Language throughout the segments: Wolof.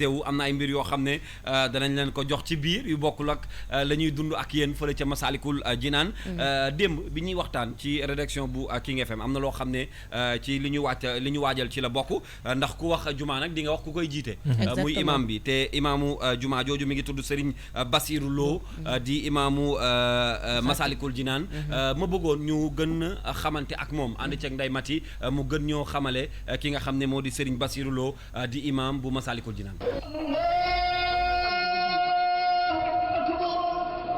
teewu am na ay mbir yoo xam ne danañ leen ko jox ci biir yu bokkul ak la ñuy dund ak yéen fële ca Masaalikul Jinaan démb bi ñuy waxtaan ci rédaction bu King FM am na loo xam ne ci li ñu waajal ci la bokk ndax ku wax jumaa nag di nga wax ku koy jiite muy imam bi te imaamu jumaa jooju mi ngi tudd Serigne Bassirou Lo di imaamu Masaalikul Jinaan ma bëggoon ñu gën a xamante ak moom ànd ceeg Ndeye Mati mu gën ñoo xamale ki nga xam ne moo di Serigne Bassirou Lo di imam bu Masaalikul Jinaan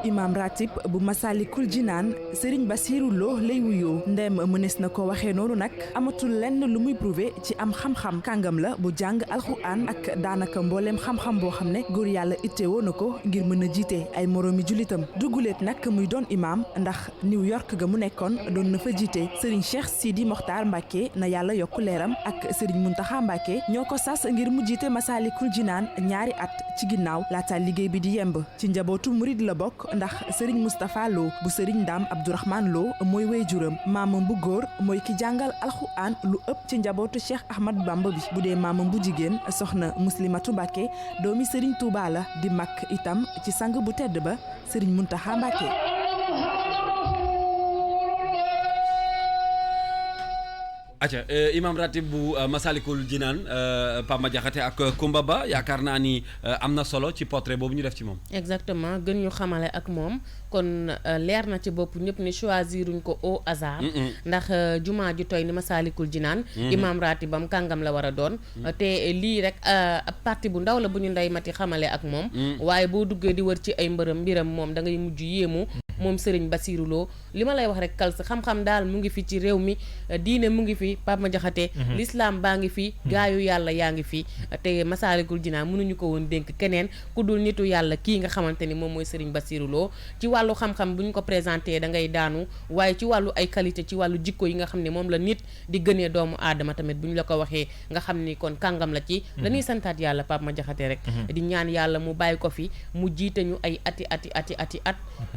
imam ratib bu Masaalikul Jinaan Serigne Bassirou Lo lay wuyoo ndem mënees na ko waxee noonu nag amatul lenn lu muy prouvé ci am xam-xam kàngam la bu jàng alxuraan ak daanaka mbooleem xam-xam boo xam ne góor yàlla ittewoo na ko ngir mën a jiite ay moroomi jullitam dugguleet nag muy doon imam ndax New York ga mu nekkoon doon na fa jiite Serigne Cheikh Sidi Mokhtar Mbacke na yàlla yokku leeram ak Serigne Mountakha Mbacke ñoo ko sas ngir mu jiite Masaalikul Jinaan ñaari at ci ginnaaw laata liggéey bi di yemb ci njabootu murid la bokk ndax Serigne Moustapha Lo bu Serigne Ndam Abdourahmane Lo mooy waajuram maamam bu góor mooy ki jàngal alxuraan lu ëpp ci njabootu Cheikh Ahmad Bamba bi bu dee maamam bu jigéen soxna Muslimatu Mbacke doomi Serigne Touba la di mag itam ci sang bu tedd ba Serigne Mountakha Mbacke. aca imam ratib bu Masaalikul Jinaan Pama Diakhaté ak Koumba Ba yaakaar naa ni am na solo ci portrait boobu ñu def ci moom exactement gën ñu xamale ak moom kon leer na ci bopp ñëpp ni choisiruñ ko au hasard ndax jumaa ju toy ni Masaalikul Jinaan imam ratibam kàngam la war a doon te lii rek parti bu ndaw la bu ñu Ndeye Mati xamale ak moom waaye boo duggee di wër ci ay mbiram moom da ngay mujj yéemu moom Serigne Bassirou Lo li ma lay wax rek kal sa xam-xam daal mu ngi fi ci réew mi diine mu ngi fi Papa Diakhaté l'islam baa ngi fi gaayu yàlla yaa ngi fi te Masaalikul Jinaan mënuñu ko woon dénk keneen ku dul nitu yàlla kii nga xamante ni moom mooy Serigne Bassirou Lo ci wàllu xam-xam bu ñu ko présenté da ngay daanu waaye ci wàllu ay qualité ci wàllu jikko yi nga xam ne moom la nit di gënee doomu aadama tamit bu ñu la ko waxee nga xam ni kon kàngam la ci dañuy santaat yàlla Papa Diakhaté rek di ñaan yàlla mu bàyyi ko fi mu jiite ñu ay ati at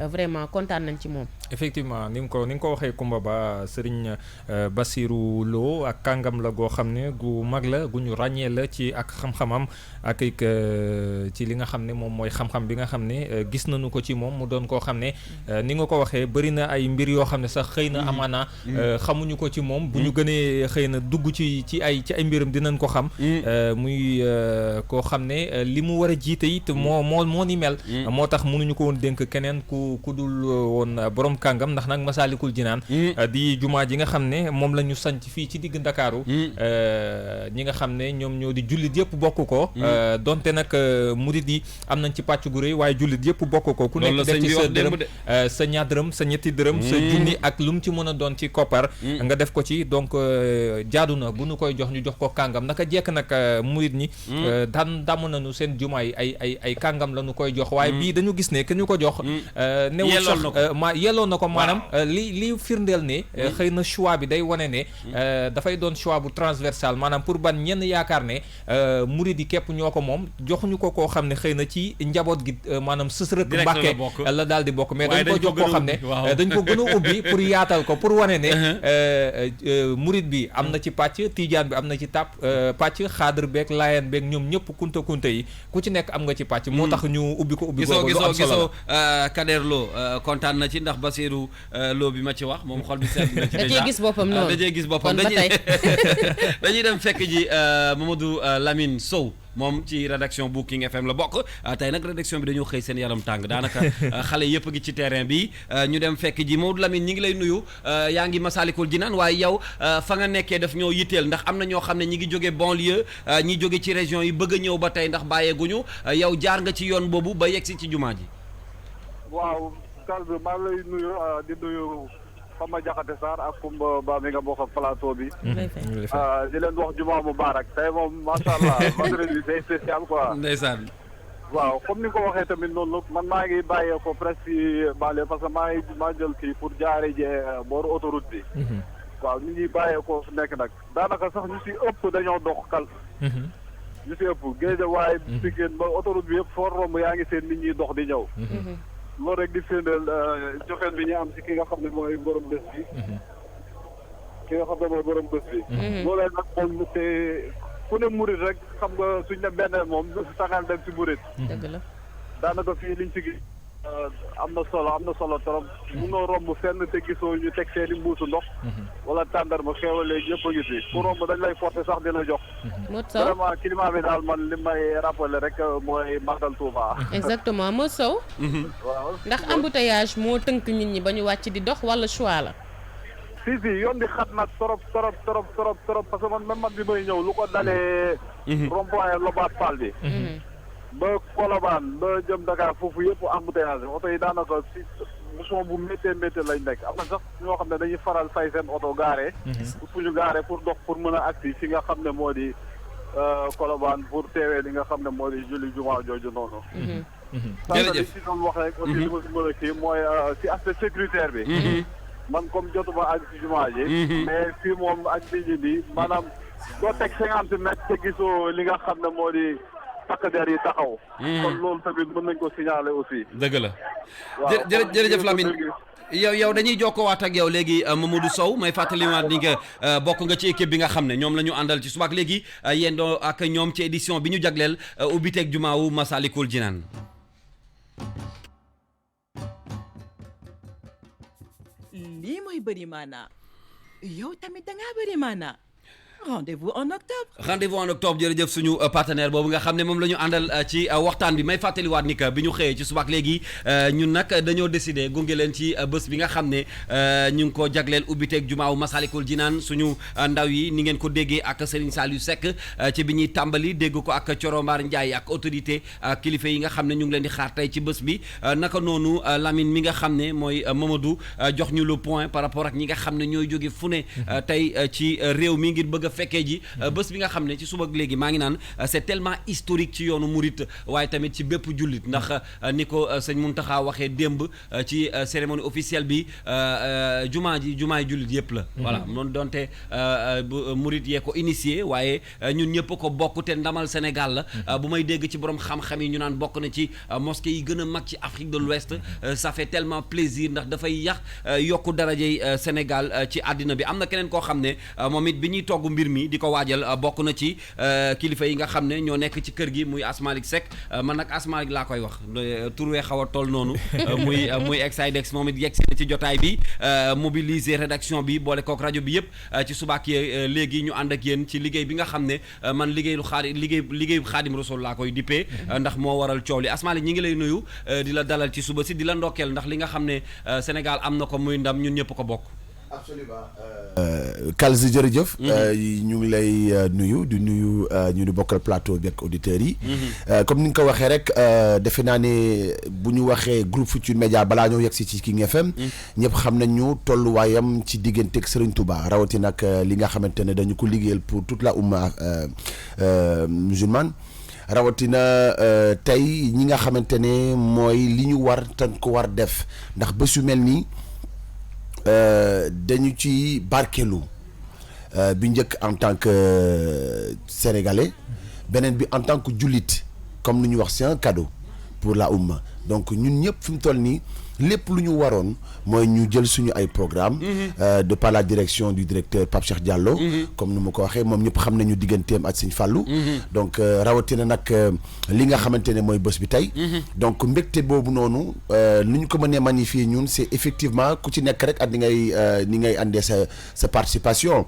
vraiment kontaan nañ ci moom. effectivement ni nga ko waxee Koumba Ba Serigne Bassirou Lo ak kàngam la goo xam ne gu mag la gu ñu ràññee la ci ak xam-xamam ak ci li nga xam ne moom mooy xam-xam bi nga xam ne gis nañu ko ci moom mu doon koo xam ne ni nga ko waxee bëri na ay mbir yoo xam ne sax xëy na amaana xamuñu ko ci moom bu ñu gënee xëy na dugg ci ay mbiram dinañ ko xam muy koo xam ne li mu war a jiite it moo ni mel moo tax mënuñu ko woon dénk keneen ku dul woon borom kàngam ndax nag Masaalikul Jinaan di jumaa ji nga xam ne moom la ñu sanc fii ci digg Ndakaaru ñi nga xam ne ñoom ñoo di jullit yëpp bokk ko donte nag murid yi am nañ ci pàcc gu rëy waaye jullit yëpp bokk ko ku nekk def ci sa dërëm sa ñaar dërëm sa ñetti dërëm sa junni ak lu mu ci mën a doon ci koppar nga def ko ci donc jaadu na bu nu koy jox ñu jox ko kàngam naka jekk nag murid ñi damm nañu seen jumaa yi ay kàngam la ñu koy jox waaye bii dañu gis ne que ñu ko jox newul sax yelloon na ko maanaam li firndeel ne xëy na choix bi day wane ne dafay doon choix bu transversal maanaam pour ban ñenn yaakaar ne murid yi képp ñoo ko moom joxuñu ko koo xam ne xëy na ci njaboot gi maanaam sës rek Mbàkke la daal di bokk mais dañ ko jox koo xam ne dañ ko gën a ubbi pour yaatal ko pour wane ne murid bi am na ci pàcc tijaan bi am na ci pàcc xaadir beeg laayeen beeg ñoom ñëpp kunta yi ku ci nekk am nga ci pàcc moo tax ñu ubbi ko ubbi googu lu am solo la Kader Lo kontaan na ci ndax Bassirou Lo bi ma ci wax moom xol bi seet na ci da cee gis boppam noonu da cee gis boppam dañuy dem fekk ji Mamadou Lamine Sow moom ci rédaction bu King FM la bokk tey nag rédaction bi dañoo xëy seen yaram tàng daanaka xale yëpp gi ci terrain bi ñu dem fekk ji Mamadou Lamine ñi ngi lay nuyu yaa ngi Masaalikul Jinaan waaye yow fa nga nekkee daf ñoo yitteel ndax am na ñoo xam ne ñi ngi jóge banlieue ñi jóge ci région yi bëgg a ñëw ba tey ndax bàyyeeguñu yow jaar nga ci yoon boobu ba yegsi ci jumaa ji. waaw Kalbe maa lay nuyu di nuyu Pama Diakhaté Sarr ak Koumba Ba mi nga bokk ak plateau bi. di leen wax jumaa mubarak tey moom macha allah vendredi c'est spécial quoi. ndeysaan. waaw comme ni nga ko waxee tamit noonu man maa ngi bàyyee ko presque banlieue parce que maa jël kii pour jaaree jee booru autoroute bi. waaw ñu ngi bàyyee ko fu nekk nag daanaka sax ñu si ëpp dañoo dox kal. ñu si ëpp géej waaye Pikine ba autoroute bi yëpp foo romb yaa ngi seen nit ñi dox di ñëw. loolu rek di firndeel joxeel bi ñu am si ki nga xam ne mooy borom bés bi. ki nga xam ne mooy borom bés bi. loolee nag moom te ku ne murit rek xam nga suñ ne benn moom saxal dem si murit. dëgg la. daanaka fii liñ ci gis am na solo trop munoo romb fenn te gisoo ñu teg seeni mbuusu ndox. wala tàndarma xéwalee ñëpp a ngi fi. ku romb dañ lay forcer sax dina jox. Modou Sow vraiment climat bi daal man li may rappeler rek mooy Magal Touba. exactement Modou Sow. waaw ndax embouteillage moo tënk nit ñi ba ñu wàcc di dox wala choix la. si yoon bi xat nag trop parce que man bi may ñëw lu ko dalee. rond-point Lobatt Fall bi. ba Colobane ba jëm Dakar foofu yëpp embouteillage oto yi daanaka si bouchon bu méttee lañ nekk am na sax ñoo xam ne dañuy faral fay seen oto gaare. pour ñu gaare pour dox pour mën a agsi fi nga xam ne moo di Colobane pour teewee li nga xam ne moo di julli jumaa jooju noonu. jërëjëf si doon wax rek aussi li ma si mën a kii mooy si aspect sécuritaire bi. man comme jotuma ak si jumaa ji. mais fii moom ak nit ñi nii maanaam doo teg 50 mètres te gisoo li nga xam ne moo di takk der yi taxaw. kon loolu tamit mën nañ ko signaler aussi. dëgg la. waaw jërëjëf Lamine yow dañuy jokkoowaat ak yow léegi Mamadou Sow may fàttaliwaat ni nga bokk nga ci équipe bi nga xam ne ñoom la ñu àndal ci subaak léegi yendoo ak ñoom ci édition bi ñu jagleel ubbiteeg jumaa wu Massalikul Jinaan. lii mooy bëri maanaa yow tamit dangaa bëri maanaa rendez-vous en octobre jërëjëf suñu partenaire boobu nga xam ne moom la ñu àndal ci waxtaan bi may fàttaliwaat ni que bi ñu xëyee ci subaak léegi ñun nag dañoo décidé gunge leen ci bés bi nga xam ne ñu ngi ko jagleel ubbiteeg jumaawu Massalikul Jinaan suñu ndaw yi ni ngeen ko déggee ak Serigne Saliou Seck ci bi ñuy tàmbali dégg ko ak Coromar Ndiaye ak autorité kilifa yi nga xam ne ñu ngi leen di xaar tey ci bés bi naka noonu Lamine mi nga xam ne mooy Mamadou jox ñu le point par rapport ak ñi nga xam ne ñooy jóge fu ne tey ci réew mi ngir bëgg fekkee ji bés bi nga xam ne ci suba léegi maa ngi naan c'est tellement historique ci yoonu murit waaye tamit ci bépp jullit ndax ni ko sëñ Mountakha waxee démb ci cérémonie officielle bi jumaay jullit yëpp la voilà noonu donte murit yee ko initié waaye ñun ñëpp ko bokk te ndamal Sénégal la bu may dégg ci borom xam-xam yi ñu naan bokk na ci mosquée yi gën a mag ci Afrique de l'Ouest ça fait tellement plaisir ndax dafay yokku darajey Sénégal ci àddina bi am na keneen koo xam ne moom it bi ñuy togg mbir mi di ko waajal bokk na ci kilifa yi nga xam ne ñoo nekk ci kër gi muy Asmalik Seck man nag Asmalik laa koy wax turwee xaw a toll noonu muy Exidex moom it yegg si ci jotaay bi mobiliser rédaction bi boole kook rajo bi yëpp ci subaak yi léegi ñu ànd ak yéen ci liggéey bi nga xam ne man liggéeyu Xaadim Rasul laa koy dippee ndax moo waral coow li Asmalik ñi ngi lay nuyu di la dalal ci suba si di la ndokkeel ndax li nga xam ne Sénégal am na ko muy ndam ñun ñëpp ko bokk. absolument Kalz jërëjëf ñu ngi lay nuyu ñu di bokkal plateau bi ak auditeurs yi comme ni nga ko waxee rek defe naa ne bu ñu waxee groupe Futurs Médias balaa ñoo yegg si ci King FM ñëpp xam nañu tolluwaayam ci digganteeg Serigne Touba rawati nag li nga xamante ne dañu ko liggéeyal pour toute la umma musulmane rawatina tey ñi nga xamante ne mooy li ñu war tan ko war def ndax bés yu mel nii dañu ci barkeelu bi njëkk en tant que sénégalais beneen bi en tant que jullit comme lu ñu wax c'est un cadeau pour la umma donc ñun ñëpp fi mu toll nii lépp lu ñu waroon mooy ñu jël suñu ay programme de par la direction du directeur Pape Cheikh Diallo comme ni ma ko waxee moom ñëpp xam nañu digganteem ak Sëñ Fallou donc rawatina nag li nga xamante ne mooy bés bi tey donc mbégte boobu noonu lu ñu ko mënee magnifier ñun c'est effectivement ku ci nekk rek ak ni ngay andee sa participation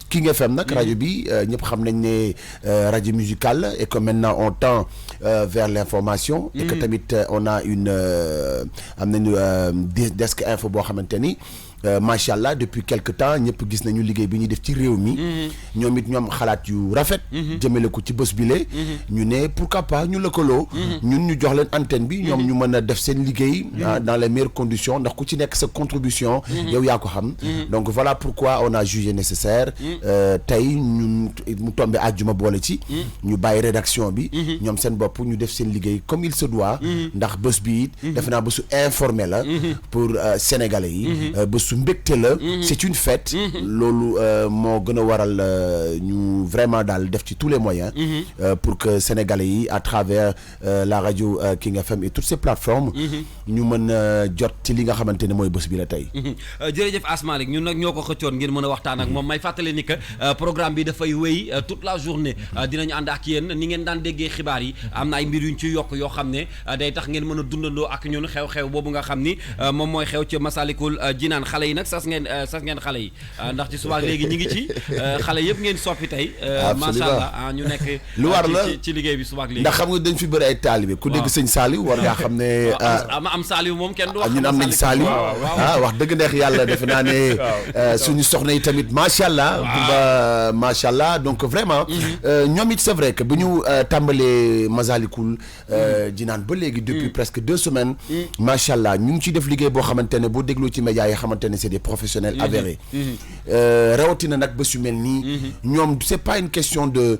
King FM nag rajo bi ñëpp xam nañ ne rajo musicale et que maintenant on tend vers l'information et que tamit on a am nañu desk info boo xamante ni macha allah depuis quelque temps ñëpp gis nañu liggéey bi ñuy def ci réew mi ñoom it ñoom xalaat yu rafet jëmale ko ci bés bile ñu ne pourquoi pas ñu lëkkaloo ñun ñu jox leen antenne bi ñoom ñu mën a def seen liggéey dans les meilleures conditions ndax ku ci nekk sa contribution yow yaa ko xam donc voilà pourquoi on a jugé nécessaire tey ñun mu tombé àjjuma boole ci ñu bàyyi rédaction bi ñoom seen bopp ñu def seen liggéey comme il se doit ndax bés bi it def naa bésu informé la pour sénégalais yi bésu bésu mbégte la. c'est une fête. loolu moo gën a waral ñu vraiment daal def ci tous les moyens. pour que sénégalais yi à travers la radio King FM et toutes ces plateformes. ñu mën jot ci li nga xamante ne mooy bés bi la tey. jërëjëf Asmalik ñun nag ñoo ko xëccoon ngir mën a waxtaan ak moom may fàttali ni que programme bi dafay wéy toute la journée dinañu ànd ak yéen ni ngeen daan déggee xibaar yi am na ay mbir yuñ ci yokk yoo xam ne day tax ngeen mën a dundandoo ak ñun xew-xew boobu nga xam ni moom mooy xew ci Masalikul Jinaan xale yi nag sas ngeen xale yi ndax ci suba léegi ñi ngi ci xale yëpp ngeen soppi tey. macha allah ñu nekk. lu war la ci liggéey bi suba léegi. ndax xam nga dañ fi bëri ay taalibe ku dégg sëñ Saliou war ngaa xam ne. am Saliou moom kenn du wax. ñun am nañ Saliou wax dëgg neex yàlla defe naa ne suñu soxna yi tamit macha allah. macha allah donc vraiment. ñoom it c'est vrai que bu ñu tàmbalee Masalikul Jinaan ba léegi depuis presque 2 semaines. macha allah ñu ngi ciy def liggéey boo xamante ne boo dégloo ci médias yi xamante ne c'est des professionnels avérés. rawatina nag bés yu mel nii. ñoom c'est pas une question de.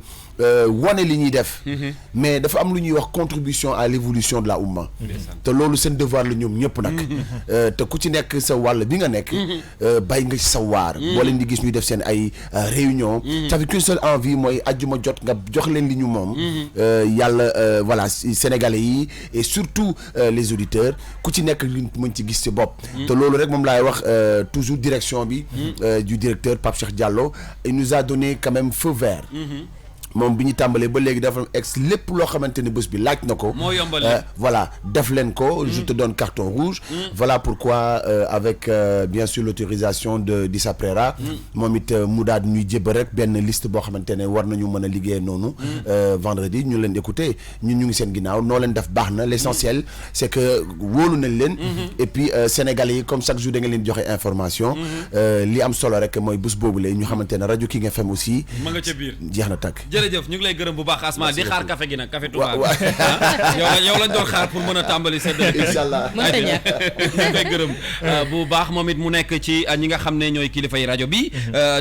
wane li ñuy def. mais dafa am lu ñuy wax contribution à l'évolution de la oumma. te loolu seen devoir la ñoom ñëpp nag. te ku ci nekk sa wàll bi nga nekk. bay nga ci sa waar. boo leen di gis ñuy def seen ay réunion. t'avais qu'une seule envie mooy ajjuma jot nga jox leen li ñu moom. yàlla voilà sénégalais yi et surtout les auditeurs ku ci nekk li mën ci gis ci bopp. te loolu rek moom laay wax toujours direction bi. du directeur Pape Cheikh Diallo il nous a donné quand même feu vert. moom bi ñu tàmbalee ba léegi dafa ex lépp loo xamante ne bés bi laaj na ko. moo yombal voilà def leen ko. je te donne carton rouge. voilà pourquoi avec bien sûr l'autorisation de d'Issa Prera. moom it mu daal ñuy jébbal rek benn liste boo xamante ne war nañu mën a liggéey noonu. vendredi ñu leen écouter ñun ñu ngi seen ginnaaw noo leen def baax na l'essentiel c'est que wóolu nañ leen. et puis sénégalais yi comme chaque jour da nga leen joxe information. li am solo rek mooy bés boobu la ñu xamante ne rajo King FM aussi. ma nga ca biir jeex na tàkk. jërëjëf ñu ngi lay gërëm bu baax Asma di xaar café gi nag café Touba yow lañ doon xaar pour mën a tàmbali sedd inshallah ñu ngi koy gërëm bu baax moom it mu nekk ci ñi nga xam ne ñooy kilifa yi rajo bi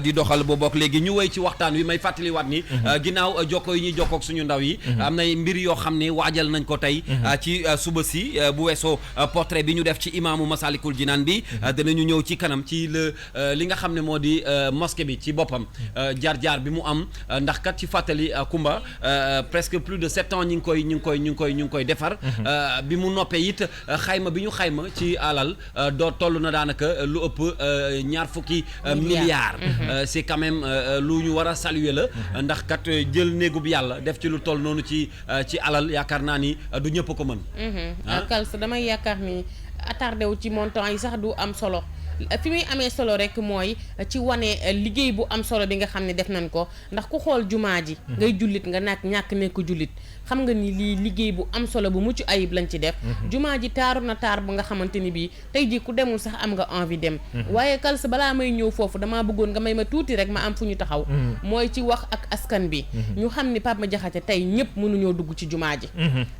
di doxal boo bokk léegi ñu wéy ci waxtaan wi may fàttaliwaat ni ginnaaw jokko yi ñuy jokkook suñu ndaw yi am na mbir yoo xam ne waajal nañ ko tey ci suba si bu weesoo portrait bi ñu def ci imaamu Masalikul Jinaan bi danañu ñëw ci kanam ci li nga xam ne moo di mosquée bi ci boppam jaar-jaar bi mu am ndax kat ci fàttali Kumba presque plus de 7 ans ñu ngi koy defar bi mu noppee it xayma bi ñu xayma ci alal doo toll na daanaka lu ëpp 20 milliards c'est quand même lu ñu war a saluer la ndax kat jël néegub yàlla def ci lu toll noonu ci alal yaakaar naa ni du ñëpp ko mën Kals damay yaakaar ni attardé wu ci montant yi sax du am solo fi muy amee solo rek mooy ci wane liggéey bu am solo bi nga xam ne def nañ ko ndax ku xool jumaa ji ngay jullit nga ñàkk nekk jullit xam nga ni lii liggéey bu am solo bu mucc ayib lañ ci def jumaa ji taaru na taar bu nga xamante ni bii tey ji ku demul sax am nga envie dem waaye Kals balaa may ñëw foofu damaa bëggoon nga may ma tuuti rek ma am fu ñu taxaw mooy ci wax ak askan bi ñu xam ni Pape Madiakhaté tey ñëpp mënuñoo dugg ci jumaa ji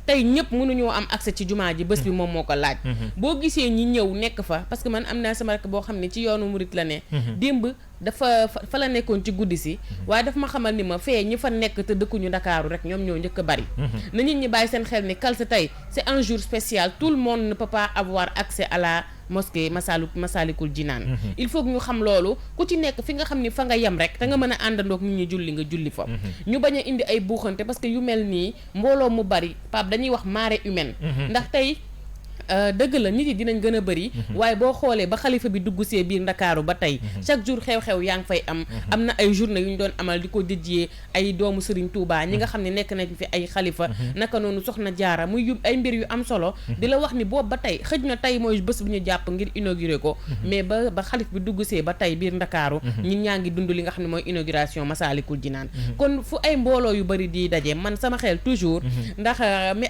tey ñëpp mënuñoo am accès ci jumaa ji bés bi moom moo ko laaj boo gisee ñi ñëw nekk fa parce que man am naa sama rek boo xam ne ci yoonu murit la ne démb dafa fa la nekkoon ci guddi si waaye daf ma xamal ni ma fee ñi fa nekk te dëkkuñu Ndakaaru rek ñoom ñoo njëkk a bari na nit ñi bàyyi seen xel ni Kals tey c'est un jour spécial tout le monde ne peut pas avoir accès à la mosquée Masalikul Jinaan il faut que ñu xam loolu ku ci nekk fi nga xam ni fa nga yem rek te nga mën a àndandoog nit ñi julli nga julli fa ñu bañ a indi ay buuxante parce que yu mel nii mbooloo mu bari Pape dañuy wax marée humaine ndax tey dëgg la nit yi dinañ gën a bëri waaye boo xoolee ba xalifa bi dugg see biir Ndakaaru ba tey chaque jour xew-xew yaa ngi fay am na ay journée yu ñu doon amal di ko dédié ay doomu Serigne Touba ñi nga xam ne nekk nañ fi ay xalifa naka noonu soxna Jaara muy ay mbir yu am solo di la wax ni boobu ba tey xëj na tey mooy bés bu ñu jàpp ngir inaugurer ko mais ba xalif bi dugg see ba tey biir Ndakaaru ñun ñaa ngi dund li nga xam ne mooy inauguration Masalikul Jinaan kon fu ay mbooloo yu bëri di daje man sama xel toujours ndax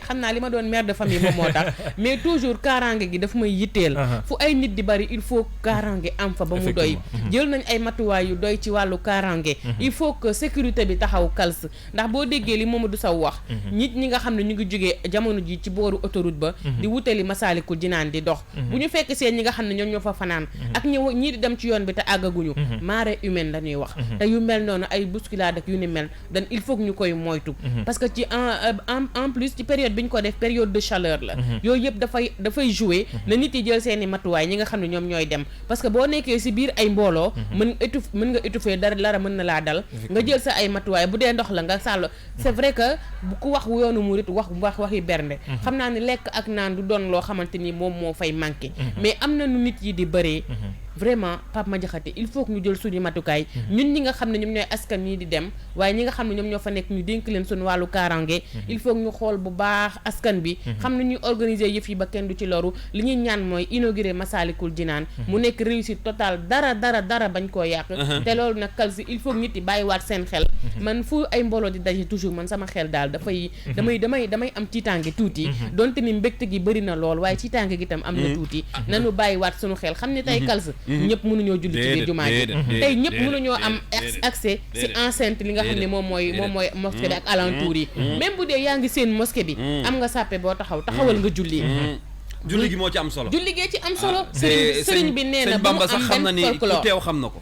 xam naa li ma doon mère de famille moom moo tax mais toujours kaaraange gi daf may yitteel fu ay nit di bari il faut kaaraange am fa ba mu doy jël nañ ay matuwaay yu doy ci wàllu kaaraange il faut que sécurité bi taxaw Kals ndax boo déggee li Mamadou Sow wax nit ñi nga xam ne ñu ngi jógee jamono ji ci booru autoroute ba di wutali Masalikul Jinaan di dox bu ñu fekk seen ñi nga xam ne ñoom ñoo fa fanaan ak ñii di dem ci yoon bi te àggaguñu marée humaine la ñuy wax te yu mel noonu ay bousculade ak yu ni mel dan il faut que ñu koy moytu parce que ci en plus ci période bi ñu ko def période de chaleur la yooyu yëpp dafay dafay jouer na nit yi jël seeni matuwaay ñi nga xam ne ñoom ñooy dem parce que boo nekkee ci biir ay mbooloo mën nga étouffer dara mën na laa dal nga jël sa ay matuwaay bu dee ndox la nga sàll c'est vrai que bu ku wax yoonu murit waxi bernde xam naa ne lekk ak naan du doon loo xamante ni moom moo fay manqué mais am na nu nit yi di bëree vraiment Pape Madiakhaté il faut que ñu jël suñu matukaay ñun ñi nga xam ne ñoom ñooy askan ñi di dem waaye ñi nga xam ne ñoom ñoo fa nekk ñu dénk leen suñu wàllu kaaraange il faut que ñu xool bu baax askan bi xam ne ñuy organiser yëf yi ba kenn du ci loru li ñuy ñaan mooy inaugurer Massalikul Jinaan mu nekk réussite totale dara bañ koo yàq te loolu nag kalsi il faut que nit yi bàyyiwaat seen xel man fu ay mbooloo di daje toujours man sama xel daal dafay damay am tiitaange tuuti donte ni mbégte gi bëri na lool waaye tiitaange gi tam am na tuuti nanu bàyyiwaat suñu xel xam ne tey kals ñëpp mënuñoo julli ci biir jumaa ji tey ñëpp mënuñoo am accès ci enceinte li nga xam ne moom mooy mosquée bi ak alentour yi même bu dee yaa ngi seen mosquée bi am nga sàppe boo taxawal nga julli julli gi moo ci am solo julli gee ci am solo sëriñ bi nee na ba mu am benn folklore ku teew xam na ko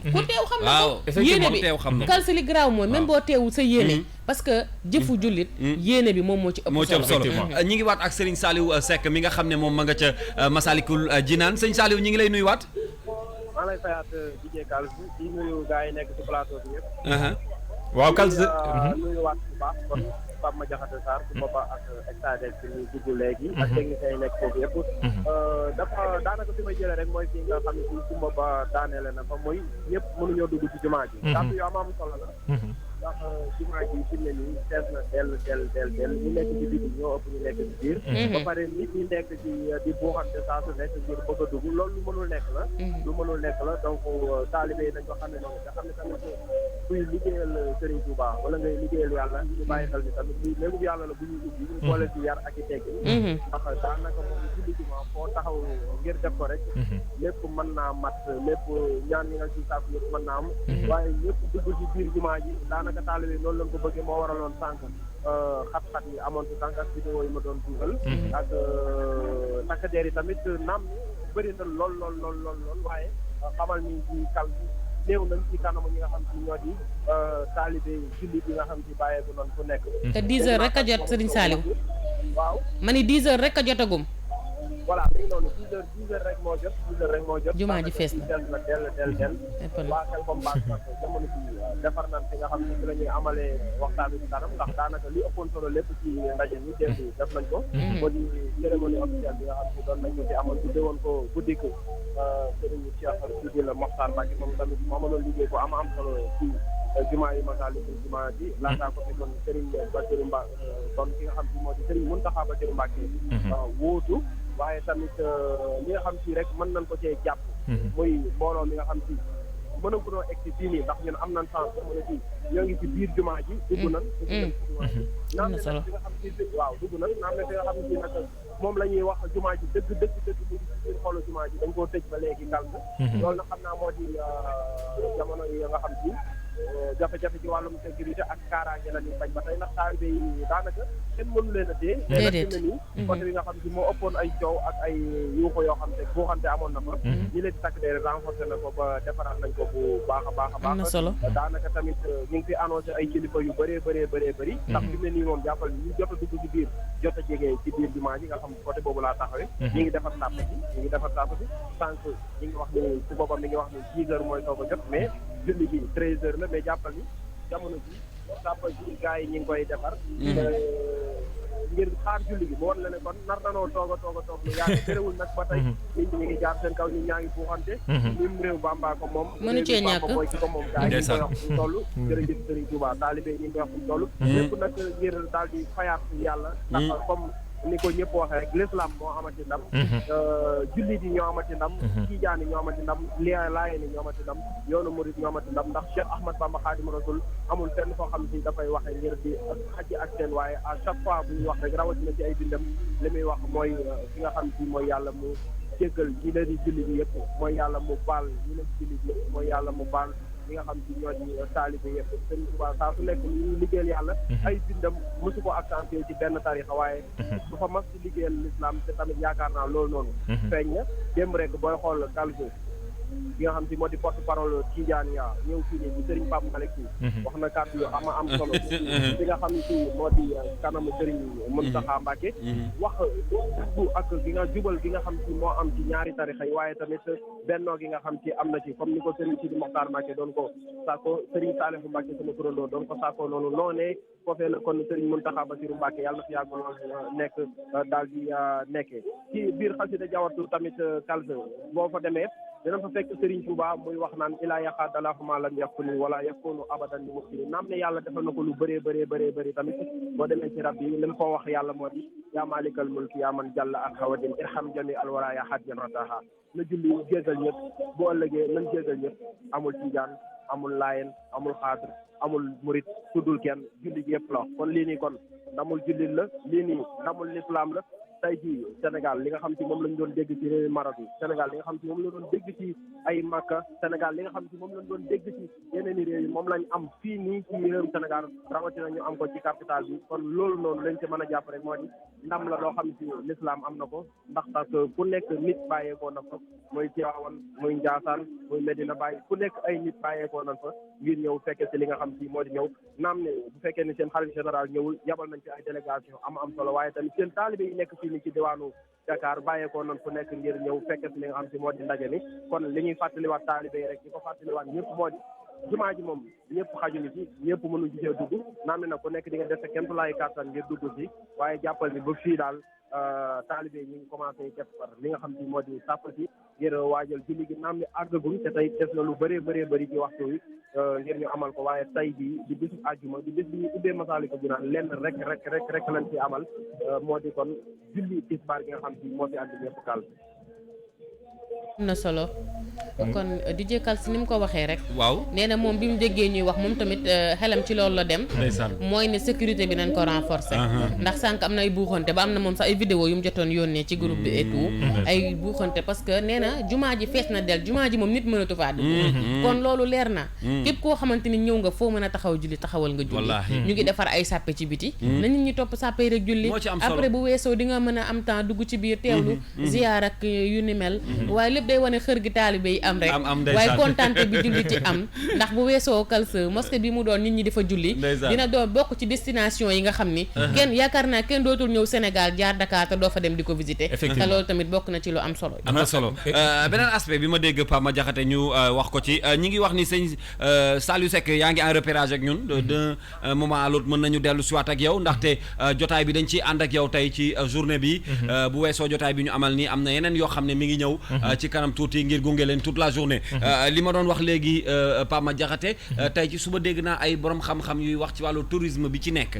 yéene bi kalsi li garaaw mooy même boo teewul sa yéene parce que jëfu jullit yéene bi moom moo ci ëpp solo ñi ngi waat ak Serigne Saliou Seck mi nga xam ne moom ma nga ca Massalikul Jinaan sëñ Saliou ñi ngi lay nuyu waat maa lay fayaat DJ Kals di nuyu gars yi nekk ci plateau bi yëpp. waaw Kals. nuyu waat bu baax kon Pape Madiakhaté Sarr su booba ak Extadec bi ñu dugg léegi. ak techniciens yi nekk foofu yëpp. daanaka fi may jëlee rek mooy fii nga xam ne fii su booba daaneele na fa mooy ñëpp mënuñoo dugg ci jumaa ji. kàddu yu am solo la. ndax jumaa ji fi mu ne nii seet na del ñu nekk ci biir ñoo ëpp ñu nekk ci biir. ba pare nit ñi nekk ci di buuxante saa su nekk ngir bëgg a dugg loolu lu mënul nekk la. lu mënul nekk la donc taalibe yi nañ ko xam ne noonu nga xam ne tamit kuy liggéeyal Serigne Touba wala ngay liggéeyal yàlla ñu bàyyi xel ni tamit lii léegi yàlla la bu ñuy ubbi ñu boole ci yar ak i teggin. ndax daanaka moom julli jumaa foo taxaw ngir def ko rek. lépp mën naa mat lépp ñaan yi nga ci sàkku yëpp mën naa am. waaye ñëpp dugg ci biir jumaa ji daanaka taalibe yi noonu lañ ko bëggee moo waraloon sànq xat-xat yi amoon ci sànq ak vidéo yi ma doon dugal ak takk der yi tamit naam bëri na lool waaye xamal ni ci kal bi néew nañ ci kanamu ñi nga xam ci ñoo di taalibe jullit yi nga xam ci bàyyeeku noonu fu nekk te 10 heures rek a jot Serigne Saliou waaw ma ni 10 heures rek a jotagum voilà léegi noonu 10 heures rek moo jot jumaa ji fees na del waa xel comme baax jamono ci defar nañ fi nga xam ne ci la ñuy amalee waxtaan ci kanam ndax daanaka li ëppoon solo lépp ci ndaje mi def nañ ko moo di cérémonie officielle bi nga xam ne doon nañ ko ci amal bu déwoon ko guddik Serigne Cheikh Sidi la Mokhtar Mbacké moom tamit mu amaloon liggéey ko am solo ci jumaa yi Massalikul jumaa ji laataa ko fi kon Serigne Bassirou Mbacké kon ki nga xam ne moo di Serigne Mountakha Bassirou Mbacké wóotu waaye tamit li nga xam si rek mën nañ ko cee jàpp muy mbooloo mi nga xam si mën a gunoo egg si fii nii ndax ñun am nañ chance mën a fii ñoo ngi ci biir jumaa ji dugg nañ naam ne nag fi nga xam si waaw dugg nañ naam ne fi nga xam si nag moom la ñuy wax jumaa ji dëgg mu ngi ci biir xolu jumaa ji dañ koo tëj ba léegi kal loolu nag xam naa moo di jamono yi nga xam si jafe-jafe ci wàllum sécurité ak kaaraange la ñuy bañ ba tey ndax taalibe yi daanaka kenn mënu leen a téye déedéet nii côté bi nga xam si moo ëppoon ay coow ak ay yuuxu yoo xam te buuxante amoon na fa ñi leen di takk dee renforcé na ko ba defaraat nañ ko bu baax a baax a baax daanaka tamit ñu ngi fi annoncé ay kilifa yu bëree ndax fi mu ne nii moom jàppal ñu jot a dugg ci biir jot a jege ci biir jumaa ji nga xam côté boobu laa taxawee ñi ngi defar sàpp bi sànq ñi ngi wax ni su boobam mi ngi wax ni 10 heures mooy soo ko jot mais julli gi 13 heures la mais jàppal ni jamono ji sàppa ji gars yi ñi ngi koy defar ngir xaar julli gi mu wan la ne kon nar nanoo toog lu yàgg terewul nag ba tey nit ñi ngi jaar seen kaw nit ñaa ngi buuxante lim réew Bamba ko moom mënu cee ñàkk mooy ci ko moom gars yi ñu koy wax fu toll jërëjëf Serigne Touba taalibe ñu ngi koy wax fu toll lépp nag ngir daal di fayaat yàlla ndax comme ni ko ñëpp waxee rek l'islam moo amati ndam jullit yi ñoo amati ndam tijaan yi ñoo amati ndam laayeen yi ñoo amati ndam yoonu murid ñoo amati ndam ndax Cheikh Ahmad Bamba Khadim Rasoul amul fenn foo xam si dafay waxee ngir di xaji ak seen waaye à chaque fois bu ñu wax rek rawatina ci ay bindam li muy wax mooy ki nga xam si mooy yàlla mu jéggal ñi leen di jullit yi yëpp mooy yàlla mu baal ñi leen di jullit yëpp mooy yàlla mu baal li nga xam ci ñoo di taalibe yëpp sëñ Tuubaa saa su nekk ñu liggéeyal yàlla ay bindam mosu ko accentué ci benn tarixa waaye du fa mas ci liggéeyal l'islam te tamit yaakaar naa loolu noonu feeñ na démb rek booy xool Kalso bi nga xam si moo di porte parole Tidiania ñëw fii nii di Serigne Pape Malick wax na kàddu yu am solo bi nga xam si moo di kanamu Serigne Mountakha Mbacké wax bu ak gi nga jubal gi nga xam si moo am ci ñaari tarixa yi waaye tamit bennoo gi nga xam si am na ci comme ni ko Serigne Sidi Mokhtar Mbacké doon ko saako Serigne Salihou Mbacké sama turandoo doon ko saako noonu noonee foofee la kon Serigne Mountakha Bassirou Mbacké yàlla na fi yàgg nekk daal di nekkee ci biir xasida Jawatu tamit kalse boo fa demee dina fa fekk Serigne Touba muy wax naan ilaa yaqa dalahuma lam yakuni wala yakunu abadan li muxsini naam ne yàlla defal na ko lu bëree tamit boo demee ci rab yi li mu ko wax yàlla moo di yaa malikal mulki yaa man jàll ak hawadin irham jami alwara ya hajjan rataha na julli jégal ñëpp bu ëllëgee nañ jégal ñëpp amul tijaan amul layen amul xaadir amul murit tuddul kenn julli gi yëpp la kon lii nii kon ndamul jullit la lii nii ndamul lislaam la tey jii Sénégal li nga xam ci moom lañ doon dégg ci réew Maroc yi Sénégal li nga xam ci moom la doon dégg ci ay Makka Sénégal li nga xam ci moom lañ doon dégg ci yeneen i réew yi moom lañ am fii nii ci réew Sénégal rawatina ñu am ko ci capital bi kon loolu noonu lañ ci mën a jàpp rek moo di ndam la loo xam ci l'islam am na ko ndax parce que ku nekk nit bàyyeekoo na fa muy Tiwaawan muy Njaasaan muy Medina Baye ku nekk ay nit bàyyeekoo nañ fa ngir ñëw fekkee ci li nga xam ci moo di ñëw naam ne bu fekkee ne seen xalifa général ñëwul yabal nañ ci ay délégation am solo waaye tamit seen taalibe yi nekk fii ni ci diwaanu Dakar bàyyeekoo nañ fu nekk ngir ñëw fekkee ci li nga xam ci moo di ndaje mi kon li ñuy fàttaliwaat taalibe yi rek di ko fàttaliwaat ñëpp moo di jumaa ji moom ñëpp xajuñu ci ñëpp mënuñ ci see dugg naam ne nag ku nekk di nga def sa kéemtulaay kàttan ngir dugg ci waaye jàppal ni ba fii daal taalibe yi ñu ngi commencé def par li nga xam ci moo di sàpp si ngir waajal julli gi naam ne àggagul te tey def na lu bëri ci waxtu wi ngir ñu amal ko waaye tey bi di bisu àjjuma di bis bi ñu ubbee Masaalikul Jinaan lenn rek lañ ci amal moo di kon julli tisbaar gi nga xam ci moo fi ànd ñëpp kàll am na solo kon DJ Kals ni mu ko waxee rek waaw nee na moom bi mu déggee ñuy wax moom tamit xelam ci loolu la dem mooy ne sécurité bi nañ ko renforcer ndax sànq am na ay buuxante ba am na moom sax ay vidéo yu mu jotoon yónnee ci groupe bi et tout ay buuxante parce que nee na jumaa ji fees na del jumaa ji moom nit mënatu faa dugg kon loolu leer na képp koo xamante ni ñëw nga foo mën a taxaw julli taxawal nga julli ñu ngi defar ay sàppe ci biti na nit ñi topp sàppe rek julli après bu weesoo di nga mën a am temps dugg ci biir teewlu ziyaar ak yu ni mel waaye lépp day wane xër gi taalibe yi am rek waaye kontante bi julli ci am ndax bu weesoo Kals mosquée bi mu doon nit ñi di fa julli dina doon bokk ci destination yi nga xam ni kenn yaakaar naa kenn dootul ñëw Sénégal jaar Dakar te doo fa dem di ko visiter te loolu tamit bokk na ci lu am solo beneen aspect bi ma dégg Pape Madiakhaté ñu wax ko ci ñi ngi wax ni sëñ Saliou Seck yaa ngi en repérage ak ñun d'un moment à l'autre mën nañu dellu siwaat ak yow ndaxte jotaay bi dañ ciy ànd ak yow tey ci journée bi bu weesoo jotaay bi ñu amal nii am na yeneen yoo xam ne mi ngi ñëw ci kanam tuuti ngir gunge leen toute la journée li ma doon wax léegi Pape Madiakhaté tey ci suba dégg naa ay borom xam-xam yuy wax ci wàllu tourisme bi ci nekk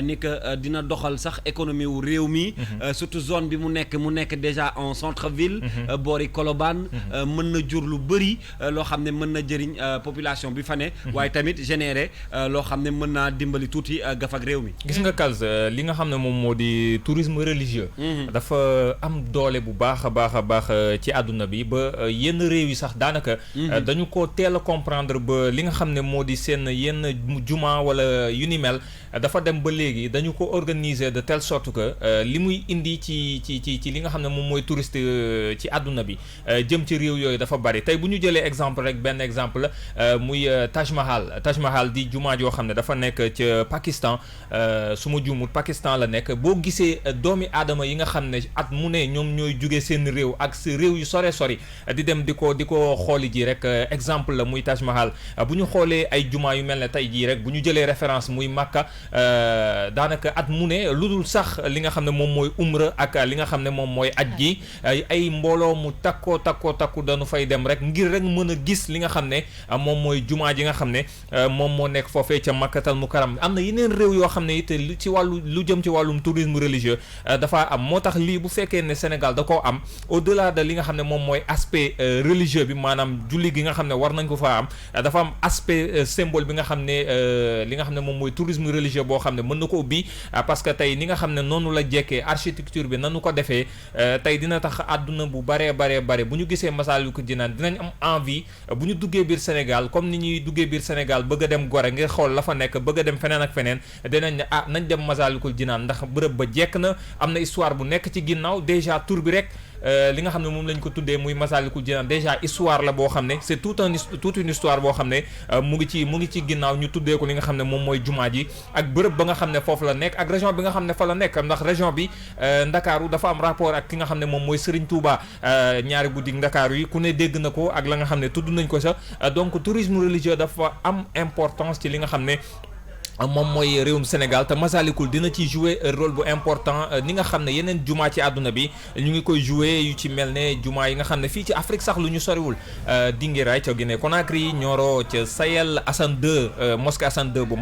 ni que dina doxal sax économie wu réew mi surtout zone bi mu nekk déjà en centre ville boori Colobane mën na jur lu bëri loo xam ne mën na jëriñ population bi fa ne waaye tamit générer loo xam ne mën naa dimbali tuuti gaf ak réew mi gis nga Kals li nga xam ne moom moo di tourisme religieux dafa am doole bu baax a baax ci àdduna bi ba yenn réew yi sax daanaka dañu ko teel a comprendre ba li nga xam ne moo di seen yenn juma wala yu ni mel dafa dem ba léegi dañu ko organiser de telle sorte que li muy indi ci li nga xam ne moom mooy touriste ci àdduna bi jëm ci réew yooyu dafa bari tey bu ñu jëlee exemple rek benn exemple muy Taj Mahal di juma joo xam ne dafa nekk ca Pakistan su ma juumut Pakistan la nekk boo gisee doomi aadama yi nga xam ne at mu ne ñoom ñooy jugee seen réew ak si réew yu sori di dem di ko xooli ji rek exemple la muy Taj Mahal bu ñu xoolee ay juma yu mel ne tey jii rek bu ñu jëlee référence muy Makka daanaka at mu ne lu dul sax li nga xam ne moom mooy umra ak li nga xam ne moom mooy aj gi ay mbooloo mu takku dañu fay dem rek ngir rek mën a gis li nga xam ne moom mooy juma ji nga xam ne moom moo nekk foofee ca Makkatal Mukarram am na yeneen réew yoo xam ne it ci wàllu lu jëm ci wàllum tourisme religieux dafa am moo tax lii bu fekkee ne Sénégal da koo am au-delà de li nga xam ne moom mooy aspect religieux bi maanaam julli gi nga xam ne war nañ ko faa am dafa am aspect symbole bi nga xam ne li nga xam ne moom mooy tourisme religieux boo xam ne mën na ko ubbi parce que tey ni nga xam ne noonu la jekkee architecture bi nanu ko defee tey dina tax àdduna bu bare bu ñu gisee Masaalikul Jinaan dinañ am envie bu ñu duggee biir Sénégal comme ni ñuy duggee biir Sénégal bëgg a dem Gorée ngir xool la fa nekk bëgg a dem feneen ak feneen dinañ ne nañ dem Masaalikul Jinaan ndax bërëb ba jekk na am na histoire bu nekk ci ginnaaw déjà tur bi rek li nga xam ne moom lañ ko tuddee muy Massalikul Jinaan déjà histoire la boo xam ne c'est toute une histoire boo xam ne mu ngi ci ginnaaw ñu tuddee ko li nga xam ne moom mooy jumaa ji ak bërëb ba nga xam ne foofu la nekk ak région bi nga xam ne fa la nekk ndax région bi Ndakaaru dafa am rapport ak ki nga xam ne moom mooy Serigne Touba ñaari guddi Ndakaaru yi ku ne dégg na ko ak la nga xam ne tudd nañ ko sax donc tourisme religieux dafa am importance ci li nga xam ne moom mooy réewum Sénégal te Massalikul dina ci jouer rôle bu important ni nga xam ne yeneen jumaa ci àdduna bi ñu ngi koy jouer yu ci mel ne jumaa yi nga xam ne fii ci Afrique sax lu ñu soriwul Dinguiraye ca Guinée Conakry Nioro ca Sahel Assane II mosquée Assane II bu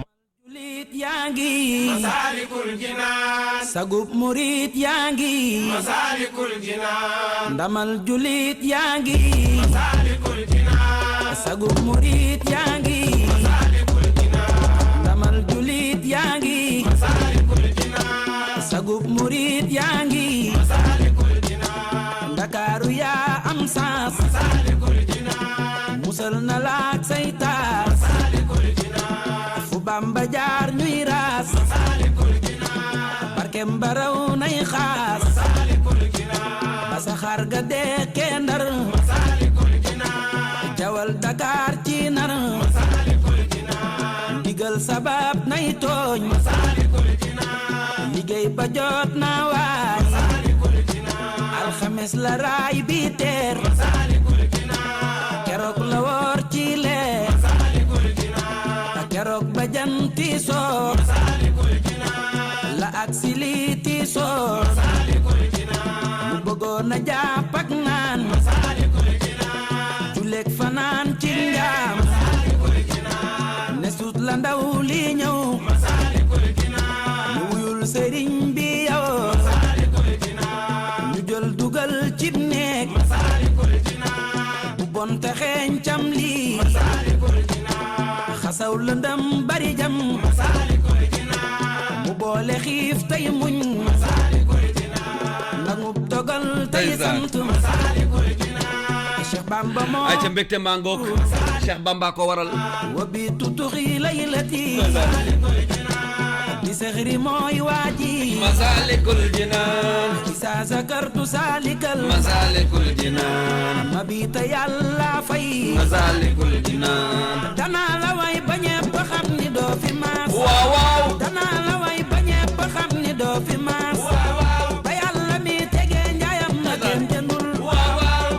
julit yaa ngi Massalikul Jinaan sagub murit yaa ngi Massalikul Jinaan ndamal julit yaa ngi Massalikul Jinaan sagub murit yaa ngi Massalikul Jinaan ndamal julit yaa ngi Massalikul Jinaan sagub murit yaa ngi Massalikul Jinaan Ndakaaru yaa am saas Massalikul Jinaan musal na laak saytaar Massalikul Jinaan fu Bamba jaar ñuy raas Massalikul Jinaan barkem baraw nay xaas Massalikul Jinaan ba saxaar ga dekkee Ndar Massalikul Jinaan jawal Dakar ci nar Massalikul Jinaan ndigal sabab nay tooñ Massalikul Jinaan liggéey ba jot na waay Massalikul Jinaan alxames la raay bi teer Massalikul Jinaan keroog la woor ci leer Massalikul Jinaan keroog ba janti soor Massalikul Jinaan la ak siliti soor Massalikul Jinaan mu bëggoon a jàpp ak naan Massalikul Jinaan juleeg fanaan ci njaam Massalikul Jinaan ne sut la ndaw li ñëw Massalikul Jinaan mu wuyul sëriñ bi yow Massalikul Jinaan ñu jël dugal cib néeg Massalikul Jinaan bu bon te xeeñ cam lii Massalikul Jinaan xasaw lëndëm bari jam Massalikul Jinaan mu boole xiif tey muñ Massalikul Jinaan nangub dogal tey sant Massalikul Jinaan Cheikh Bamba moo ay ca mbégte maa ngoog Cheikh Bamba ko waral wa bi tutuxi laylati Massalikul Jinaan di sexri mooy waaji Massalikul Jinaan isa zakartu salikal Massalikul Jinaan ma bi ta yàlla fay Massalikul Jinaan danaa la way ba ñepp xam ni doo fi maas waaw waaw danaa la way ba ñepp xam ni doo fi maas ba yàlla mi tegee njaayam na kenn jëndul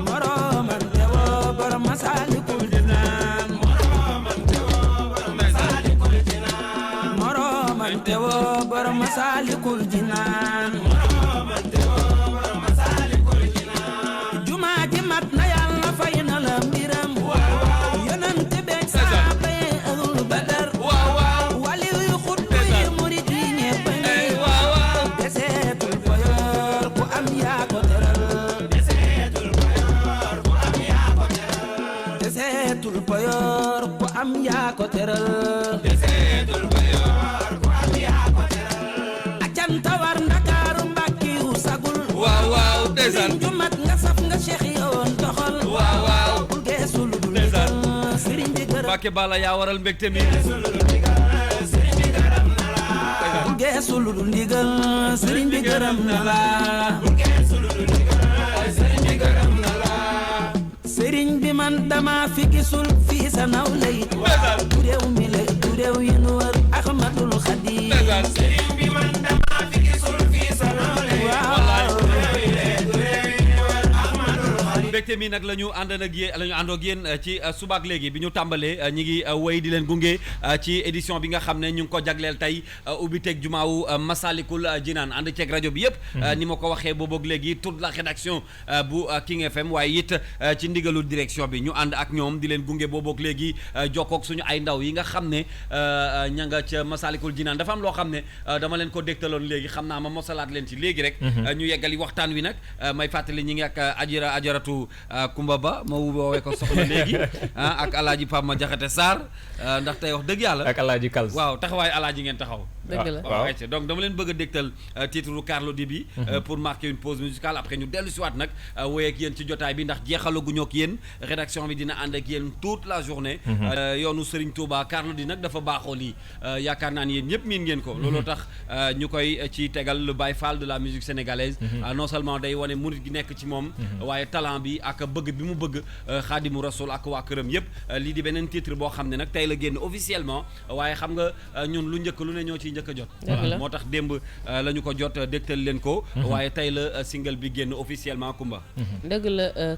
moroman te woo borom Massalikul Jinaan moroman te woo borom Massalikul Jinaan moroman te woo borom Massalikul Jinaan jumaa ji mat na yàlla fay na la mbiram yonante beeg saaba yi ahlul badar wali yu xutbu yi murit yi ñépp ngi deseetul payoor ku am yaa ko teral deseetul payoor ku am yaa ko teral deseetul payoor ku am yaa ko teral deseetul payoor ku am yaa ko teral acanta war Ndakaaru Mbàkke yu sagul waaw ndeysaan jumat nga saf nga cheikh yoon doxal waaw bul geesu lu dul sëriñ bi gërëm Mbàkke Bala yaa waral mbégte mi bul geesu lu dul ndigal sëriñ bi gërëm na la sëriñ bi man dama fi gisul fii sa naw lay du réew mi lay du réew yi nu wër Ahmadul Xadim sëriñ bi man dama fi gisul fii sa naw lay mbégte mi nag la ñu ànd ak yéen la ñu àndoog yéen ci subaak léegi bi ñu tàmbalee ñi ngi wéy di leen gunge ci édition bi nga xam ne ñu ngi ko jagleel tey ubbi teeg jumaawu Massalikul Jinaan ànd ceeg rajo bi yëpp ni ma ko waxee booboog léegi toute la rédaction bu King FM waaye it ci ndigalu direction bi ñu ànd ak ñoom di leen gunge booboog léegi jokkoog suñu ay ndaw yi nga xam ne ña nga ca Massalikul Jinaan dafa am loo xam ne dama leen ko dégtaloon léegi xam naa ma mosalaat leen ci léegi rek ñu yeggali waxtaan wi nag may fàttali ñi ngi ak ajaratu Fatou Koumba Ba ma woowee ko soxna léegi ak alaaji Pape Ma Jaxate Sarr ndax tey wax dëgg yàlla ak alaaji Kals waaw taxawaay alaaji ngeen taxaw dëgg la waaw donc dama leen bëgg a dégtal titre Carlou D bi pour marquer une pause musicale après ñu dellu si waat nag woy ak yéen ci jotaay bi ndax jeexalaguñu ak yéen rédaction bi dina ànd ak yéen toute la journée yoonu Serigne Touba Carlou D nag dafa baaxoo lii yaakaar naa ni yéen ñëpp miin ngeen ko looloo tax ñu koy ci tegal le Baye Fall de la musique sénégalaise non seulement day wane murit gi nekk ci moom waaye talent bi ak bëgg bi mu bëgg Xaadimu Rasul ak waa këram yëpp lii di beneen titre boo xam ne nag tey la génn officiellement waaye xam nga ñun lu njëkk lu ne ñoo ciy njëkk a jot moo tax démb la ñu ko jot dégtal leen ko waaye tey la single bi génn officiellement Kumba dëgg la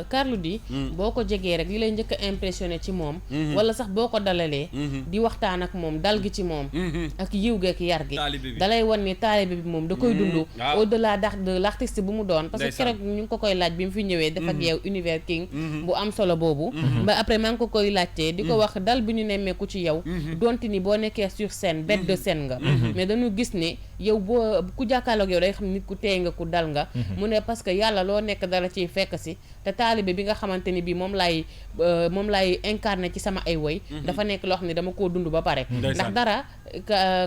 Carlou D boo ko jegee rek li lay njëkk a impressionné ci moom wala sax boo ko dalalee di waxtaan ak moom dal gi ci moom ak yiw gi ak yar gi dalay wan ni taalibe bi moom da koy dund au delà de l'artiste bu mu doon parce que keroog ñu ngi ko koy laaj bi mu fi ñëwee def ak yow Univers King bu am solo boobu ba après maa ngi ko koy laajtee di ko wax dal bi ñu nemmeeku ci yow donte ni boo nekkee sur scène bête de scène nga mais dañu gis ne yow boo ku jàkkaarloog yow day xam nit ku teey nga ku dal nga mu ne parce que yàlla loo nekk dala ciy fekk si te taalibe bi nga xamante ni bii moom laay incarné ci sama ay woy dafa nekk loo xam ne dama koo dund ba pare ndax dara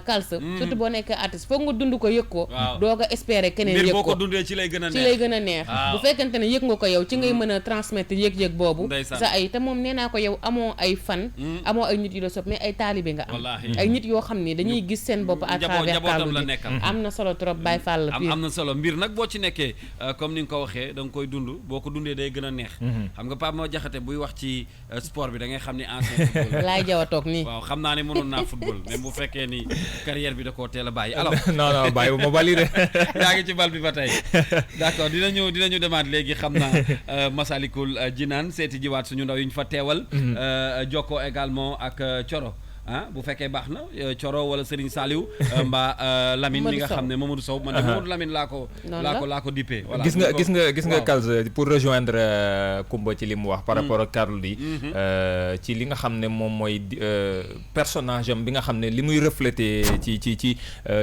Kals surtout boo nekkee artiste foog nga dund ko yëg ko doo ko espérer keneen yëg ko boo ko dundee ci lay gën a neex bu fekkente ne yëg nga ko yow ci ngay mën a transmettre yëg-yëg boobu sa ay te moom nee naa ko yow amoo ay fan amoo ay nit yu la sopp mais ay taalibe nga am ay nit yoo xam ne dañuy gis seen bopp à travers Carlou D am na solo trop Baye Fall am na solo mbir nag boo ci nekkee comme ni nga ko waxee da nga koy dund boo ko dundee day gën a neex xam nga Pape Ma Jaxate buy wax ci sport bi da ngay xam ne ancien football laay jaw a toog nii waaw xam naa ne mënoon naa football même bu fekkee ni carrière bi da koo teel a bàyyi alors non bàyyi bu ma bali de yaa ngi ci bal bi ba tey d'accord dinañu demaat léegi xam naa Masalikul Jinaan seeti jiwaat suñu ndaw yi ñu fa teewal jokkoo également ak Coro bu fekkee baax na Coro wala Serigne Saliou mbaa Lamine mi nga xam ne Mamadou Sow man de Mamadou Lamine laa ko dippee voilà gis nga Kals pour rejoindre Kumba ci li mu wax par rapport ak Carlou D ci li nga xam ne moom mooy personnage am bi nga xam ne li muy refléter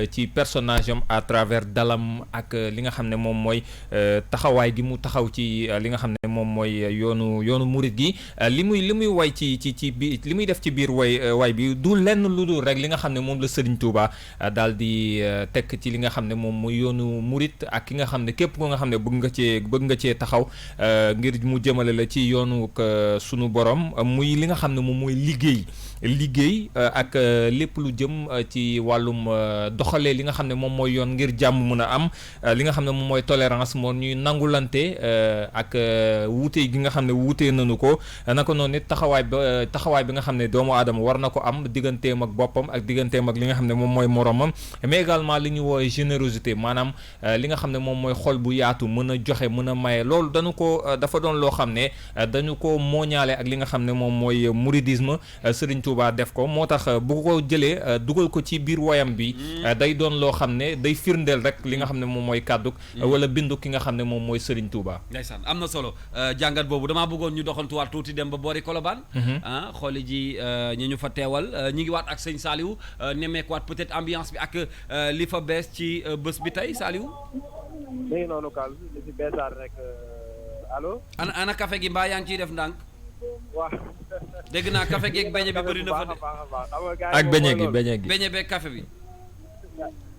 ci personnage am à travers dalam ak li nga xam ne moom mooy taxawaay gi mu taxaw ci li nga xam ne moom mooy yoonu murit gi li muy way ci bi li muy def ci biir way bi du lenn lu dul rek li nga xam ne moom la Serigne Touba daal di tekk ci li nga xam ne moom mooy yoonu murit ak ki nga xam ne képp ko nga xam ne bëgg nga cee taxaw ngir mu jëmale la ci yoonu sunu borom muy li nga xam ne moom mooy liggéey ak lépp lu jëm ci wàllum doxalee li nga xam ne moom mooy yoon ngir jàmm mën a am li nga xam ne moom mooy tolérance moo ñuy nangulante ak wuute gi nga xam ne wuutee nañu ko naka noonu nit taxawaay bi nga xam ne doomu aadama war na ko am digganteem ak boppam ak digganteem ak li nga xam ne moom mooy moromam mais également li ñu woowee générosité maanaam li nga xam ne moom mooy xol bu yaatu mën a joxe mën a maye loolu dafa doon loo xam ne dañu ko mooñaale ak li nga xam ne moom mooy mouridisme Serigne Touba def ko moo tax bu ko jëlee dugal ko ci biir woyam bi day doon loo xam ne day firndeel rek li nga xam ne moom mooy kàdduk wala bindu ki nga xam ne moom mooy Serigne Touba. ndeysaan am na solo jàngat boobu damaa bëggoon ñu doxantuwaat tuuti dem ba boori Colobane xooli ji ñu fa teewal ñi ngi waat ak sëñ Saliou nemmeekuwaat peut-être ambiance bi ak li fa bees ci bés bi tey Saliou. mi ngi noonu Kals li ci beesaat rek allo. ana café gi mbaa yaa ngi ciy def ndànk. waaw. dégg naa café gi ak beñe bi bëri na fa de. ak beñe gi beñe beeg café bi.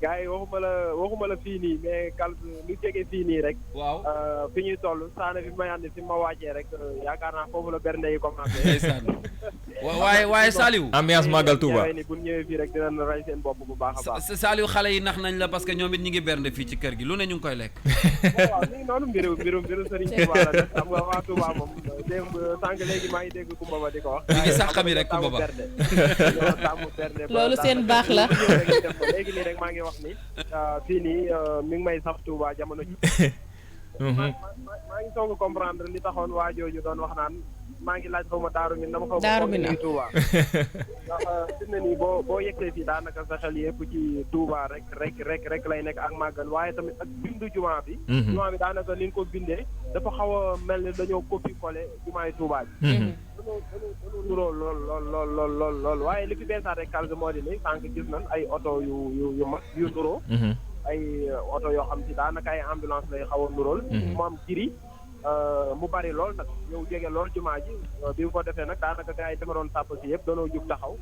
gars yi waxuma la fii nii mais Kals lu jege fii nii rek. waaw fi ñuy toll saana fi ma yànd fi ma wàccee rek yaakaar naa foofu la bernde yi commencé. ndeysaan waaye Saliou. ambiance Magal Touba ni bu ñëwee fii rek dinañ rey seen bopp bu baax a baax. Saliou xale yi nax nañ la parce que ñoom it ñi ngi bernde fii ci kër gi lu ne ñu ngi koy lekk. waaw mi ngi noonu mbiru Serigne Touba la def xam nga waa Touba moom démb sànq léegi maa ngi dégg Kumba ba di ko wax. ñu ngi sax xam yi rek Kumba ba. loolu seen baax la. léegi nii rek maa ngi wax ni fii nii mi ngi may saf Touba jamono ji maa ngi soog a comprendre li taxoon waa jooju doon wax naan maa ngi laaj xaw ma Daaru Minam dama xaw ma Touba ndax fi ne nii boo yegsee fii daanaka sa xel yëpp ci Touba rek lay nekk ak màggal waaye tamit ak bindu jumaa bi jumaa bi daanaka ni ñu ko bindee dafa xaw a mel ni dañoo copier coller jumaay Touba bi dañu lool waaye li fi beesaat rek Kals moo di ni sànq gis nañ ay oto yu mag yu nuroo ay oto yoo xam si daanaka ay ambulance lay xaw a nuróol mu am giri mu bari lool nag yow jege lool jumaa ji bi mu ko defee nag daanaka gars yi defaroon sàpp si yëpp doonoo jug taxaw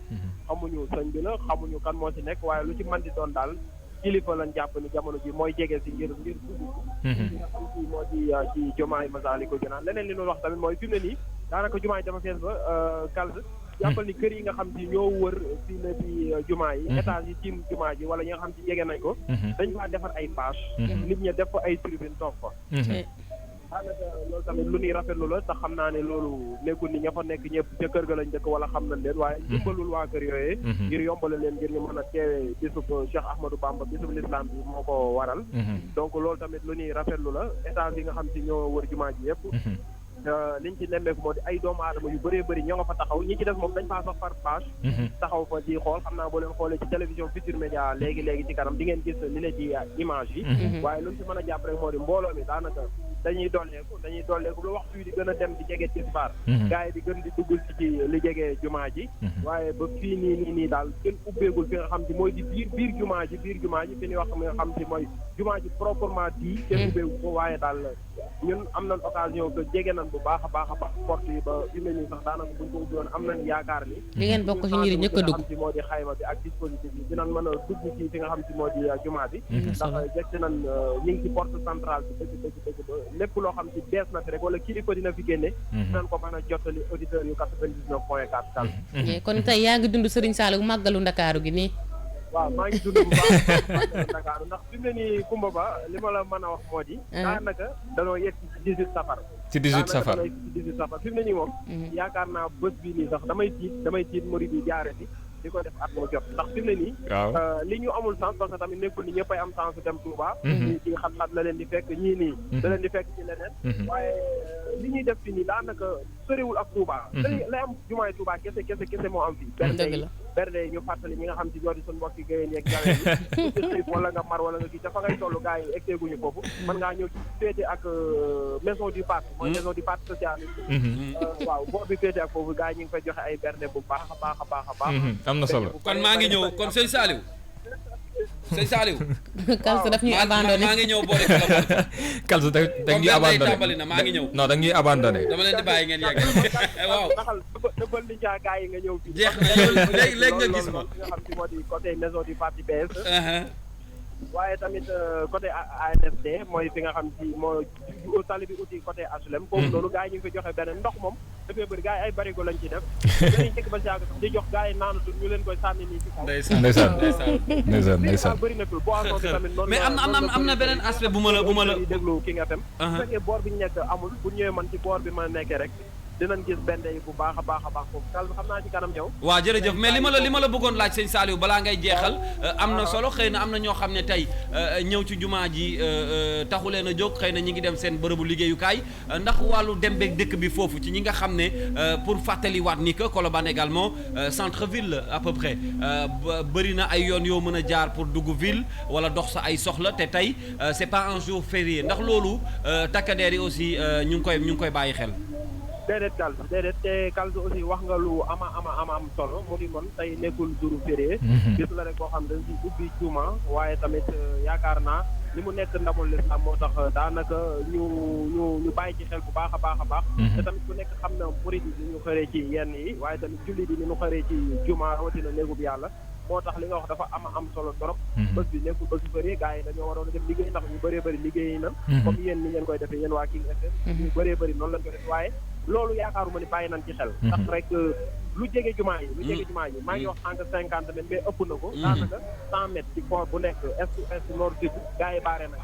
xamuñu sëñ bi la xamuñu kan moo ci nekk waaye lu ci mën di doon daal kilifa lañ jàpp ni jamono ji mooy jege si ngir dugg ci moo ci jumaay Masaalikul Jinaan leneen li ñu wax tamit mooy fi mu ne nii daanaka jumaa yi dafa fees ba kalse jàppal ni kër yi nga xam ci ñoo wër fii na fi jumaa yi étage yi tiim jumaa ji wala ñi nga xam ci jege nañ ko dañ faa defar ay bâche nit ñi def fa ay tribune toog fa daanaka loolu tamit lu ñuy rafetlu la tax xam naa ne loolu nekkul ni ña fa nekk ñëpp ca kër ga lañ dëkk wala xam nañ leen waaye jubbalul waa kër yooyee ngir yombale leen ngir ñu mën a teewee bisub Cheikh Ahmadou Bamba bisub l'islam bi moo ko waral donc loolu tamit lu ñuy rafetlu la étage yi nga xam ci ñoo wër jumaa ji yëpp liñ ci nemmeeku moo di ay doomu aadama yu bëree bëri ñoo nga fa taxaw ñi ci def moom dañ faa sax par page taxaw fa di xool xam naa boo leen xoolee ci télévision Futurs Médias léegi ci kanam di ngeen gis li leen ci image yi waaye luñ ci mën a jàpp rek moo di mbooloo mi daanaka dañuy dolleeku lu waxtu yi di gën a dem di jege tisbaar gars yi di gën di duggul ci li jege jumaa ji waaye ba fii nii daal gën ubbeegul fi nga xam ci mooy di biir jumaa ji fi ñuy wax nga xam ci mooy jumaa ji proprement dit kenn ubbeegu ko waaye daal ñun am nañ occasion que jege nañ bu baax a baax porte yi ba fi mu ne nii sax daanaka buñ ko ubbi woon am nañ yaakaar ni li ngeen bokk ci ñi ñëkk a dugg xam ci moo di xayma bi ak dispositif yi dinañ mën a dugg ci fi nga xam ci moo di jumaa bi ndax jekk nañ ñu ngi ci porte centrale bi dëgg ba lépp loo xam ci bees na fi rek wala kilifa dina fi génne dinañ ko mën a jottali auditeurs yu 99.4 kal kon tey yaa ngi dund Serigne Saliou màggalu Ndakaaru gi nii waaw maa ngi dund bu baax Ndakaaru ndax fi mu ne nii Kumba Ba li ma la mën a wax moo di daanaka danoo yegg ci 18 safar ci 18 safar fi mu ne nii moom yaakaar naa bés bii nii sax damay tiit murid yi jaare fi di ko def at mu jot ndax fi mu ne nii li ñu amul sens parce que tamit nekkul ni ñëppay am sens dem Touba ñii ci xat-xat la leen di fekk ñii nii da leen di fekk ci leneen waaye li ñuy def fi nii daanaka soriwul ak Touba lay am jumaay Touba kese moo am fii berde ñu fàttali ñi nga xam ci ñoo di suñu mbokki géyeen yeeg jawe yi wala nga mar wala nga kii dafa ngay toll gars yi egteeguñu foofu mën ngaa ñëw féete ak maison du parti mooy maison du parti socialiste waaw boo bi féete ak foofu gars yi ñu ngi fay joxe ay berde bu baax a baax am na solo kon maa ngi ñëw kon sëñ Saliou Kalsu daf ñuy abandonné maa ngi ñëw boole ki la Kalsu da ñuy abandonné tàmbali na maa ngi ñëw non da ñuy abandonné dama leen di bàyyi ngeen yegg waaw daxal dëbbal li caa gars yi nga ñëw fii jeex na léegi nga gis ma nga xam ci moo di côté maison du parti PS waaye tamit côté ANSD mooy fi nga xam ci moo tali bi uti côté HLM foofu loolu gars yi ñu ngi fi joxe beneen ndox moom dafay bëri gars yi ay barigo lañ ci def dañuy njëkk ba saag di jox gars yi naanatul ñu leen koy sànni nii ci kaw ndeysaan bëri na fi boisson bi tamit noonu mais am na beneen aspect bu ma la déglu King FM su fekkee boor bi ñu nekk amul bu ñëwee man ci boor bi ma nekkee rek dinañ gis benn yi bu baax a baax foofu kal xam naa ci kanam ñëw waaw jërëjëf mais li ma la bëggoon laaj sëñ Saliou balaa ngay jeexal am na solo xëy na am na ñoo xam ne tey ñëw ci jumaa ji taxu leen a jóg xëy na ñi ngi dem seen bërëbu liggéeyukaay ndax wàllu dem beeg dëkk bi foofu ci ñi nga xam ne pour fàttaliwaat ni que Colobane également centre ville à peu près bëri na ay yoon yoo mën a jaar pour dugg ville wala dox sa ay soxla te tey c'est pas un jour férié ndax loolu takkadeer yi aussi ñu ngi koy bàyyi xel déedéet te Kalsu aussi wax nga lu ama am solo mu di kon tey nekkul jour férié gis la rek boo xam dañ ci ubbi juma waaye tamit yaakaar naa li mu nekk ndamul l'islam moo tax daanaka ñu bàyyi ci xel bu baax a baax te tamit ku nekk xam na murid yi ñu xëree ci yenn yi waaye tamit julli bi ni ñu xëree ci juma rawatina néegu bi yàlla moo tax li nga wax dafa am solo trop bés bi nekkul bésu férié gars yi dañoo waroon a def liggéey ndax ñu bëree bëri liggéey na comme yéen ni ngeen koy defee yéen waa King FM ñu bëree bëri noonu lañ ko def waaye loolu yaakaaruma ni bàyyi nañ ci xel ndax rek lu jege jumaa yi maa ngi wax 150 mètres mais ëpp na ko daanaka 100 mètres ci port bu nekk est nord sud gars yi baare nag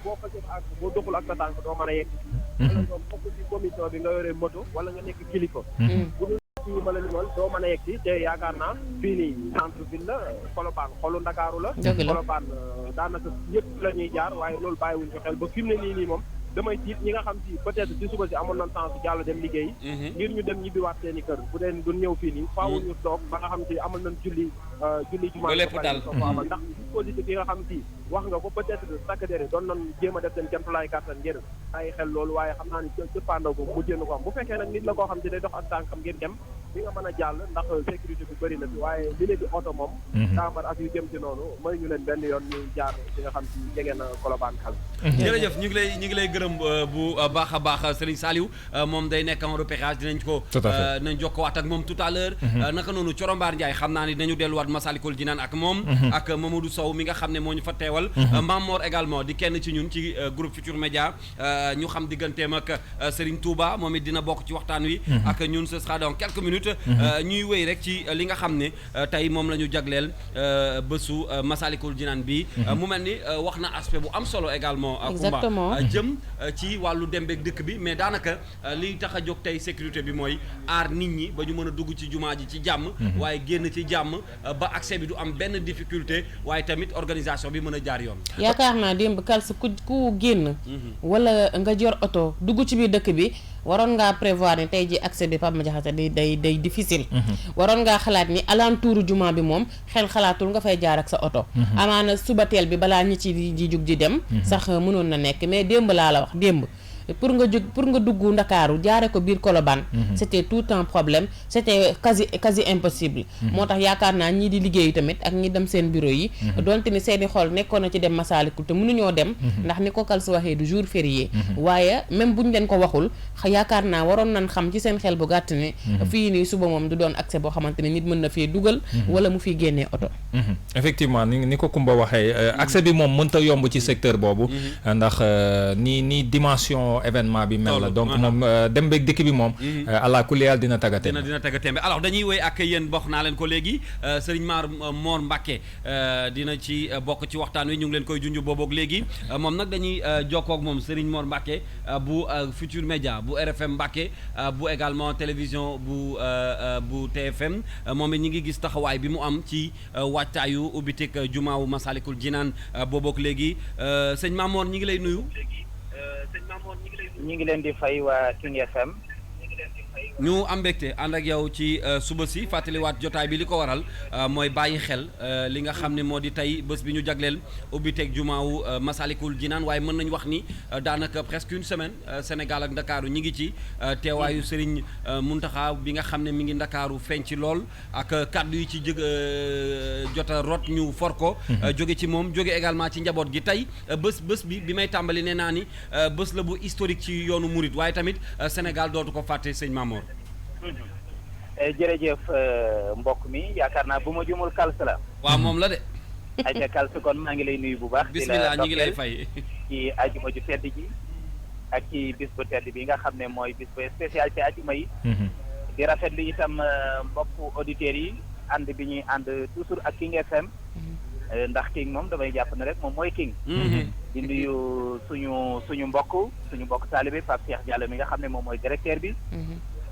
boo fa jëf ak boo doxul ak sa tànk doo mën a yegg wala ñoom bokk ci commission bi nga yore moto wala nga nekk kilifa bu ma la limal doo mën a yegg ci te yaakaar naa fii nii centre ville la Colobane xolu Ndakaaru la Colobane daanaka yëpp la ñuy jaar waaye loolu bàyyiwuñ ko xel ba fi mu ne nii moom damay tiit ñi nga xam ci peut-être ci suba si amoon nañ chance jàll dem liggéey ngir ñu dem ñibbiwaat seen i kër bu dee duñ ñëw fii nii faaw ñu toog ba nga xam ci amal nañ julli jumaa lépp daal ndax dispositif yi nga xam ci wax nga ko peut-être takk-der doon nañ jéem a def seen jantulaay kàttan ngir ay xel loolu waaye xam naa ni cëppaandaw ko mujjee na ko am bu fekkee nag nit la koo xam ci day dox ak tànkam ngir dem di nga mën a jàll ndax sécurité bi bëri na fi waaye li leen di oto moom daamar ak yu jëm ci noonu mooy ñu leen benn yoon ñu jaar ci nga xam ci jege na Colobane xal jërëjëf ñu ngi lay gërëm bu baax a baax Serigne Saliou moom day nekk en repérage dinañ ko dinañ jokkowaat ak moom tout à l'heure naka noonu Corombaar Ndiaye xam naa ni dinañu delluwaat Massalikul Jinaan ak moom ak Mamadou Sow mi nga xam ne moo ñu fa teewal Mamor également di kenn ci ñun ci groupe Futur Média ñu xam digganteem ak Serigne Touba moom it dina bokk ci waxtaan wi ak ñun ce sera dans quelques minutes ñuy wéy rek ci li nga xam ne tey moom la ñu jagleel bésu Massalikul Jinaan bi mu mel ni wax na aspect bu am solo également Kumba jëm ci wàllu dem beeg dëkk bi mais daanaka liy tax a jóg tey sécurité bi mooy aar nit ñi ba ñu mën a dugg ci jumaa ji ci jàmm waaye génn ci jàmm ba accès bi du am benn difficulté waaye tamit organisation bi mën a jaar yoon yaakaar naa démb kals ku génn wala nga jor oto dugg ci biir dëkk bi waroon ngaa prévoir ni tey ji accès bi Pape Madiakhate day difficile waroon ngaa xalaat ni alentour jumaa bi moom xel xalaatul nga fay jaar ak sa oto amaana subateel bi balaa ñi ci di jug di dem sax mënoon na nekk mais démb laa la wax démb pour nga dugg Ndakaaru jaare ko biir Colobane c'était tout un problème c'était quasi impossible moo tax yaakaar naa ñii di liggéeyu tamit ak ñi dem seen bureau yi donte ni seeni xol nekkoon na ci dem Massalikul te mënuñoo dem ndax ni ko Kals waxee du jour férié waaye même buñ leen ko waxul yaakaar naa waroon nañ xam ci seen xel bu gàtt ne fii nii suba moom du doon accès boo xamante ne nit mën na fee dugal wala mu fiy génnee oto effectivement ni ko Kumba waxee accès bi moom mënta yomb ci secteur boobu ndax ni dimension événement bi mel la donc moom dem beeg dëkk bi moom àla kulli yàlla dina taggatémbe dina taggatémbe alors dañuy woy ak yéen bokk naa leen ko léegi Serigne Mor Mbacké dina ci bokk ci waxtaan wi ñu ngi leen koy junj booboog léegi moom nag dañuy jokkoo ak moom Serigne Mor Mbacké bu Futur Média bu RFM Mbacké bu également télévision bu TFM moom it ñi ngi gis taxawaay bi mu am ci waajtaayu ubbiteg jumaawu Massalikul Jinaan booboog léegi sëñ Mamor ñi ngi lay nuyu ñi ngi leen di fay waa King FM ñu am mbégte ànd ak yow ci suba si fàttaliwaat jotaay bi li ko waral mooy bàyyi xel li nga xam ne moo di tey bés bi ñu jagleel ubbiteeg jumaawu Massalikul Jinaan waaye mën nañu wax ni daanaka presque une semaine Sénégal ak Ndakaaru ñi ngi ci teewaayu Serigne Mountakha bi nga xam ne mi ngi Ndakaaru feeñ ci lool ak kàddu yi ci jota rot ñu for ko jóge ci moom jóge également ci njaboot gi tey bés bi may tàmbali nee naa ni bés la bu historique ci yoonu murit waaye tamit Sénégal dootu ko fàtte sëñ Mamour jërëjëf mbokk mi yaakaar naa bu ma jumul Kals la waaw moom la de ayca Kals kon maa ngi lay nuyu bu baax bismillah ñi ngi lay fay ci ajuma ju tedd ji ak ci bis bu tedd bi nga xam ne mooy bis bu spécial ci ajuma yi di rafetlu itam mbokk auditeurs yi ànd bi ñuy ànd toujours ak King FM ndax King moom damay jàpp ne rek moom mooy King di nuyu suñu mbokk taalibe Pape Cheikh Diallo mi nga xam ne moom mooy directeur bi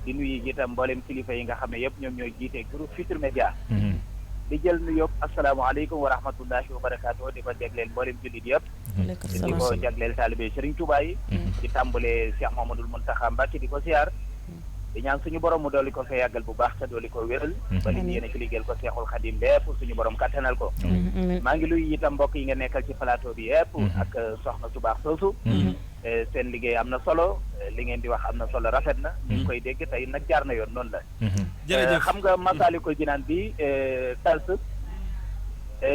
di nuyu itam mboolem kilifa yi nga xam ne yëpp ñoom ñooy jiite groupe Futur Média di jël nuyoo asalaamaaleykum wa rahmatullahi wa barakaatu di ko jagleel mboolem jullit yëpp di ko jagleel taalibe Serigne Touba yi di tàmbalee Cheikh Mamadou Mountakha Mbacké di ko siyaar di ñaan suñu borom mu dolli ko fee yàggal bu baax te dolli ko wéral ba li yéene ci liggéeyal ko Seexul Xadim lépp suñu borom kattanal ko maa ngi luy itam mbokk yi nga nekkal ci plateau bi yëpp ak soxna su baax soosu seen liggéey am na solo li ngeen di wax am na solo rafet na ñu ngi koy dégg tey nag jaar na yoon noonu la jërëjëf xam nga Massalikul Jinaan bi Kals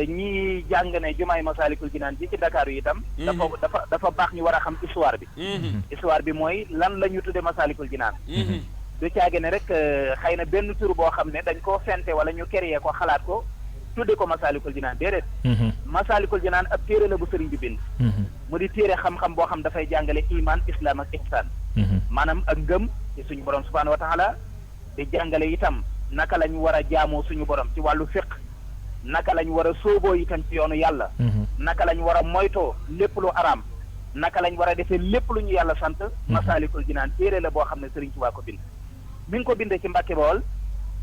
ñi jàng ne jumaay Massalikul Jinaan bi ci Dakar yi itam dafa baax ñu war a xam histoire bi histoire bi mooy lan la ñu tudde Massalikul Jinaan du caage ne rek xëy na benn tur boo xam ne dañ koo fente wala ñu créé ko xalaat ko tudde ko Massalikul Jinaan déedéet Massalikul Jinaan ab téere la bu sëriñ bi bind mu di téere xam-xam boo xam dafay jàngale iman islam ak ihsan maanaam ak ngëm ci suñu borom subhanahu wa taala di jàngale itam naka lañ war a jaamoo suñu borom ci wàllu fiq naka lañ war a sóoboo itam ci yoonu yàlla naka lañ war a moytoo lépp lu araam naka lañ war a defee lépp lu ñu yàlla sant Massalikul Jinaan téere la boo xam ne Sëriñ Tuubaa ko bind mi ngi ko bindee ci Mbàkke Bawol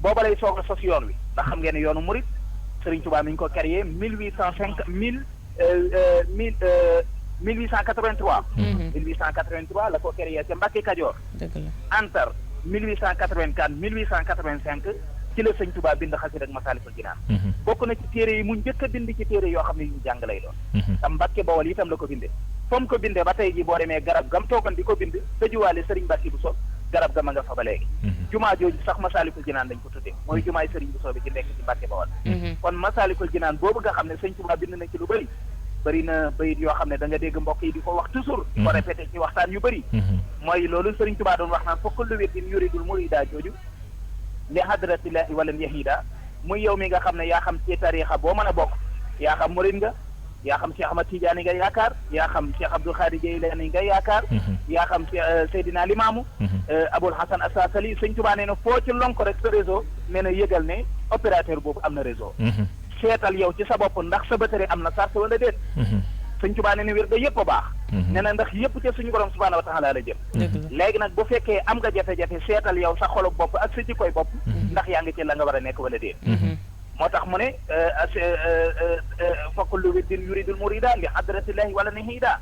booba lay soog a sos yoon wi ndax xam ngeen ne yoonu murit Sëriñ Tuubaa mi ngi ko créé 1883 1883 la ko créé ca Mbàkke Kajoor entre 1884 1885 ci la Sëriñ Tuubaa bind xasida ak Massalikul Jinaan bokk na ci téere yi mu njëkk a bind ci téere yoo xam ne ñu jàng lay doon tam Mbàkke Bawol itam la ko bindee fa mu ko bindee ba tey ji boo demee garab gam toogoon di ko bind tëjuwaale Sëriñ Mbàkke Buso garab ga ma nga fa ba léegi jumaa jooju sax Masaalikul Jinaan lañ ko tuddee mooy jumaay Sëriñ Bousso bi ci nekk ci Mbàkke Bawol kon Masaalikul Jinaan boobu nga xam ne sëñ Tuubaa bind na ci lu bëri na bayit yoo xam ne da nga dégg mbokk yi di ko wax toujours ko répété ci waxtaan yu bëri mooy loolu Sëriñ Tuubaa doon wax naan fa kullu wirdin yuridul murida jooju li hadratillahi walam yahida muy yow mi nga xam ne yaa xam ci tariixa boo mën a bokk yaa xam murid nga yaa xam Cheikh Ahmad Tidiane nga yaakaar yaa xam Cheikh Abdul Xaadir Jeylaani nga yaakaar yaa xam Seydina Limaamu Abul Hasan Asasali Sëñ Tuubaa nee na foo ci lonk rek sa réseau nee na yëgal ne opérateur boobu am na réseau seetal yow ci sa bopp ndax sa batterie am na sart wala déet Sëñ Tuubaa nee na wér da yëpp a baax nee na ndax yëpp ca suñu borom subhaanahu wa taala la jëm léegi nag bu fekkee am nga jafe-jafe seetal yow sa xolub bopp ak sa jikkoy bopp ndax yaa ngi ci la nga war a nekk wala déet moo tax mu ne fa kullu wirdin yuridul murida li hadratillahi wala nihida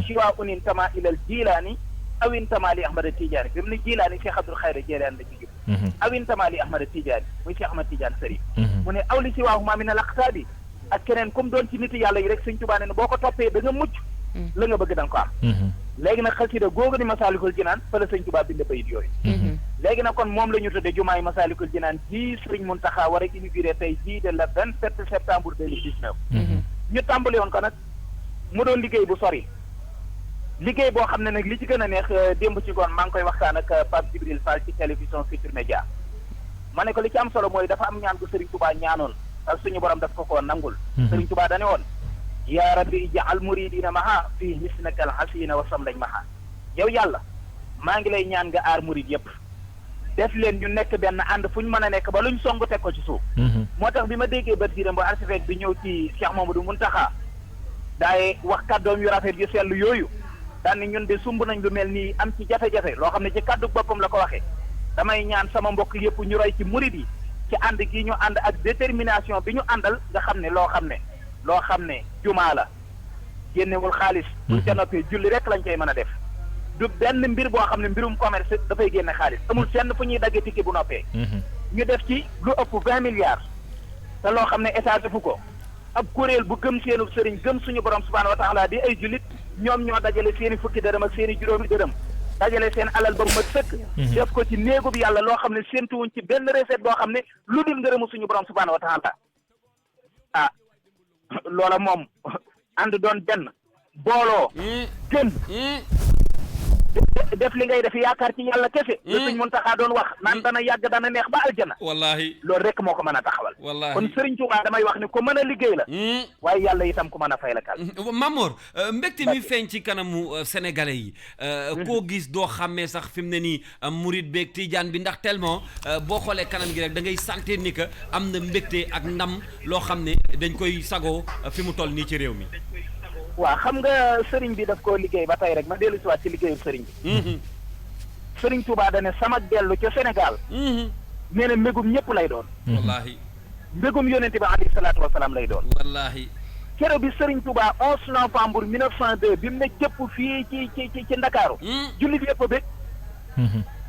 siwa unin tama ilal jilaani awin tama li ahmada tijaani bi mu ne jilaani Cheikh Abdul Xayr Jeylaani la ci jub awin tama li ahmada tijaani muy Cheikh Ahmad Tidiane Sërif mu ne aw li siwaahuma min al aqtaabi ak keneen comme doon ci niti yàlla yi rek Sëñ Tuubaa ne boo ko toppee da nga mucc la nga bëgg da nga ko am léegi nag xasida googu ni Masaalikul Jinaan fa la Sëñ Tuubaa bind bayit yooyu léegi nag kon moom la ñu tudde jumaay Masaalikul Jinaan ji Sëriñ Muntaxa war a inauguré tey jii de le 27 septembre 2019 ñu tàmbali woon ko nag mu doon liggéey bu sori liggéey boo xam ne nag li ci gën a neex démb ci goon maa ngi koy waxtaan ak Pape Djibril Fall ci télévision Futurs Médias ma ne ko li ci am solo mooy dafa am ñaan gu Sëriñ Tuubaa ñaanoon ak suñu borom daf ko koo nangul Sëriñ Tuubaa dane woon yaa rabbi ij'al muridina maha fii hisnakal hasina wa samlañ maha yow yàlla maa ngi lay ñaan nga aar murid yëpp def leen ñu nekk benn ànd fu ñu mën a nekk ba luñ song teg ko ci suuf moo tax bi ma déggee bët siram ba archevêque bi ñëw ci Cheikh Mamadou Muntaxa daaye wax kàddoom yu rafet yu sell yooyu daan ni ñun de sumb nañ lu mel nii am ci jafe-jafe loo xam ne ci kàddu boppam la ko waxee damay ñaan sama mbokk yëpp ñu roy ci murid yi ci ànd gi ñu ànd ak détermination bi ñu àndal nga xam ne loo xam ne jumaa la génnewul xaalis bu ca noppee julli rek lañ koy mën a def du benn mbir boo xam ne mbirum commerce dafay génne xaalis amul fenn fu ñuy daggee tikki bu noppee ñu def ci lu ëpp 20 milliards te loo xam ne état defu ko ab kuréel bu gëm seenu sëriñ gëm suñu borom subhaanahu wa taala di ay jullit ñoom ñoo dajale seeni fukki dërëm ak seeni juróomi dërëm dajale seen alal ba mu mat sëkk def ko ci néegub yàlla loo xam ne séentuwuñ ci benn recette boo xam ne lu dul ngërëmu suñu borom subhaanahu wa taala ah loola moom ànd doon benn booloo gën def li ngay def yaakaar ci yàlla kese la Sëñ Muntaxa doon wax naan dana yàgg dana neex ba aljana wallahi loolu rek moo ko mën a taxawal wallahi kon Sëriñ Tuubaa damay wax ne ko mën a liggéey la waaye yàlla itam ku mën a fay la kal Mamor mbégte mi feeñ ci kanamu sénégalais yi koo gis doo xàmmee sax fi mu ne nii murid beeg tijaan bi ndax tellement boo xoolee kanam gi rek da ngay sentir ni que am na mbégte ak ndam loo xam ne dañ koy sagoo fi mu toll nii ci réew mi waaw xam nga sëriñ bi daf koo liggéey ba tey rek ma dellu si waat ci liggéeyu sëriñ bi sëriñ Touba da ne sama dellu ca Sénégal nee na mbégum ñëpp lay doon wallahi mbégum yonente bi alayhi salaatu wasalaam lay doon wallahi kero bi sëriñ Touba 11 novembre 1902 bi mu ne jëpp fii ci Ndakaaru jullit yëpp a bég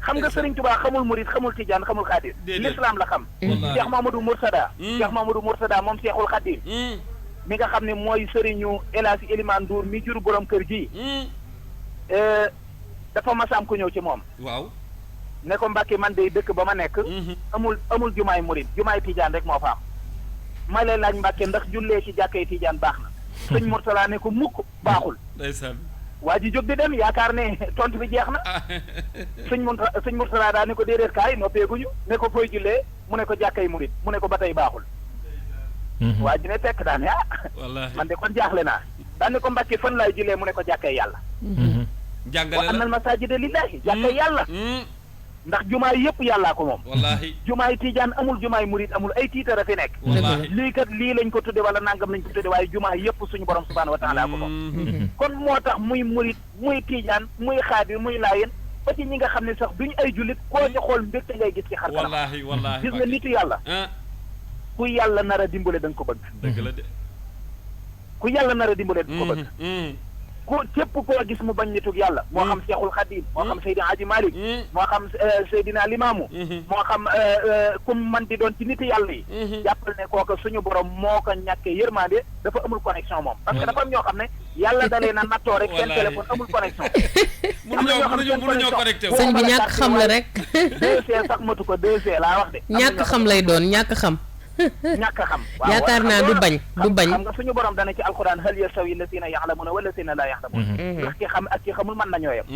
xam nga sëriñ Touba xamul murid xamul tijaan xamul xaadir l'islam la xam Cheikh Mamadou Mourtada moom Cheikhul Khadim mi nga xam ne mooy sëriñu El Hadji Elimane Ndour mi jur borom kër gi dafa masaam ko ñëw ci moom waaw ne ko Mbàkke man de dëkk ba ma nekk amul jumaay murid jumaay tijaan rek moo fa am ma lay laaj Mbàkke ndax jullee ci jàkkay tijaan baax na sëñ Mourtala ne ko mukk baaxul ndeysaan waa ji jóg di dem yaakaar ne tontu bi jeex na sëñ Mourtala daa ne ko déedéet kaay noppeeguñu ne ko fooy jullee mu ne ko jàkkay murid mu ne ko ba tey baaxul waa ji ne tekk daa ne man de kon jaaxle naa daa ne ko Mbàkke fan laay jullee mu ne ko jàkkay yàlla jàngale la wa annal masaajida lillaahi jàkkay yàlla ndax jumaay yëpp yàllaa ko moom wallahi jumaay tijaan amul jumaay murid amul ay tiitara fi nekk lii kat lii lañ ko tudde wala nangam lañ ko tudde waaye jumaay yëpp suñu borom subhaanahu wa taala ko moom kon moo tax muy murid muy tijaan muy xaadir muy laayeen ba ci ñi nga xam ne sax duñu ay jullit koo ci xool mbégte ngay gis ci xar kanam wallahi gis nga nitu yàlla ku yàlla nar a dimbale da nga ko bëgg dëgg la de ku yàlla nar a dimbale da nga ko bëgg ku képp koo gis mu bañ nitug yàlla moo xam Seexul Xadiim moo xam Seydina Aji Malik moo xam Seydina Limaamu moo xam kum man di doon ci nit yàlla yi jàppal ne kooka suñu borom moo ko ñàkkee yërmande dafa amul connexion moom parce que dafa am ñoo xam ne yàlla dalee na nattoo rek seen téléphone amul connexion. mënuñoo connecté sëñ bi ñàkk xam la rek. 2C sax matu ko 2C laa wax de. ñàkk xam lay doon ñàkk xam. ñàkk xam. waaw yaakaar naa du bañ du bañ. xam nga suñu borom dana ci alxuraan hal yastawi llazina ya'lamuna wala llazina laa ya'lamun. ndax ki xam ak ki xamul mën nañoo yem.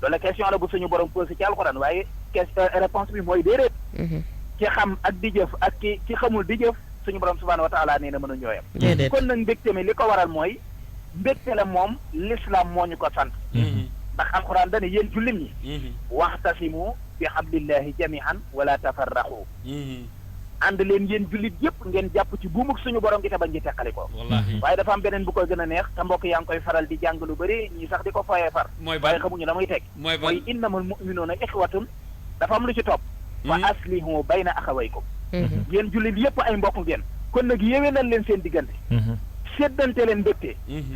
loolu question la bu suñu borom posé ci alxuraan waaye réponse bi mooy déedéet. ki xam ak di jëf ak ki xamul di jëf suñu borom subhaanahu wa taala nee na mën a ñoo yem. kon nag mbégte mi li ko waral mooy mbégte la moom l'islam moo ñu ko sant. ndax alxuraan dana yéen jullit ñi. waxtasimu bi hablillahi jami'an wala tafarraqu. ànd leen yéen jullit yëpp ngeen jàpp ci buumuk suñu borom gi te bañ ci teqali ko. waaye dafa am beneen bu koy gën a neex te mbokk yaa ngi koy faral di jàng lu bëri ñii sax di ko foyee far. waaye xamuñu la muy teg. mooy innamal mu'minuuna ixwatun dafa am lu ci topp. wa aslihu bayna axawaykum. yéen jullit yëpp ay mbokk ngeen. kon nag yéwénal leen seen diggante. séddante leen mbégte.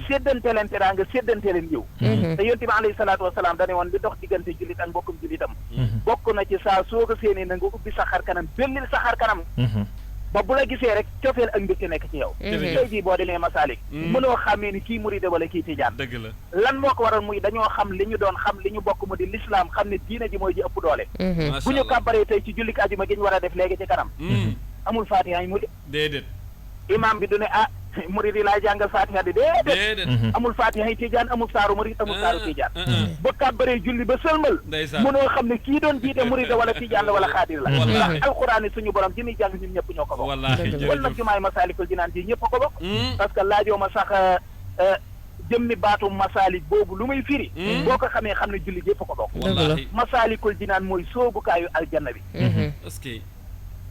séddante leen teraanga séddante leen yiw. te yonent bi alayhi salaatu wasalaam dane woon li dox diggante jullit ak mbokkum jullitam. bokk na ci saa soo ko séenee na nga ubbi sa xar kanam bellil sa xar kanam. ba bu la gisee rek cofeel ak mbégte nekk ci yow. tey jii boo demee Masalik. mënoo xamee ni kii muride wala kii tijaan. dëgg la lan moo ko waral muy dañoo xam li ñu doon xam li ñu bokk mu di l'islam xam ne diina ji mooy ji ëpp doole. bu ñu kàbbaree tey ci jullik ajuma gi ñu war a def léegi ci kanam. amul fatiha yi mu déedéet. imam bi du ne murid yi laay jàngal fatiha di déedéet. amul fatiha yi tijaan amul saaru murid amul saaru tijaan. ba kàbbaree julli ba sëlmal. mënoo xam ne kii doon jiite murid wala tijaan la wala xaadir la. ndax alxuraan suñu borom ji muy jàng ñun ñëpp ñoo ko bokk. kon nag jumaay Masaalikul Jinaan ji ñëpp ko bokk. parce que laajoo ma sax jëmmi baatu masaalik boobu lu muy firi. boo ko xamee xam ne julli yëpp ko bokk. Masaalikul Jinaan mooy soobukaayu aljanna bi.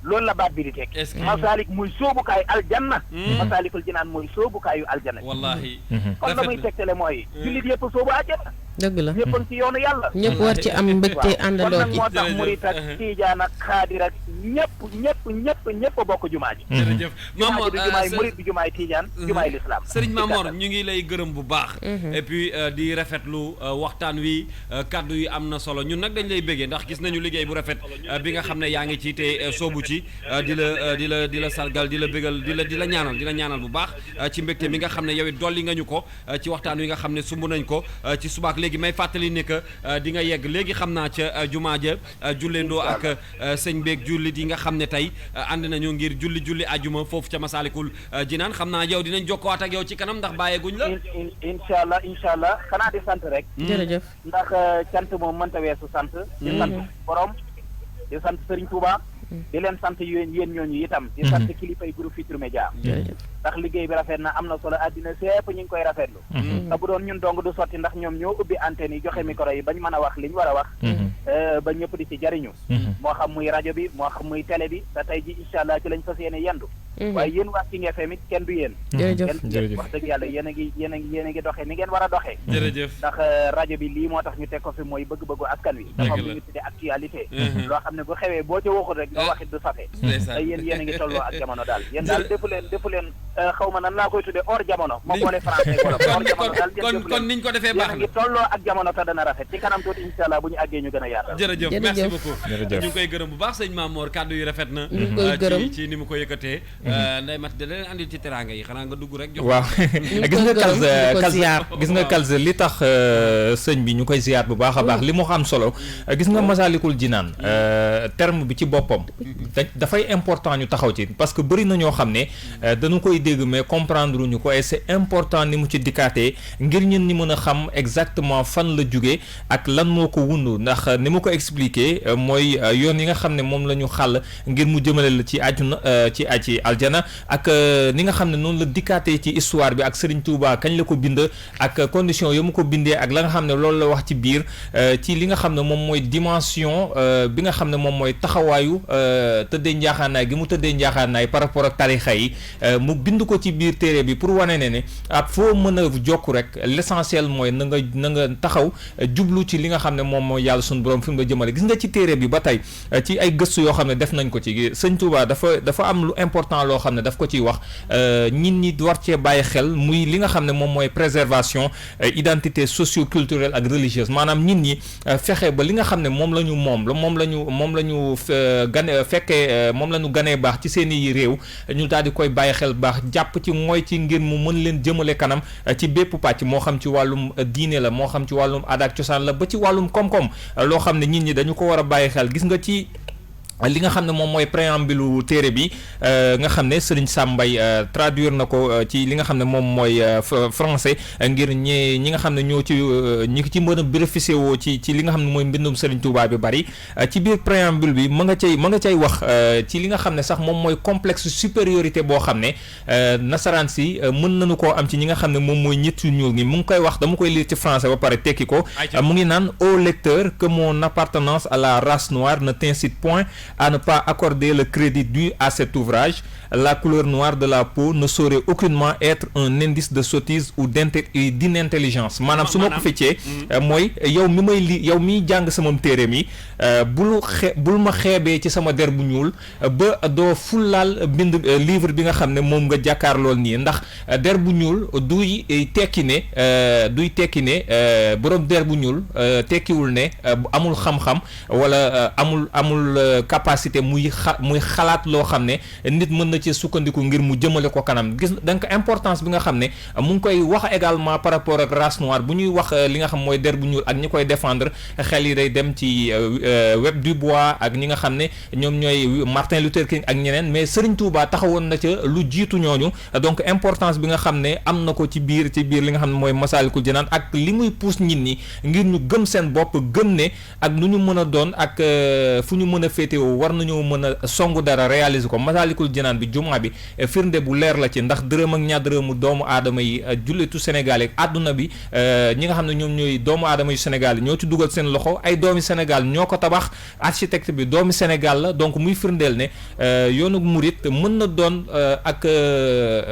loolu la baat bi di teg. masaalik muy sóobukaay aljanna. masaalikul jinaan mooy sóobukaayu aljanna. wallaahi. kon la muy tegtale mooy. jullit yëpp sóobu aljanna. dëgg la ñëpp a ngi ci yoonu yàlla. ñëpp war ci am mbégte àndandoo ci. kon nag moo tax murit ak tiijaan ak xaadir ak ñëpp a bokk jumaa ji. jërëjëf jumaa ji du jumaay murit du jumaay tiijaan. jumaay lislaam. Serigne Mamor ñu ngi lay gërëm bu baax. et puis di rafetlu waxtaan wi kaddu yi am na solo ñun nag dañ lay bëggee ndax gis nañu liggéey bu rafet bi nga xam ne yaa ngi ci te soobu ci di la sargal di la bëggal di la ñaanal bu baax ci mbégte mi nga xam ne yow it dolli nga ñu ko ci waxtaan wi nga xam ne sumb nañ ko ci subaak léegi may fàttali ne que di nga yegg léegi xam naa ca jumaa ja julleendoo ak sëñ beeg jullit yi nga xam ne tey ànd nañu ngir julli ajuma foofu ca Masaalikul Jinaan xam naa yow dinañ jokkowaat ak yow ci kanam ndax bàyyeeguñ la. incha allah xanaa di sant rek. jërëjëf ndax cant moom mënta weesu sant. di sant borom di sant Serigne Touba. di leen sant yéen ñooñu itam. di sant kilifay groupe Futurs Médias. ndax liggéey bi rafet na am na solo àddina sépp ñu ngi koy rafetlu. te bu doon ñun dong du sotti ndax ñoom ñoo ubbi antenne yi joxe micro yi bañ mën a wax li ñu war a wax. ba ñëpp di ci jariñu. moo xam muy rajo bi moo xam muy télé bi te tey ji incha allah ci lañ fas yéene yendu. waaye yéen waa King FM it kenn du yéen. jërëjëf wax dëgg yàlla yéen a ngi doxee ni ngeen war a doxee. jërëjëf ndax rajo bi lii moo tax ñu teg ko fi mooy bëgg-bëggu askan wi. dafa am lu ñu tuddee actualité. loo xam ne bu xewee boo ca waxul rek nga waxit du safe. te yéen a ngi tolloo ak jamono daal yéen daal defu leen xaw ma nan laa koy tuddee hors jamono moo boole français wala hors jamono daal kon niñ ko defee baax na yéen a ngi tolloo ak jamono te dana rafet ci kanam tuuti incha allah bu ñu àggee ñu gën a yaatal. jërëjëf merci beaucoup ñu ngi koy gërëm bu baax sëñ Mamor kàddu yi rafet na ci ni mu ko yëkkatee nday mat da leen andil ci teraanga yi xanaa nga dugg rek jox waaw gis nga Kalz li tax sëñ bi ñu koy ziar bu baax a baax li mu xam solo gis nga Masaalikul Jinaan terme bi ci boppam dafay important ñu taxaw ci parce que bëri na ñoo xam ne dañu koy dégg mais comprendre ñu ko et c'est important ni mu ci dikkaatee ngir ñun ñi mën a xam exactement fan la jóge ak lan moo ko wundu ndax ni ma ko expliqué mooy yoon yi nga xam ne moom la ñu xàll ngir mu jëmale la ci àjjuna ci aljana ak ni nga xam ne noonu la dikkaatee ci histoire bi ak Serigne Touba kañ la ko bind ak condition yo mu ko bindee ak la nga xam ne loolu la wax ci biir ci li nga xam ne moom mooy dimension bi nga xam ne moom mooy taxawaayu tëddee njaaxaanaay gi mu tëddee njaaxaanaay par rapport ak tarixa yi mu bind ko ci biir téere bi pour wane ne ak foo mën a jokk rek l'essentiel mooy na nga taxaw jublu ci li nga xam ne moom mooy yàlla suñu borom borom fi mu la jëmale. Gis nga ci téere bi ba tey ci ay gëstu yoo xam ne def nañ ko ci sëñ Touba dafa am lu important loo xam ne daf ko ciy wax nit ñi war cee bàyyi xel muy li nga xam ne moom mooy préservation identité socio-culturelle ak religieuse maanaam nit ñi fexe ba li nga xam ne moom la ñu moom la ñu ganee baax ci seen i réew ñu daal di koy bàyyi xel baax jàpp ci mooy ci ngir mu mën leen jëmale kanam ci bépp pàcc moo xam ci wàllum diine la moo xam ci wàllum aada ak cosaan la ba ci wàllum koom-koom loo xam ne nit ñi dañu ko war a bàyyi xel. Gis nga ci li nga xam ne moom mooy préambule téere bi nga xam ne Serigne Sam Mbaye traduire na ko ci li nga xam ne moom mooy français ngir ñi nga xam ne ñoo ci ñi ci mën a bénéficier woo ci li nga xam ne mooy mbindum Serigne Touba bi bari ci biir préambule bi ma nga cay wax ci li nga xam ne sax moom mooy complexe supériorité boo xam ne nasaraan si mën nañu koo am ci ñi nga xam ne moom mooy ñett yu ñuul ñi mu ngi koy wax dama koy lire ci français ba pare tekki ko mu ngi naan ô lecteur que mon appartenance à la race noire ne t'incite point à ne pas accorder le crédit dû à cet ouvrage. La couleur noire de la peau ne saurait aucunement être un indice de sottise ou d'inintelligence. Maanaam su ma ko feccee mooy yow miy jàng sama téere mi bul ma xeebee ci sama der bu ñuul ba doo fullaal bind livre bi nga xam ne moom nga jàkkaarlool nii ndax der bu ñuul duy tekki ne borom der bu ñuul tekkiwul ne amul xam-xam wala amul capacité muy xalaat loo xam ne nit mën na ci sukkandiku ngir mu jëmale ko kanam. Gis donc importance bi nga xam ne mu ngi koy wax également par rapport ak race noire bu ñuy wax li nga xam mooy der bu ñuul ak ñi koy défendre xel yi day dem ci Webb du Bois ak ñi nga xam ne ñoom ñooy Martin Luther King ak ñeneen mais Serigne Touba taxawoon na ca lu jiitu ñooñu donc importance bi nga xam ne am na ko ci biir li nga xam ne mooy Masaalikul Jinaan ak li muy pousse nit ñi ngir ñu gëm seen bopp gëm ne ak nu ñu mën a doon ak fu ñu mën a féetewoo war nañoo mën a songu dara réaliser ko. Masaalikul Jinaan bi jumaa bi firnde bu leer la ci ndax dërëm ak ñaar dërëmu doomu aadama yi jullitu Sénégal ak àdduna bi ñi nga xam ne ñoom ñooy doomu aadama yu Sénégal yi ñoo ci dugal seen loxo ay doomi Sénégal ñoo ko tabax architecte bi doomi Sénégal la donc muy firndeel ne yoonu murit mën na doon ak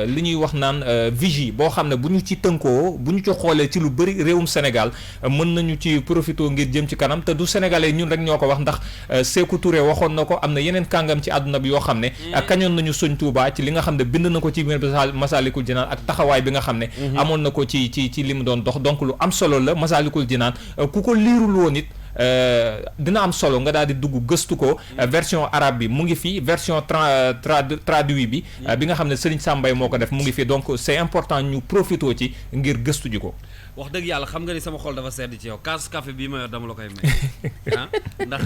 li ñuy wax naan vigie boo xam ne bu ñu ci tënkoo bu ñu ci xoolee ci lu bëri réewum Sénégal mën nañu ci profité ngir jëm ci kanam te du sénégalais ñun rek ñoo ko wax ndax Sékou Touré waxoon na ko am na yeneen kàngam ci àdduna bi yoo xam ne kañoon nañu Sëñ Tuubaa ci li nga xam ne bind na ko ci biir Masaalikul Jinaan ak taxawaay bi nga xam ne amoon na ko ci li mu doon dox donc lu am solo la Masaalikul Jinaan ku ko liirul woon it dina am solo nga daal di dugg gëstu ko version arabe bi mu ngi fi version traduit bi nga xam ne Serigne Sam Mbaye moo ko def mu ngi fi donc c'est important ñu profitoo ci ngir gëstu ji ko. wax dëgg yàlla xam nga ni sama xol dafa sedd ci yow kaas café bii ma yor dama la koy may ndax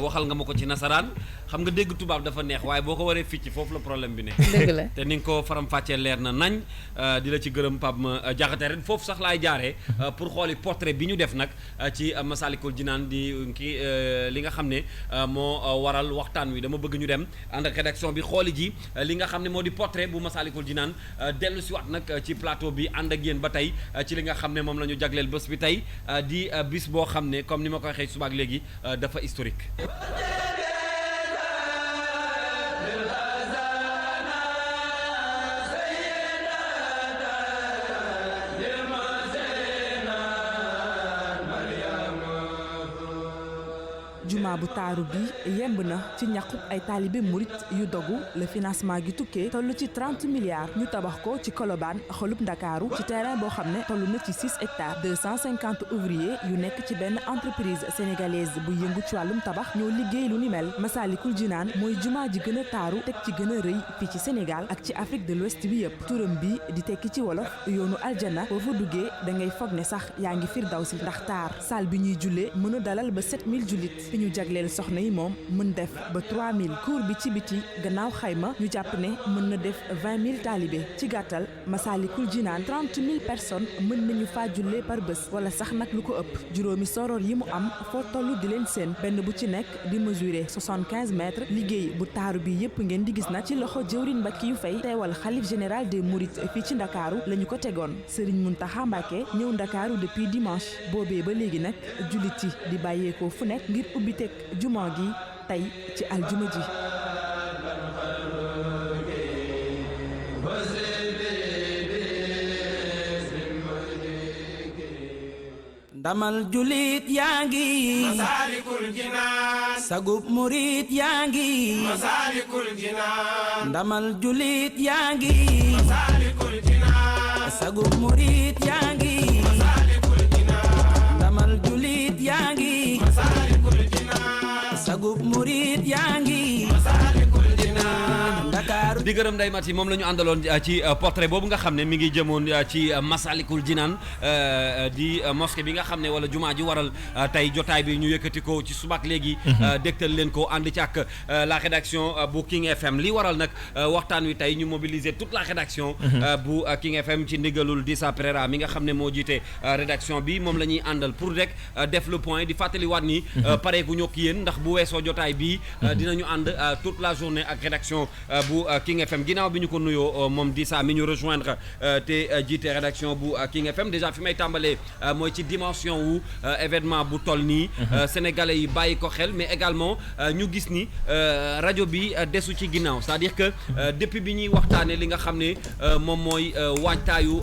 waxal nga ma ko ci nasaraan xam nga dégg tubaab dafa neex waaye boo ko waree fii foofu la problème bi ne. dëgg la te ni nga ko faram-fàccee leer na nañ di la ci gërëm Pape ma Diakhaté ren foofu sax laay jaaree pour xooli portrait bi ñu def nag ci Masaalikul Jinaan di li nga xam ne moo waral waxtaan wi dama bëgg ñu dem ànd ak rédaction bi xooli ji li nga xam ne moo di portrait bu Masaalikul Jinaan dellu si waat nag ci plateau bi ànd ak yéen ba tey ci li nga xam ne moom la ñu jagleel bés bi tey di bis boo xam ne comme ni ma ko waxee suba ak léegi dafa historique. juma bu taaru bi yemb na ci ñaqub ay taalibe murit yu dogu le financement gi tukkee toll ci 30 milliards ñu tabax ko ci Colobane xolub Ndakaaru ci terrain boo xam ne toll na ci 6 hectares 250 ouvriers yu nekk ci benn entreprise sénégalaise bu yëngu ci wàllum tabax ñoo liggéey lu ni mel Masaalikul Jinaan mooy juma ji gën a taaru teg ci gën a rëy fii ci Sénégal ak ci Afrique de l'Ouest bi yëpp turam bi di tekki ci wolof yoonu aljana boo fa duggee da ngay foog ne sax yaa ngi Firdawsi ndax taar salle bi ñuy jullee mën a dalal ba 7000 jullit fi ñu jagleel soxna yi moom mën def ba 3000 cour bi ci biti gannaaw xayma ñu jàpp ne mën na def 20000 taalibe ci gàttal Masaalikul Jinaan 30000 personnes mën nañu faa jullee par bés wala sax nag lu ko ëpp juróomi soror yi mu am foo toll di leen seen benn bu ci nekk di mesurer 75 mètres liggéey bu taaru bi yépp ngeen di gis nag ci loxo jëwriñ Mbàkke yu fay teewal xalif général des Mourides fii ci Ndakaaru lañu ko tegoon Serigne Mountakha Mbacké ñëw Ndakaaru depuis dimanche boobee ba léegi nag jullit yi di bàyyeekoo fu nekk ngir ubbi teg jumaa gi tey ci aljuma ji. ndamal julit yaa ngi Masaalikul Jinaan sagub murit yaa ngi Masaalikul Jinaan ndamal julit yaa ngi Masaalikul Jinaan sagub murit yaa ngi Masaalikul Jinaan ndamal julit yaa ngi Masaalikul Jinaan sagub murit yaa ngi Masaalikul Jinaan di gërëm Ndeye Maty moom la ñu àndaloon ci portrait boobu nga xam ne mi ngi jëmoon ci Massalikul Jinaan di mosquée bi nga xam ne wala jumaa ji waral tey jotaay bi ñu yëkkati ko ci subaak léegi dégtal leen ko ànd ci ak la rédaction bu King FM li waral nag waxtaan wi tey ñu mobiliser toute la rédaction bu King FM ci ndigalul Dissa Pereira mi nga xam ne moo jiite rédaction bi moom la ñuy àndal pour rek def le point di fàttaliwaat ni pare gu ñokk yéen ndax bu weesoo jotaay bi dinañu ànd toute la journée ak rédaction bu King FM ginnaaw bi ñu ko nuyoo moom Dissa mi ñu rejoindre te jiite rédaction bu King FM déjà fi may tàmbalee mooy ci dimension wu événement bu toll nii sénégalais yi bàyyi ko xel mais également ñu gis ni rajo bi desu ci ginnaaw c'est-à-dire que depuis bi ñuy waxtaanee li nga xam ne moom mooy waajtaayu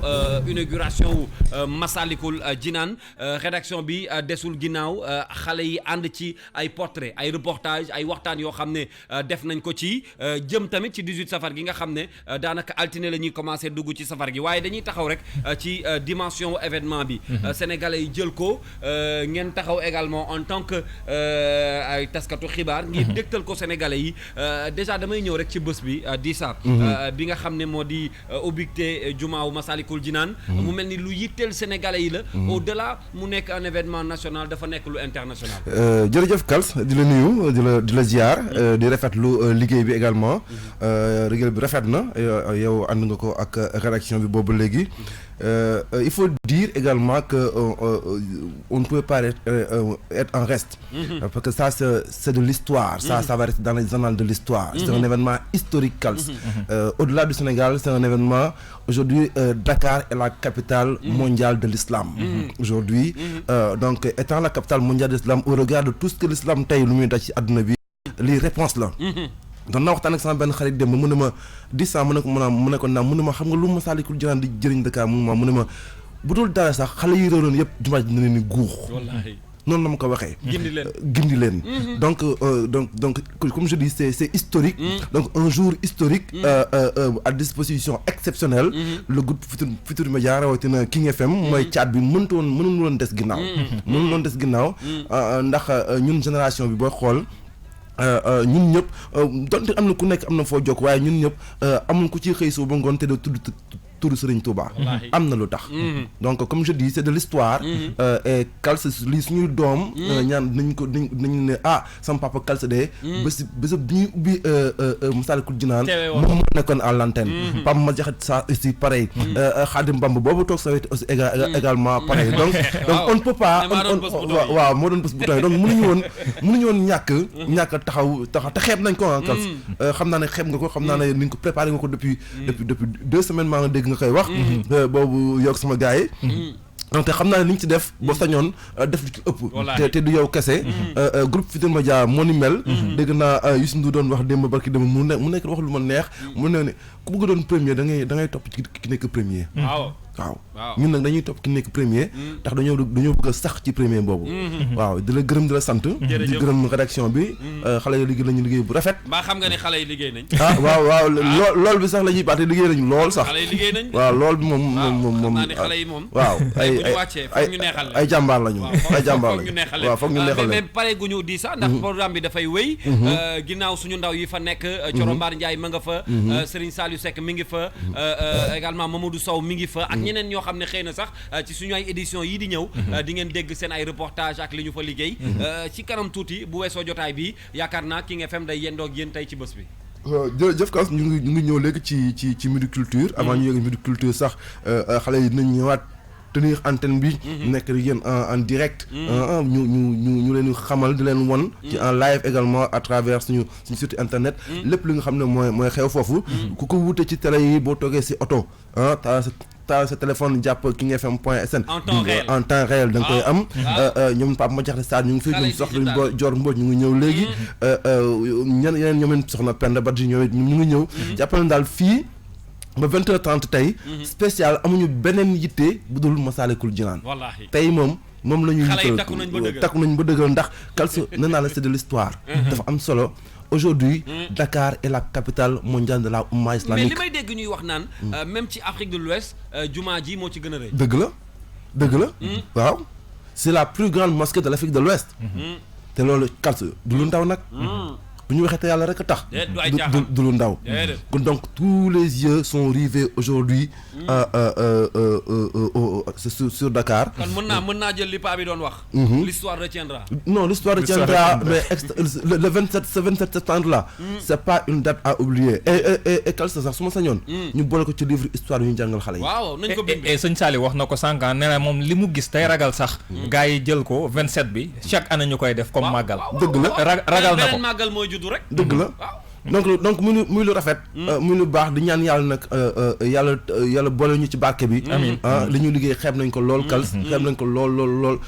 inauguration wu Massalikul Jinaan rédaction bi desul ginnaaw xale yi ànd ci ay portrait ay reportage ay waxtaan yoo xam ne def nañ ko ci jëm tamit ci 18 safar gi nga xam ne daanaka altine la ñuy commencé dugg ci safar gi waaye dañuy taxaw rek ci dimension événement bi sénégalais yi jël ko ngeen taxaw également en tant que ay taskatu xibaar ngir dégtal ko sénégalais yi déjà damay ñëw rek ci bés bi Dissa bi nga xam ne moo di ubbite jumaawu Massalikul Jinaan mu mel ni lu yitteel sénégalais yi la au delà mu nekk un événement national dafa nekk lu international jërëjëf Kals di la nuyu di la ziar di rafetlu liggéey bi également liggéey bi rafet na yow ànd nga ko ak rédaction bi boobu léegi il faut dire également que on ne peut pas être en reste parce que ça c'est de l'histoire ça va rester dans les annales de l'histoire c'est un événement historique Kals au-delà du Sénégal c'est un événement aujourd'hui Dakar est la capitale mondiale de l'islam aujourd'hui donc étant la capitale mondiale de l'islam au regard de tout ce que l'islam tey lu muy daj ci àdduna bi lii réponse la doon naa waxtaan ak sama benn xarit dem ba mu ne ma Dissa mu ne ko naam mu ne ma xam nga lu Massalikul Jinaan di jëriñ Dakar mu ne ma bu dul dara sax xale yi réeroon yëpp jumaa ji dina leen ni guux noonu la ma ko waxee gindi leen donc comme je dis c'est historique donc un jour historique à disposition exceptionnelle le groupe Futurs Médias rawatina King FM mooy caat bi mënul woon des ginnaaw ndax ñun génération bi booy xool ñun ñëpp donte am na ku nekk am na foo jokk waaye ñun ñëpp amul ku ci xëy soo ba ngoon te de tudd Serigne Touba am na lu tax donc comme je dis c'est de l'histoire et Kals lii suñuy doom ñaan nañu ne sama papa Kals de bés bi ñuy ubbi Massalikul Jinaan moom moo nekkoon à l'antenne Pam ma jaxat ça aussi pareil Khadim Bamba boobu toog sa wet aussi également pareil donc on ne peut pas waaw moo doon bés bu tooy donc mënuñu woon ñàkk taxaw te xeeb nañ ko Kals xam naa ne xeeb nga ko xam naa ne ni nga ko préparé nga ko depuis 2 semaines maa nga dégg nga koy wax boobu yokk sama gars yi donc te xam naa ne li ñu ci def boo sañoon def lu ci ëpp te du yow kese groupe Futurs Médias moo ni mel dégg naa Youssou Ndour doon wax démb barki démb mu nekk wax lu ma neex mu ne ku bëgg doon premier da ngay topp ci ki nekk premier waaw ñun nag dañuy topp ki nekk premier ndax dañoo bëgg a sax ci premier boobu waaw di la gërëm di la sant di gërëm rédaction bi xale yi liggéey nañu liggéey bu rafet mbaa xam nga ne xale yi liggéey nañ waaw lool bi sax la ñuy baate liggéey nañu lool sax xale yi liggéey nañ waaw lool bi moom xale yi moom waaw ay jàmbaar lañu waaw foog ñu neexal mais pare gu ñu di sax ndax programme bi dafay wéy ginnaaw suñu ndaw yi fa nekk Coro Mbaar Ndiaye ma nga fa Serigne Saliou Seck mi ngi fa également Mamadou Sow mi ngi fa ak ñeneen ñoo xam ne xëy na sax ci suñu ay édition yii di ñëw di ngeen dégg seen ay reportage ak li ñu fa liggéey ci kanam tuuti bu weesoo jotaay bi yaakaar naa King FM day yendoog yéen tey ci bés bi jërëjëf Kals ñu ngi ñëw léegi ci Midi Culture avant ñu yëg Midi Culture sax xale yi dinañ ñëwaat tenir antenne bi nekk yéen en direct ñu leen xamal di leen won ci en live également à travers suñu site internet lépp li nga xam ne mooy xew foofu ku ko wute ci télé yi boo toogee si oto taal sa téléphone jàpp kingfm.sn en temps réel da nga koy am ñoom Pape ma jaxte Sarr ñu ngi fi ñoom soxla Dior Mbodj ñu ngi ñëw léegi yeneen ñoom soxna Penda Badji ñëw ñu ngi ñëw jàppale daal fii ba 20h30 tey spécial amuñu beneen yitte bu dul Massalikul Jinaan tey moom moom la ñuy takku nañ ba dëggal ndax Kals nee naa la c'est de l'histoire dafa am solo. Aujourd'hui Dakar est la capitale mondiale de la Oumma islamique. mais li may dégg ñuy wax naan même ci Afrique de l'Ouest jumaa ji moo ci gën a rëy. dëgg la waaw c'est la plus grande mosquée de l'Afrique de l'Ouest te loolu Kals du lu ndaw nag bu ñu waxee te yàlla rek a tax du lu ndaw kon donc tous les yeux sont rivés aujourd'hui sur Dakar. kon mën naa jël li paa bi doon wax. l'histoire retiendra. Non, l'histoire retiendra, mais le 27 septembre là, c'est pas une date à oublier. Et Kals sax su ma sañoon ñu boole ko ci livre histoire yu ñu jàngal xale yi. waaw nañ ko bind. et sëñ Saliou wax na ko sànq nee na moom li mu gis tey ragal sax. gars yi jël ko 27 bi chaque année ñu koy def comme màggal. dëgg la ragal na ko màggal mooy juddu rek. dëgg la donc muy lu rafet. muy lu baax di ñaan yàlla nag yàlla boole ñu ci barke bi. amiin li ñu liggéey xeeb nañ ko lool Kals. xeeb nañ ko lool.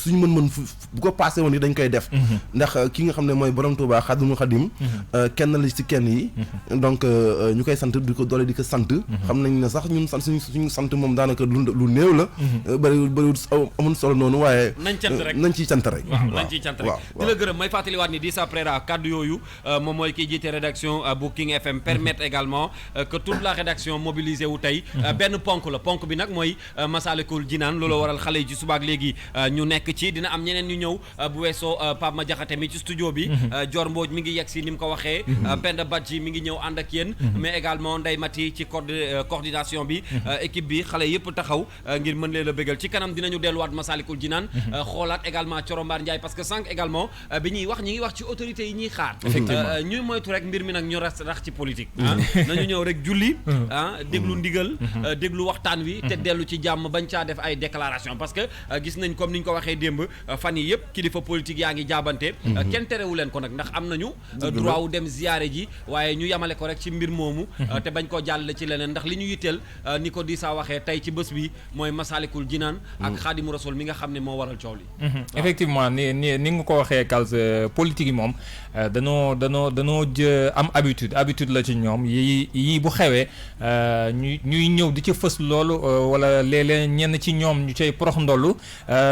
suñu mën-mën bu ko passé woon yi dañ koy def. ndax ki nga xam ne mooy borom Touba Xaadimu Xaadim kenn la ci kenn yi. donc ñu koy sant di ko doole di ko sant. xam nañ ne sax ñun sant suñu sant moom daanaka lu néew la. bëriwul amul solo noonu waaye. nañ cant rek nañ ciy cant rek. nañ ciy cant rek di la gërëm may fàttaliwaat ni Dissa Préra kaddu yooyu moom mooy kiy jiite rédaction bu King FM permettre également que toute la rédaction mobilisée wu tey. benn ponk bi nag mooy Massalikul Jinaan loolu waral xale yi ci subaak léegi ñu nekk ci dina am ñeneen ñu ñëw bu weesoo Pape Madiakhate mi ci studio bi Dior Mbodj mi ngi yegg si ni mu ko waxee Penda Badji mi ngi ñëw ànd ak yéen mais également Ndeye Mati ci coordination bi équipe bi xale yëpp taxaw ngir mën leen a bégal ci kanam dinañu delluwaat Massalikul Jinaan xoolaat également Corombaar Ndiaye parce que sànq également bi ñuy wax ñi ngi wax ci autorités yi ñuy xaar ñuy moytu rek mbir mi nag ñu rax ci politique nañu ñëw rek julli déglu ndigal déglu waxtaan wi te dellu ci jàmm bañ caa def ay déclaration parce que gis nañ comme ni ñu ko waxee démb fan yi yëpp kilifa politique yaa ngi jaabante kenn terewu leen ko nag ndax am nañu droit wu dem ziyaare ji waaye ñu yamale ko rek ci mbir moomu te bañ koo jàllale ci leneen ndax li ñu yitteel ni ko Dissa waxee tey ci bés bi mooy Massalikul Jinaan ak Xaadimu Rasul mi nga xam ne moo waral coow li effectivement ni nga ko waxee Kals politique yi moom danoo am habitude la ci ñoom yi bu xewee ñuy ñëw di ci fës loolu wala léeg-léeg ñenn ci ñoom ñu cay porox ndollu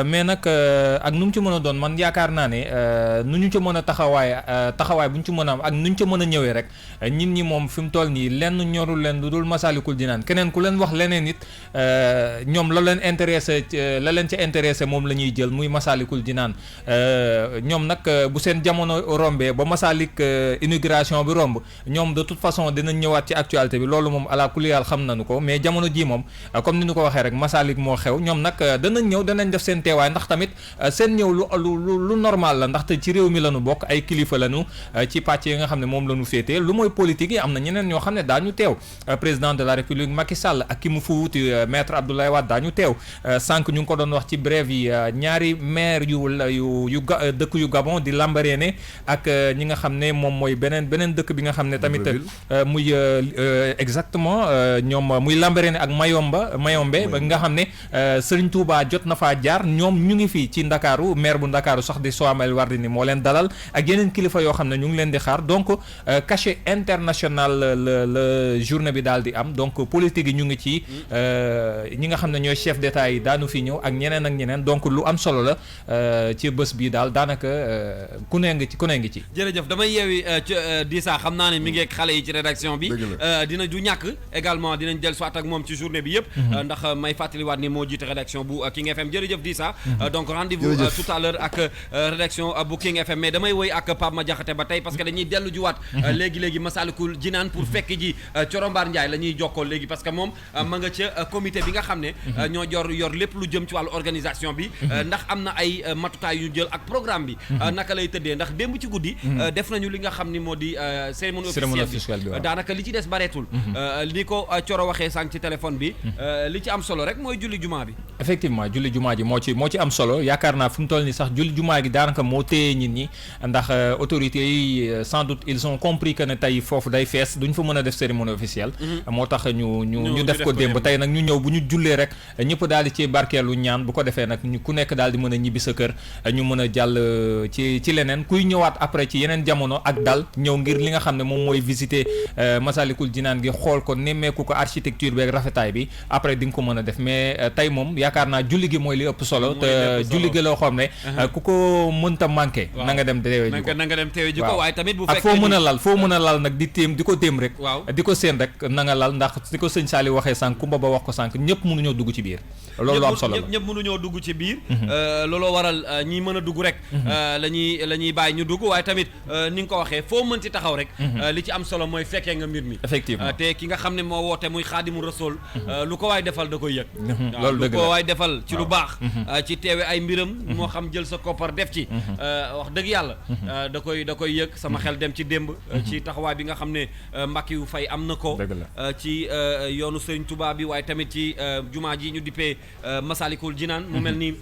mais nag ak nu mu ci mën a doon man yaakaar naa ne nu ñu ci mën a taxawaay bu ñu ci mën a am ak nu ñu ci mën a ñëwee rek nit ñi moom fi mu toll nii lenn ñorul leen lu dul Massalikul Jinaan keneen ku leen wax leneen it ñoom la leen ca intéressé moom la ñuy jël muy Massalikul Jinaan ñoom nag bu seen jamono rombee ba Massalik inauguration bi romb ñoom de toute façon dinañ ñëwaat ci actualité bi loolu moom ala kulli haal xam nañu ko mais jamono ji moom comme ni ñu ko waxee rek Massalik moo xew ñoom nag danañ ñëw danañ def seen teewaay ndax tamit seen ñëw lu normal la ndaxte ci réew mi lañu bokk ay kilifa lañu ci pàcc yi nga xam ne moom lañu féetee lu mooy politique yi am na ñeneen ñoo xam ne daañu teew président de la république Macky Sall ak ki mu fu wuti maître Abdoulaye Wade daañu teew sànq ñu ngi ko doon wax ci brève yi ñaari maire yu dëkk yu Gabon di Lambaréné ak ñi nga xam ne moom mooy beneen dëkk bi nga xam ne tamit muy exactement ñoom muy Lambaréné ak Mayombe ba nga xam ne Serigne Touba jot na faa jaar ñoom ñu ngi fii ci Ndakaaru maire bu Ndakaaru sax di Soham Wardini moo leen dalal ak yeneen kilifa yoo xam ne ñu ngi leen di xaar donc cachet international la journée bi daal di am donc politique yi ñu ngi ci ñi nga xam ne ñooy chef d'état yi daanu fi ñëw ak ñeneen donc lu am solo la ci bés bi daal daanaka ku ne ngi ci jërëjëf damay yeewi Dissa xam naa ne mi ngi ak xale yi ci rédaction bi dina du ñàkk également dinañ del soit ak moom ci journée bi yëpp ndax may fàttaliwaat ni moo jiite rédaction bu King FM jërëjëf Dissa donc rendez-vous tout à l'heure ak rédaction bu King FM mais damay woy ak Pape Madiakhate ba tey parce que dañuy dellu juwaat léegi Massalikul Jinaan pour fekk ji Corombaar Ndiaye la ñuy jokkoo léegi parce que moom ma nga ca comité bi nga xam ne ñoo yor lépp lu jëm ci wàllu organisation bi ndax am na ay matukaay yu jël ak programme bi naka lay tëddee ndax démb ci guddi def nañu li nga xam ni moo di cérémonie officielle bi daanaka li ci des bareetul li ko Coro waxee sànq ci téléphone bi li ci am solo rek mooy julli jumaa bi effectivement julli jumaa ji moo ci am solo solo yaakaar naa fu mu toll nii sax jumaa gi daanaka moo téye nit ñi ndax autorités yi sans doute ils ont compris que ne tey foofu day fees duñ fa mën a def cérémonie officielle. moo tax ñu def ko démb tey nag ñu ñëw bu ñu jullee rek ñëpp daal di ci barkeelu ñaan bu ko defee nag ku nekk daal di mën a ñibbi sa kër ñu mën a jàll ci leneen kuy ñëwaat après ci yeneen jamono ak dal ñëw ngir li nga xam ne moom mooy visiter Massalikul Jinaan gi xool ko nemmeeku ko architecture beeg rafetaay bi après di nga ko mën a def mais tey moom yaakaar naa julli gi mooy li ëpp solo te julli gi loo xam ne ku ko mënta manqué na nga dem teewe ji ko na nga dem teewe ji ko waaye tamit bu fekkee ak foo mën a lal nag di ko téem rek di ko seen rek na nga lal ndax di ko sëñ Sali waxee sànq Kumba ba wax ko sànq ñëpp mënuñoo dugg ci biir loolu am solo la ñëpp mënuñoo dugg ci biir looloo waral ñi mën a dugg rek la ñuy bàyyi ñu dugg waaye tamit ni nga ko waxee foo mën ci taxaw rek li ci am solo mooy fekkee nga mbir mi effectivement te ki nga xam ne moo woote muy Xaadimu Rasuul lu ko waay defal da koy yëg loolu lu ko waay defal ci lu baax ci teewe ay mbiram moo xam jël sa koppar def ci wax dëgg yàlla da koy yëg sama xel dem ci démb ci taxawaay bi nga xam ne Mbacke yu fay am na ko ci yoonu Serigne Touba bi waaye tamit ci jumaa ji ñu dippee Massalikul Jinaan mu mel ni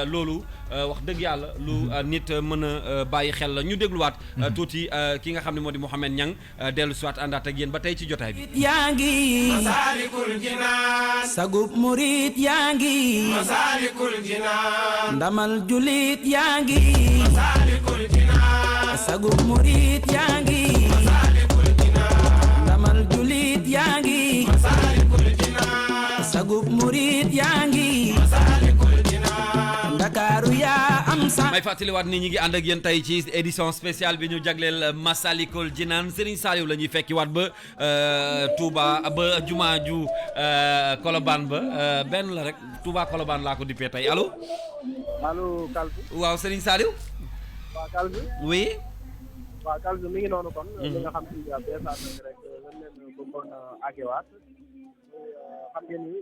loolu wax dëgg yàlla lu nit mën a bàyyi xel la ñu dégluwaat tuuti ki nga xam ne moo di Mouhamed Niang dellu siwaat àndaat ak yéen ba tey ci jotaay bi yaa ngi Massalikul Jinaan sagub murit yaa ngi Massalikul Jinaan ndamal julit yaa ngi Massalikul Jinaan sagub murit yaa ngi Massalikul Jinaan ndamal julit yaa ngi Massalikul Jinaan sagub murit yaa ngi Massalikul Jinaan Ndakaaru yaa am sa may fàttaliwaat ni ñi ngi ànd ak yéen tey ci édition spéciale bi ñu jagleel Massalikul Jinaan Serigne Saliou la ñuy fekkiwaat ba Touba ba jumaa ju Colobane ba benn la rek Touba Colobane laa ko dippee tey allo Kalbi waaw Serigne Saliou waaw Kalbi oui waaw Kalbi mi ngi noonu kon li nga xam si beesaat nañ rek lan leen bëggoon àggewaat xam ngeen ni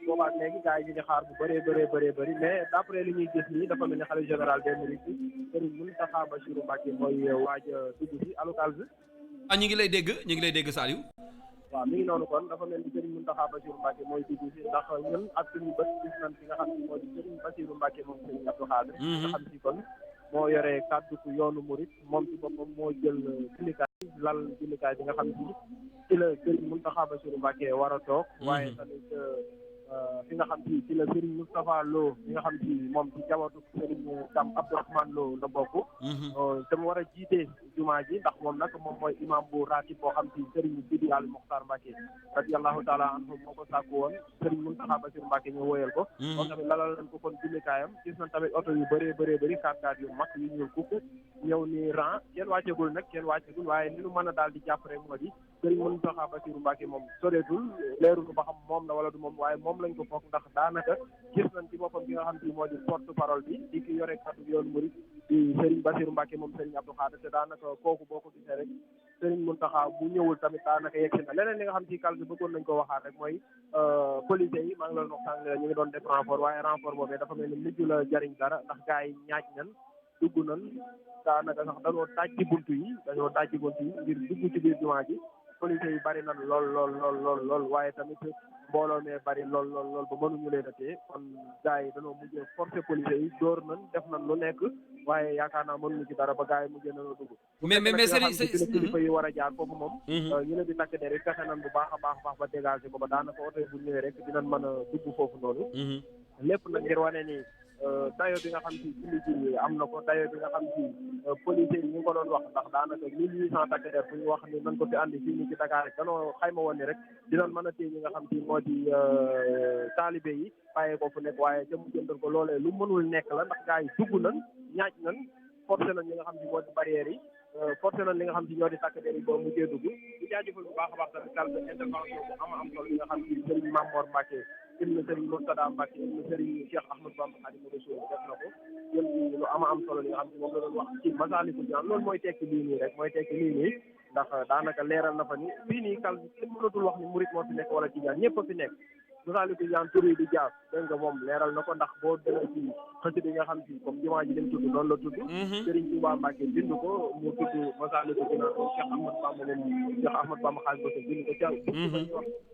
boobaat léegi gars yi ñu ngi xaar bu bëri mais d'après li ñuy gis nii dafa mel ni xalifa général des mourides Serigne Mountakha Bassirou Mbacké mooy waaj dugg si allo Kalbi ñu ngi lay dégg Saliou waaw mi ngi noonu kon dafa mel ni Serigne Mountakha Bassirou Mbacké mooy dugg si ndax ñun ak suñu bët gis nañ fi nga xam ni moo di Serigne Bassirou Mbacké moom Serigne Abdou Khadre nga xam si kon moo yore kàddu ku yoonu murit moom ci boppam moo jël jullikaay lal jullikaay bi nga xam si ci la Serigne Mountakha Bassirou Mbacké war a toog waaye tamit fi nga xam si ci la Serigne Moustapha Lo mi nga xam si moom ci jabatu Serigne Dame Abdourahmane Lo la bokk te mu war a jiite jumaa ji ndax moom nag moom mooy imam bu ratib boo xam si Serigne Sidi Ali Mokhtar Mbacké radiyallahu taala anhu moo ko sàkku woon Serigne Mountakha Bassirou Mbacké ñu woyal ko moom tamit lalal nañ ko kon jullikaayam gis nañ tamit oto yu bëree 4x4 yu mag yu ñuul kukk ñëw ni rang kenn wàccegul waaye li nu mën a daal di jàpp rek moo di Serigne Mountakha Bassirou Mbacké moom soreetul leerul ba xam moom la wala du moom waaye moom lañ ko foog ndax daanaka gis nañ ci boppam bi nga xam si moo di porte parole bi di ki yore kàddu yoonu murid di Serigne Bassirou Mbacké moom Serigne Abdou Khadre te daanaka kooku boo ko gisee rek Serigne Mountakha bu ñëwul tamit daanaka yegg si na leneen li nga xam si kàl bi bëggoon nañ ko waxaat rek mooy policiers yi maa ngi leen wax sànq ñu ngi doon def renfort waaye renfort boobee dafa mel ni mujj la jariñ dara ndax gars yi ñaaj nañ dugg nañ daanaka sax dañoo daaj ci buntu yi ngir dugg ci biir jumaa ji policiers yi bari nañ lool waaye tamit mbooloo mee bari lool ba mënuñu leen a téye kon gars yi dañoo mujjee forcer policiers yi dóor nañ def nañ lu nekk waaye yaakaar naa mënuñu ci dara ba gars yi mujjee nañoo dugg mais sëriñ kilifa yi war a jaar foofu moom ñu ne di takk der yi fexe nañ bu baax a baax ba dégager ko ba daanaka oto yi bu ñëwee rek dinañ mën a dugg foofu noonu lépp nag ngir wane ni dayo bi nga xam si julli am na ko dayo bi nga xam si policiers yi ñu ngi ko doon wax ndax daanaka 1800 takk der fu ñu wax ni nañ ko fi andi fii nii ci Dakar rek danoo xayma woon ni rek dinañ mën a téye ñi nga xam si moo di taalibe yi bàyyee ko fu nekk waaye ca mu jëndal ko loolee lu mënul nekk la ndax gars yi dugg nañ ñaaj nañ forcé nañ ñi nga xam si moo di barrières yi forcé nañ li nga xam si ñoo di takk der yi boo mujjee dugg di jaajëfal bu baax a baax tamit kàl intervention bu am solo yi nga xam si Serigne Mamor Mbacké ibn Serigne Mourtada Mbacké ibn Serigne Cheikh Ahmadou Bamba Khadimu Rasul def na ko jëm ci lu am solo li nga xam si moom la doon wax ci Massalikul Jinaan loolu mooy tekki lii nii rek ndax daanaka leeral na fa ni fii nii kal kenn mënatul wax ni murit moo fi nekk wala tijaan ñëpp a fi nekk Masaalikul Jinaan tur yi di jaar dégg nga moom leeral na ko ndax boo demee ci xasida yi nga xam ci comme jumaa ji leen tudd noonu la tudd Serigne Touba Mbacke bind ko mu tudd Masaalikul Jinaan moom Cheikh Ahmadou Bamba Cheikh Ahmadou Bamba xaaj ko bind ko ca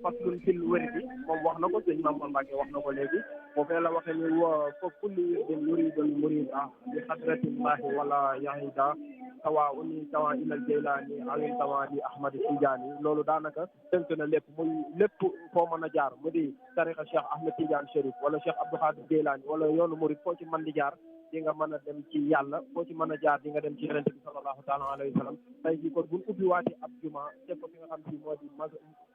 faslun fil waridi moom wax na ko sëñ Mamadou Mbacke wax na ko léegi foofee la waxee ni fa kulli wirdin yuridul murida bi hadratillahi wala yahida tawa uni tawa ilal Jeylaani awil tawa di Ahmad Tidiane loolu daanaka tënk na lépp muy lépp foo mën a jaar mu di tarixa Cheikh Ahmed Tidiane Chérif wala Cheikh Abdou Khadir Jeylaani wala yoonu murid foo ci mën di jaar di nga mën a dem ci yàlla foo ci mën a jaar di nga dem ci yonent bi sallallahu taala alayhi wa sallam tey jii kon buñ ubbi waati ab juma teg ko fi nga xam si moo di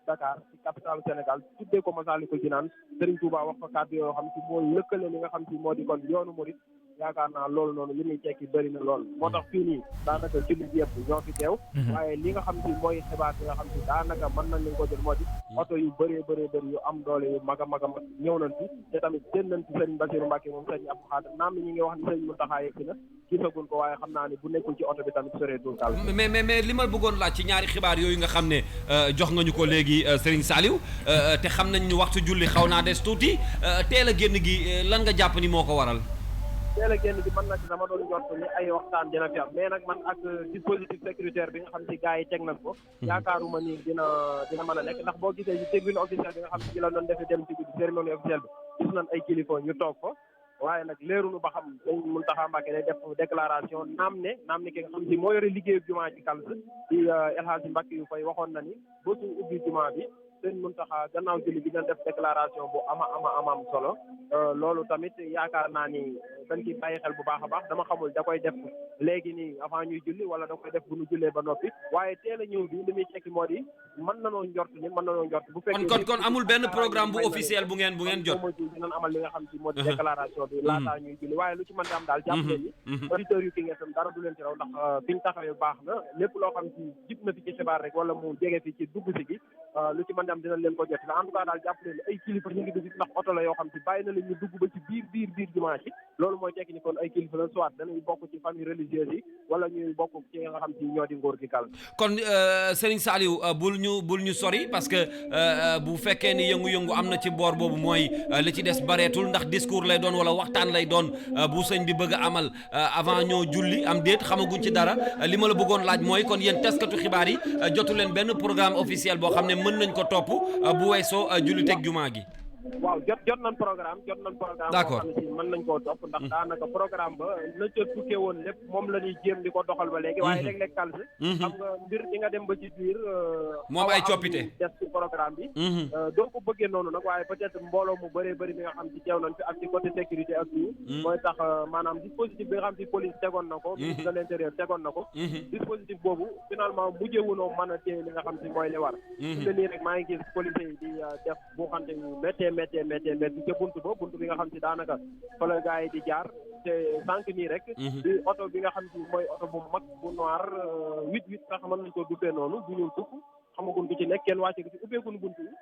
Dakar ci capitale Sénégal tuddee ko Masaalikul Jinaan Serigne Touba wax fa kàddu yoo xam si moo lëkkale li nga xam si moo di kon yoonu murid yaakaar naa loolu noonu li muy tekki bëri na lool moo tax fii nii daanaka jullit yëpp ñoo fi teew waaye li nga xam si mooy xibaar bi nga xam si daanaka mën nañ leen ko jël moo di oto yu bëree bëri yu am doole yu mag a mag a mag ñëw nañ fi te tamit seen nañ ci Serigne Bassirou Mbacké moom Serigne Abdou Khadre naam ni ñi ngi wax ni Serigne Mountakha yegg na gisaguñ ko waaye xam naa ne bu nekkul ci oto bi tamit soreetul daal mais li ma bëggoon laaj ci ñaari xibaar yooyu nga xam ne jox nga ñu ko léegi Serigne Saliou te xam nañ ñu waxtu julli xaw naa des tuuti teel a génn gi lan nga jàpp ni moo ko waral teel a génn gi man nag dama doon jot ni ay waxtaan dina fi am mais nag man ak dispositif sécuritaire bi nga xam ci gars yi teg nañ ko yaakaaruma ni dina mën a nekk ndax boo gisee ci tribune officielle bi nga xam ci la doon defee dem ci guddi cérémonie officielle bi gis nañ ay kilifa ñu toog fa waaye nag leerunu ba xam dañ Mountakha Mbacké day def déclaration naam ni ki nga xam si moo yore liggéeyu jumaa ci kals di El Hadji Mbacké yu fay waxoon na ni bésu ubbi jumaa bi sëñ Mountakha gannaaw julli bi dina def déclaration bu am solo loolu tamit yaakaar naa ni dañ ciy bàyyi xel bu baax a baax dama xamul da koy def léegi nii avant ñuy julli wala da koy def bu ñu jullee ba noppi waaye teel a ñëw bi li muy tekki moo di mën nanoo njort bu fekkee kon amul benn programme bu officiel bu ngeen jot dinañ amal li nga xam si moo di déclaration bi laataa ñuy julli waaye lu ci mën di am daal jàpp leen ni auditeurs yu King FM dara du leen ci raw ndax fi ñu taxawee baax na lépp loo xam si jib na fi ci xibaar rek wala mu jege fi ci dugg si gi lu ci mën di am dinañ leen ko jot en tout cas daal jàpp leen ay kilifa ñu ngi dugg ndax oto la yoo xam si bàyyi na leen ñu dugg ba ci biir jumaa ci loolu mooy tekki ni kon ay kilifa la soit danañ bokk ci famille religieuse yi wala ñuy bokk ci nga xam si ñoo di ngóor gi kal kon Serigne Saliou bul ñu sori parce que bu fekkee ni yëngu-yëngu am na ci boor boobu mooy li ci des bareetul ndax discours lay doon wala waxtaan lay doon bu sëñ bi bëgg a amal avant ñoo julli am déet xamaguñ ci dara li ma la bëggoon laaj mooy kon yéen taskatu xibaar yi jotu leen benn programme officiel boo xam ne mën nañ ko topp bu weesoo julli teg jumaa gi waaw jot nañ programme d'accord boo xam ne mën nañ koo topp ndax daanaka programme ba na ca tukkee woon lépp moom la ñuy jéem di ko doxal ba léegi waaye léeg-léeg kal si xam nga mbir di nga dem ba ci biir moom ay coppite des ci programme bi doo ko bëggee noonu nag waaye peut-être mbooloo mu bëree bëri mi nga xam ci teew nañ fi ak ci côté sécurité ak tout mooy tax maanaam dispositif bi nga xam ci police tegoon na ko ministre de l'intérieur tegoon na ko dispositif boobu finalement mujjewunoo mën a téye li nga xam ci mooy li war nga nii rek maa ngi gis police yi di def bu xante yu métti ca buntu bi nga xam si daanaka fa la gars yi di jaar te sànq nii rek di oto bi nga xam si mooy oto bu mag bu noir 8-8 sax mën nañ ko duppee noonu bu ñuul tukk xamagun ko ci nekk kenn wàcce ko ci ubbeegun buntu yi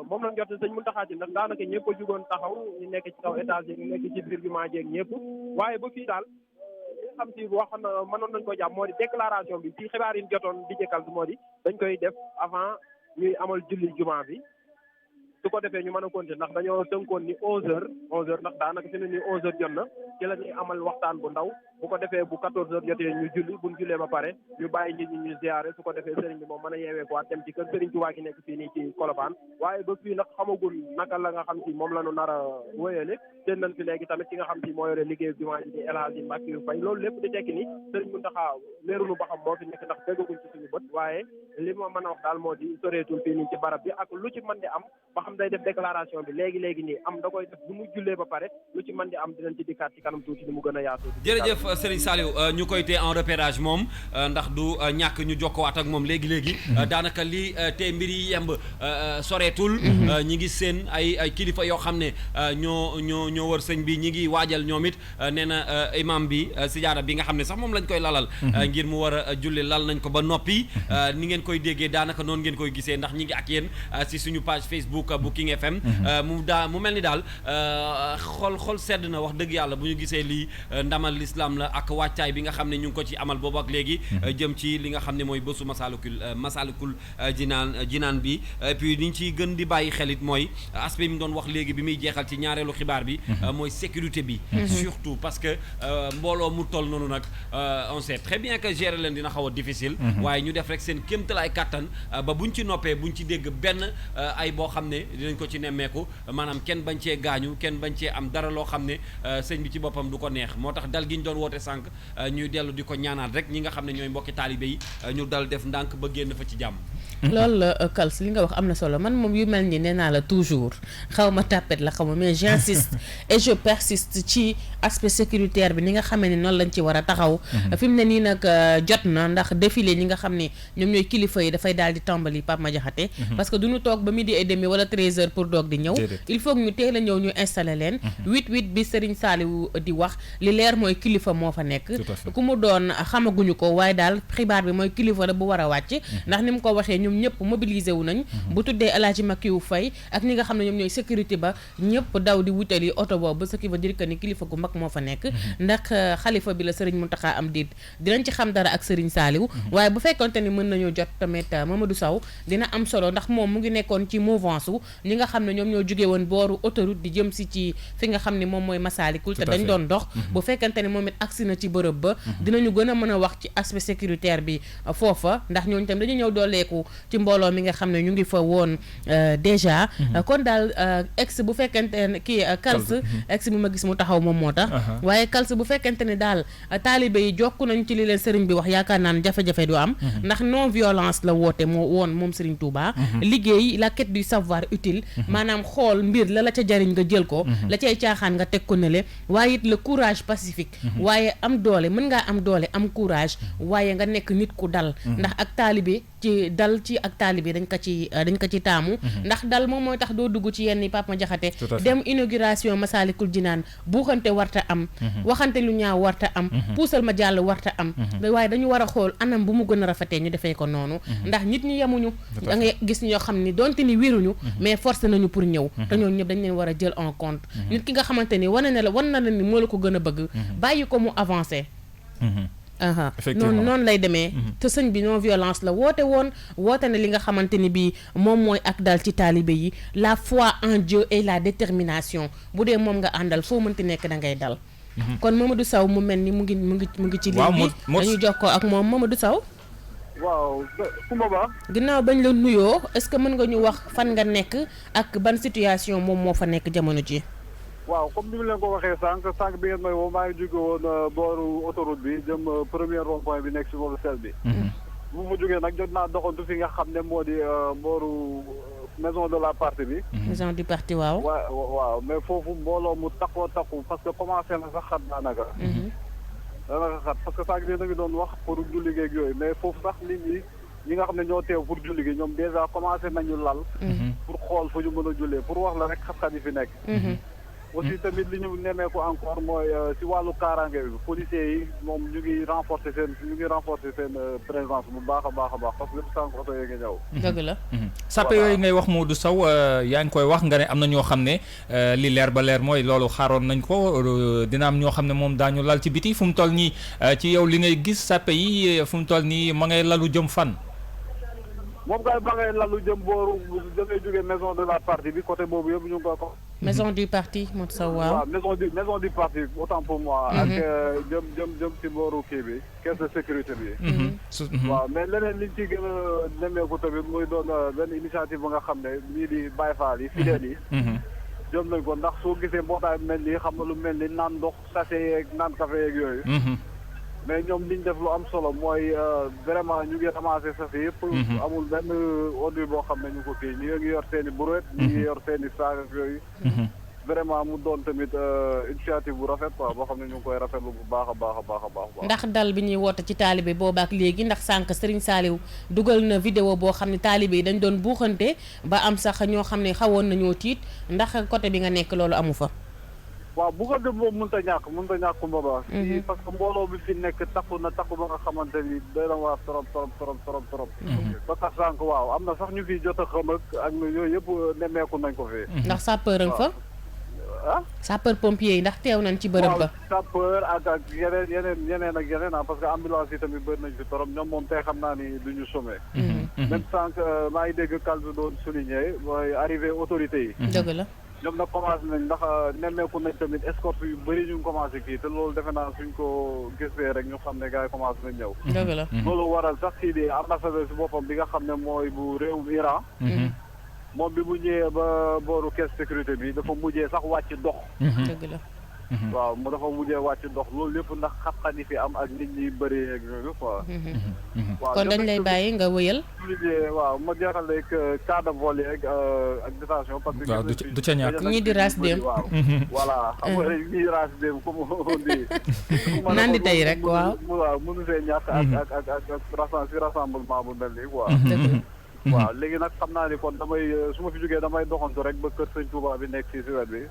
moom lañ jot sëñ Mountakha ci ndax daanaka ñëpp a jugoon taxaw ñu nekk ci kaw étage yi ñu nekk ci biir jumaa jeeg ñëpp waaye ba fii daal li nga xam si wax na mënoon nañ ko jàpp moo di déclaration bi ci xibaar yi ñu jotoon di jëkkal moo di dañ koy def avant ñuy amal julli jumaa bi su ko defee ñu mën a continuer ndax dañoo tënkoon ni 11h ndax daanaka fi ne nii 11h jot na ci la ñuy amal waxtaan bu ndaw bu ko defee bu 14h jotee ñu julli buñ jullee ba pare ñu bàyyi nit ñi ñu ziare su ko defee sëriñ bi moom mën a yeewee ko waat dem ci kër sëriñ Tuubaa gi nekk fii nii ci Colobane waaye ba fii nag xamagul naka la nga xam si moom la ñu nar a wéyale seen nañ fi léegi tamit ki nga xam si moo yore liggéey jumaa ji di El Hadji Mbacké yu fay loolu lépp di tekki ni sëriñ Mountakha leerunu ba xam moo fi nekk ndax déggaguñ ci suñu bët waaye li ma mën a wax daal moo di soreetul fii nii ci barab bi ak lu ci mën di am ba xam day def déclaration bi léegi nii am da koy def bu mu jullee ba pare lu ci mën di am dinañ ci dikkaat ci kanam tuuti ni mu gën a yaatu. jërëjëf Serigne Saliou ñu koy tee en repérage moom ndax du ñàkk ñu jokkowaat ak moom léegi daanaka li tey mbir yi yemb soreetul ñi ngi seen ay kilifa yoo xam ne ñoo wër sëñ bi ñi ngi waajal ñoom it nee na imam bi sijaada bi nga xam ne sax moom lañ koy lalal ngir mu war a julli lal nañ ko ba noppi ni ngeen koy déggee daanaka noonu ngeen koy gisee ndax ñi ngi ak yéen si suñu page Facebook bu King FM mu mel ni daal xol sedd na wax dëgg yàlla bu ñu gisee lii ndamal l'islam am la ak wàccaay bi nga xam ne ñu ngi ko ci amal boobu ak léegi jëm ci li nga xam ne mooy bésu Massalikul Jinaan bi puis ni ñu ciy gën di bàyyi xelit mooy aspect bi mu doon wax léegi bi muy jeexal ci ñaareelu xibaar bi mooy sécurité bi surtout parce que mbooloo mu toll noonu nag on sait très bien que gérer leen dina xaw a difficile waaye ñu def rek seen kéemtalaay kàttan ba buñ ci noppee buñ ci dégg benn ay boo xam ne dinañ ko ci nemmeeku maanaam kenn bañ cee gaañu kenn bañ cee am dara loo xam ne sëñ bi ci boppam du ko neex moo tax dal gi ñu doon woote sànq ñuy dellu di ko ñaanaat rek ñi nga xam ne ñooy mbokki taalibe yi ñu dal def ndànk ba génn fa ci jàmm. loolu la Kals li nga wax am na solo man moom yu mel ni nee naa la toujours xaw ma tàppet la xaw ma mais j'insiste et je persiste ci aspect sécuritaire bi ni nga xamee ni noonu lañ ci war a taxaw fi mu ne nii nag jot na ndax défilé ñi nga xam ne ñoom ñooy kilifa yi dafay daal di tàmbali Pape Madiakhaté parce que duñu toog ba midi et demi wala 13h pour doog di ñëw il faut que ñu teel a ñëw ñu installé leen 8-8 bi Serigne Saliou di wax li leer mooy kilifa moo fa nekk ku mu doon xamaguñu ko waaye daal xibaar bi mooy kilifa la bu war a wàcc ndax ni mu ko waxee ñoom ñëpp mobilisé wu nañ bu tuddee El Hadji Makiou Faye ak ñi nga xam ne ñoom ñooy sécurité ba ñëpp daw di wutali oto boobu ce qui veut dire que ni kilifa gu mag moo fa nekk ndax xalifa bi la Serigne Mountakha am diit dinañ ci xam dara ak Serigne Saliou waaye bu fekkonte ni mën nañoo jot tamit Mamadou Sow dina am solo ndax moom mu ngi nekkoon ci mouvance wu ñi nga xam ne ñoom ñoo jóge woon booru autoroute di jëm si ci fi nga xam ne moom mooy Massalikul te dañ doon dox bu fekkante ni moom it agsi na ci bërëb ba dinañu gën a mën a wax ci aspect sécuritaire bi foofa ndax ñooñu tam dañu ñëw dooleeku ci mbooloo mi nga xam ne ñu ngi fa woon déjà kon daal ex bu fekkente ne kii Kals ex bi ma gis mu taxaw moom moo tax waaye Kals bu fekkente ne daal taalibe yi jokk nañ ci li leen sëriñ bi wax yaakaar naan jafe-jafe du am ndax non violence la woote moo woon moom Serigne Touba liggéey la quête du savoir utile maanaam xool mbir la ca jariñ nga jël ko la cay caaxaan nga teg ko nele waaye it le courage pacifique waaye am doole mën ngaa am doole am courage waaye nga nekk nit ku dal ndax ak taalibe ci dal ci ak taalibe dañ ko ci taamu ndax dal moom mooy tax doo dugg ci yenn Pape Madiakhaté dem inauguration Massalikul Jinaan buuxante warta am waxante lu ñaaw warta am puusal ma jàll warta am waaye dañu war a xool anam bu mu gën a rafetee ñu defee ko noonu ndax nit ñi yemuñu da ngay gis ñoo xam ni donte ni wéruñu mais forcé nañu pour ñëw te ñooñu ñëpp dañ leen war a jël en compte nit ki nga xamante ni wan na la ni moo la ko gën a bëgg bàyyi ko mu avancé noonu lay demee te sëñ bi non violence la woote ne li nga xamante ni bi moom mooy ak dal ci taalibe yi la foi en Dieu et la détermination bu dee moom nga àndal foo mënti nekk da ngay dal kon Mamadou Sow mu mel ni mu ngi ci ligne bi dañu jokkoo ak moom Mamadou Sow waaw Kumba Ba ginnaaw bañ la nuyoo est-ce que mën nga ñu wax fan nga nekk ak ban situation moom moo fa nekk jamono ji waaw comme ni mu leen ko waxee sànq bi ngeen may woo maa ngi jóge woon booru autoroute bi jëm premier rond point bi nekk si booru sel bi bu mu jógee nag jot naa doxantu fi nga xam ne moo di booru maison de la parti bi maison du parti waaw mais foofu mbooloo mu takku parce que commencé na sax xat daanaka xat parce que sànq da nga doon wax pour julli geeg yooyu mais foofu sax nit ñi nga xam ne ñoo teew pour julli gi ñoom déjà commencé nañu lal pour xool fu ñu mën a jullee pour wax la rek xat-xat yi fi nekk aussi tamit li ñu nemmeeku encore mooy si wàllu kaaraange bi policiers yi moom ñu ngi renforcer seen présence bu baax a baax parce que lépp sànq oto yi nga ñëw dëgg la sàppe yooyu ngay wax Modou Sow yaa ngi koy wax nga ne am na ñoo xam ne li leer ba leer mooy loolu xaaroon nañ ko dina am ñoo xam ne moom daañu lal ci biti fu mu toll nii ci yow li ngay gis sàppe yi fu mu toll nii ma ngay lalu jëm fan moom kay ba ngay lalu jëm booru dangay jógee maison de la parti bi côté boobu yëpp ñu ngi koy ko maison du parti Modou Sow waaw maison du parti autant pour moi ak jëm ci booru kii bi caisse de sécurité bi waaw mais leneen liñ ci gën a nemmeeku tamit muy doon benn initiative ba nga xam ne lii di Baye Fall yi fidèles yi jëm nañ ko ndax soo gisee mbootaay mel nii xam nga lu mel ni naan ndox sachet yeeg naan café yeeg yooyu mais ñoom liñ def lu am solo mooy vraiment ñu ngi ramassé sa fi yëpp amul benn ordre boo xam ne ñu ko kii ñi ngi yor seen i brouette ñi ngi yor seen i saag ak yooyu vraiment mu doon tamit initiative bu rafet quoi boo xam ne ñu ngi koy rafetlu bu baax a baax ndax dal bi ñuy woote ci taalibe boobaak léegi ndax sànq Serigne Saliou dugal na vidéo boo xam ne taalibe yi dañ doon buuxante ba am sax ñoo xam ne xawoon nañoo tiit ndax côté bi nga nekk loolu amu fa waaw bu ko def boobu mënut a ñàkk Kumba Ba parce que mbooloo bi fi nekk takku ba nga xamante ni day na waar trop ba tax sànq waaw am na sax ñu fi jot a xam ak yooyu yëpp nemmeeku nañ ko fi ndax sapeur nga fa sapeur pompier yi ndax teew nañ ci bërëb ba. sapeur ak yeneen ak yeneen parce que ambulance yi tamit bëri nañ fi torop ñoom moom tey xam naa ni du ñu sommet. même sànq maa ngi dégg Kaldu doon souligner mooy arrivé autorité yi. dëgg la. ñoom nag commencé nañ ndax nemmeeku nañ tamit escorte yu bëri ñu ngi commencé kii te loolu defe naa suñ ko gisee rek ñu xam ne gars yi commencé nañ ñëw. dëgg la. loolu waral sax kii di ambassadeur si boppam bi nga xam ne mooy bu réewum Iran. moom bi mu ñëwee ba booru caisse sécurité bi dafa mujjee sax wàcc dox. dëgg la. waaw mu dafa mujjee wàcc dox loolu lépp ndax xat-xat yi fi am ak nit ñi bëri ak yooyu quoi. waaw kon dañ lay bàyyi nga wëyal. waaw ma jeexal rek cas de vol yeeg ak détention parce que. waaw du ca ñàkk ñii di raas dem. waaw voilà xam nga ñii di raas dem comme on dit. naan di tey rek waaw. waaw mënu see ñàkk ak rassemblement bu mel nii quoi. waaw léegi nag xam naa ni kon damay su ma fi jógee damay doxantu rek ba kër sëñ Touba bi nekk ci wet bi.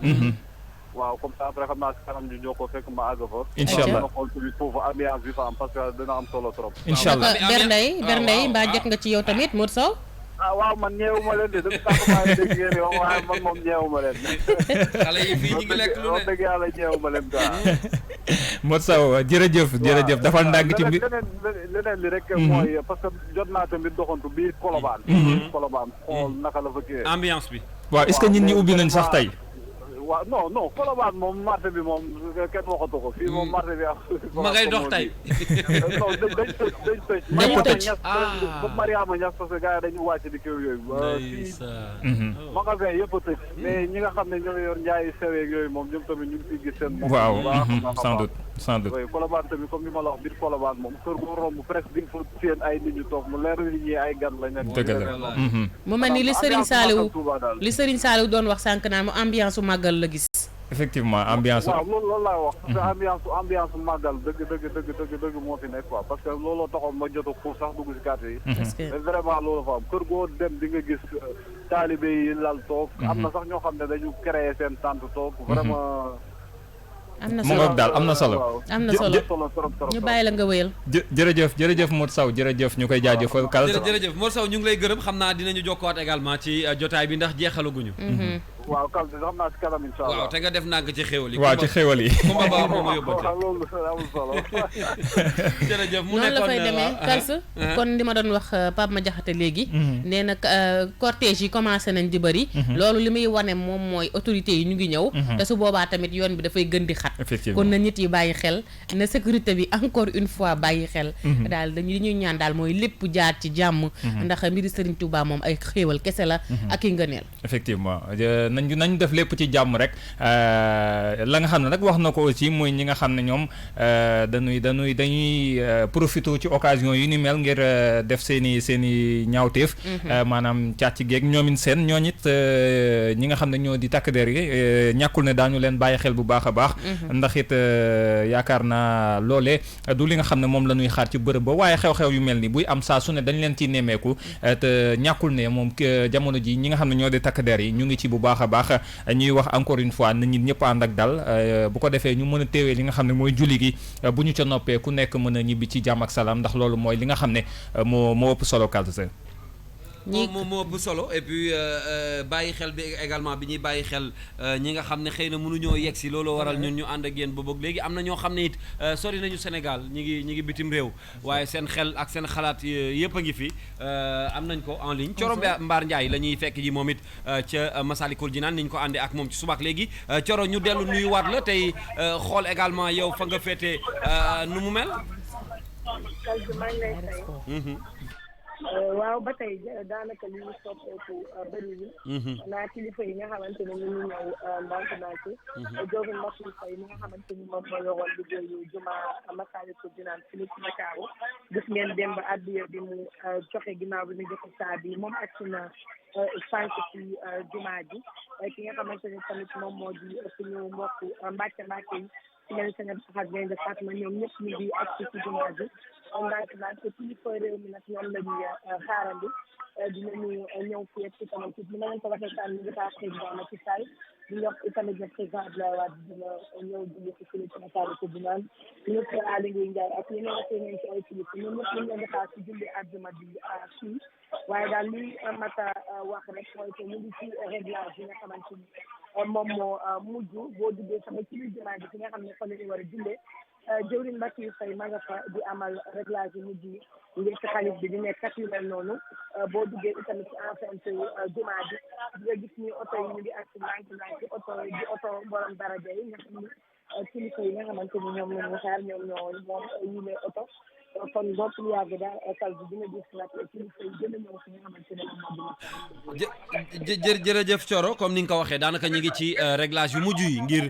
waaw comme ça après xam naa si kanam ñu ñoo ko fekk ma àgg fa. incha allah ma xool tamit foofu ambiance bi fa am parce que dina am solo trop. incha allah Bernday mbaa jot nga ci yow tamit Modou Sow. waaw man ñeewuma leen de depuis tànk maa ngi dégg ngeen wax waaye man moom ñeewuma leen. xale yi fii ñu ngi lekk lu ne wax dëgg yàlla ñeewuma leen quoi. Modou Sow jërëjëf dafal ndànk ci mbir. leneen li rek mooy parce que jot naa tamit doxantu biir Colobane. Colobane xool naka la fa kiiwee. ambiance bi. waaw est-ce que nit ñi ubbi nañ sax tey. waaw non Colobane moom marché bi moom kenn waxatu ko fii moom marché bi am. ma ngay dox tey. non dañ tëj. dañu tëj ba Mariama Niass parce que gars yi dañu wàcc di kër yooyu. magasin yëpp a tëj. mais ñi nga xam ne ñoo yor njaayi seweeg yooyu moom ñoom tamit ñu ngi ciy gis seen. waaw sans doute. oui Colobane tamit comme ni ma la wax biir Colobane moom kër gu romb presque di nga fa seen ay nit ñu toog mu leer nit ñi ay gan lañ leen. dëgg la mu mel ni li Serigne Saliou doon wax sànq naa mu ambiance su màggal la gis. effectivement ambiance. waaw loolu laay wax. parce que ambiance màggal dëgg moo fi nekk quoi parce que looloo taxoon ma jot a xuus sax dugg si quartier yi. mais vraiment loolu fa am kër goo dem di nga gis taalibe yi lal toog. am na sax ñoo xam ne dañu créer seen tente toog. vraiment. am na mu solo ngoog daal am na solo. am na solo ñu bàyyi la nga wéyal. jërëjëf Modou Sow jërëjëf ñu koy jaajëfal. jërëjëf Modou Sow ñu ngi lay gërëm xam naa dinañu jokkowaat également ci jotaay bi ndax jeexalaguñu. waaw Kal bi xam naa si kanam incha allah. waaw te nga def naa ko ci xéwal yi. waaw ci xéwal yi. Kumba Ba moom a yóbbante. waaw loolu amul solo. jërëjëf mu noonu la nekkoon fay demee Kals kon li ma doon wax Pape Madiakhate léegi. nee na cortège yi commencé nañ di bëri. loolu li muy wane moom mooy autorités yi ñu ngi ñëw. te su boobaa tamit yoon bi dafay gën di xat. effectivement kon na nit yi bàyyi xel na sécurité bi encore une fois bàyyi xel. daal li ñuy ñaan daal mooy lépp jaar ci jàmm. ndax mbiri Serigne Touba moom ay xéewal kese la. ak i ngëneel. effectivement nañ def lépp ci jàmm rek la nga xam ne nag wax na ko aussi mooy ñi nga xam ne ñoom dañuy profité ci occasion yu ni mel ngir def seen i ñaawteef. maanaam càcc geeg ñoomin seen ñooñ it ñi nga xam ne ñoo di takk der yi ñàkkul ne daañu leen bàyyi xel bu baax a baax. ndax it yaakaar naa loolee du li nga xam ne moom la ñuy xaar ci bërëb ba waaye xew-xew yu mel ni buy am saa su ne dañ leen ciy nemmeeku te ñàkkul ne moom jamono ji ñi nga xam ne ñoo di takk der yi ñu ngi ci bu baax a baax. ñuy wax encore une fois na nit ñëpp ànd ak dal bu ko defee ñu mën a teewee li nga xam ne mooy julli gi bu ñu ca noppee ku nekk mën a ñibbi ci jàmm ak salaam ndax loolu mooy li nga xam ne moo ëpp solo Kalsé. moo ëpp solo et puis bàyyi xel bi également bi ñuy bàyyi xel ñi nga xam ne xëy na mënuñoo yegg si looloo waral ñun ñu ànd ak yéen boobu léegi am na ñoo xam ne it sori nañu Sénégal ñi ngi bitim réew waaye seen xel ak seen xalaat yëpp a ngi fi am nañ ko en ligne Coro Mbaar Ndiaye la ñuy fekk ji moom it ca Masalikul Jinaan ni ñu ko àndee ak moom ci subaak léegi Coro ñu dellu nuyuwaat la tey xool également yow fa nga féete nu mu mel. waaw ba tey daanaka li ñu soppeeku bëriwul. naa kilifa yi nga xamante ne ñu ngi ñëw ndànk-ndànk. Joogu Mbassou Faye mi nga xamante ni moom moo yoroon liggéeyu juma Masalikul Jinaan fii ci Ndakaaru gis ngeen démb addiya bi mu joxe ginnaaw bi mu joxe saa bi moom ak na sànq ci juma ji ki nga xamante ni tamit moom moo di suñu mbokk mbàcce yi ci mel ni seen xaaj ngay def Fatma ñoom ñëpp ñu ngi ak ci juma ji. ndànk kilifa réew mi nag ñoom la ñuy xaarandi dinañu ñëw fii ak tamit ci ni ma leen ko waxee sànni ñu ngi faa président Macky Sall di wax tamit ne président Abdoulaye Wade dina ñëw julli ci fii ci Masalikul Jinaan ministre Aly Ngouille Ndiaye ak ñeneen ak ñeneen ci ay kilifa ñoom ñëpp ñu leen di xaar ci julli àjjuma bi fii waaye daal li mat a wax rek mooy que ñu ngi ci réglage yi nga xamante ni moom moo mujj boo duggee sama ci biir jumaa ji fi nga xam ne fa la ñu war a jullee jëwriñ Mbacke Faye ma nga fa di amal réglage yu mujj yi ngir ci xaalis bi di nekk kat yu mel noonu boo duggee itamit ci enceinte jumaa ji di nga gis ni oto yi ñu ngi ak ndànk-ndànk di oto borom daraja yi nga xam ni kilifa yi nga xamante ni ñoom la ñu xaar ñoom ñoo moom yile oto kon bopp lu yàgg daal kal bi dina gis nag kilifa yi gën a ñëw fi nga xamante ne jërëjëf Thioro comme ni nga ko waxee daanaka ñu ngi ci réglage yu mujj yi ngir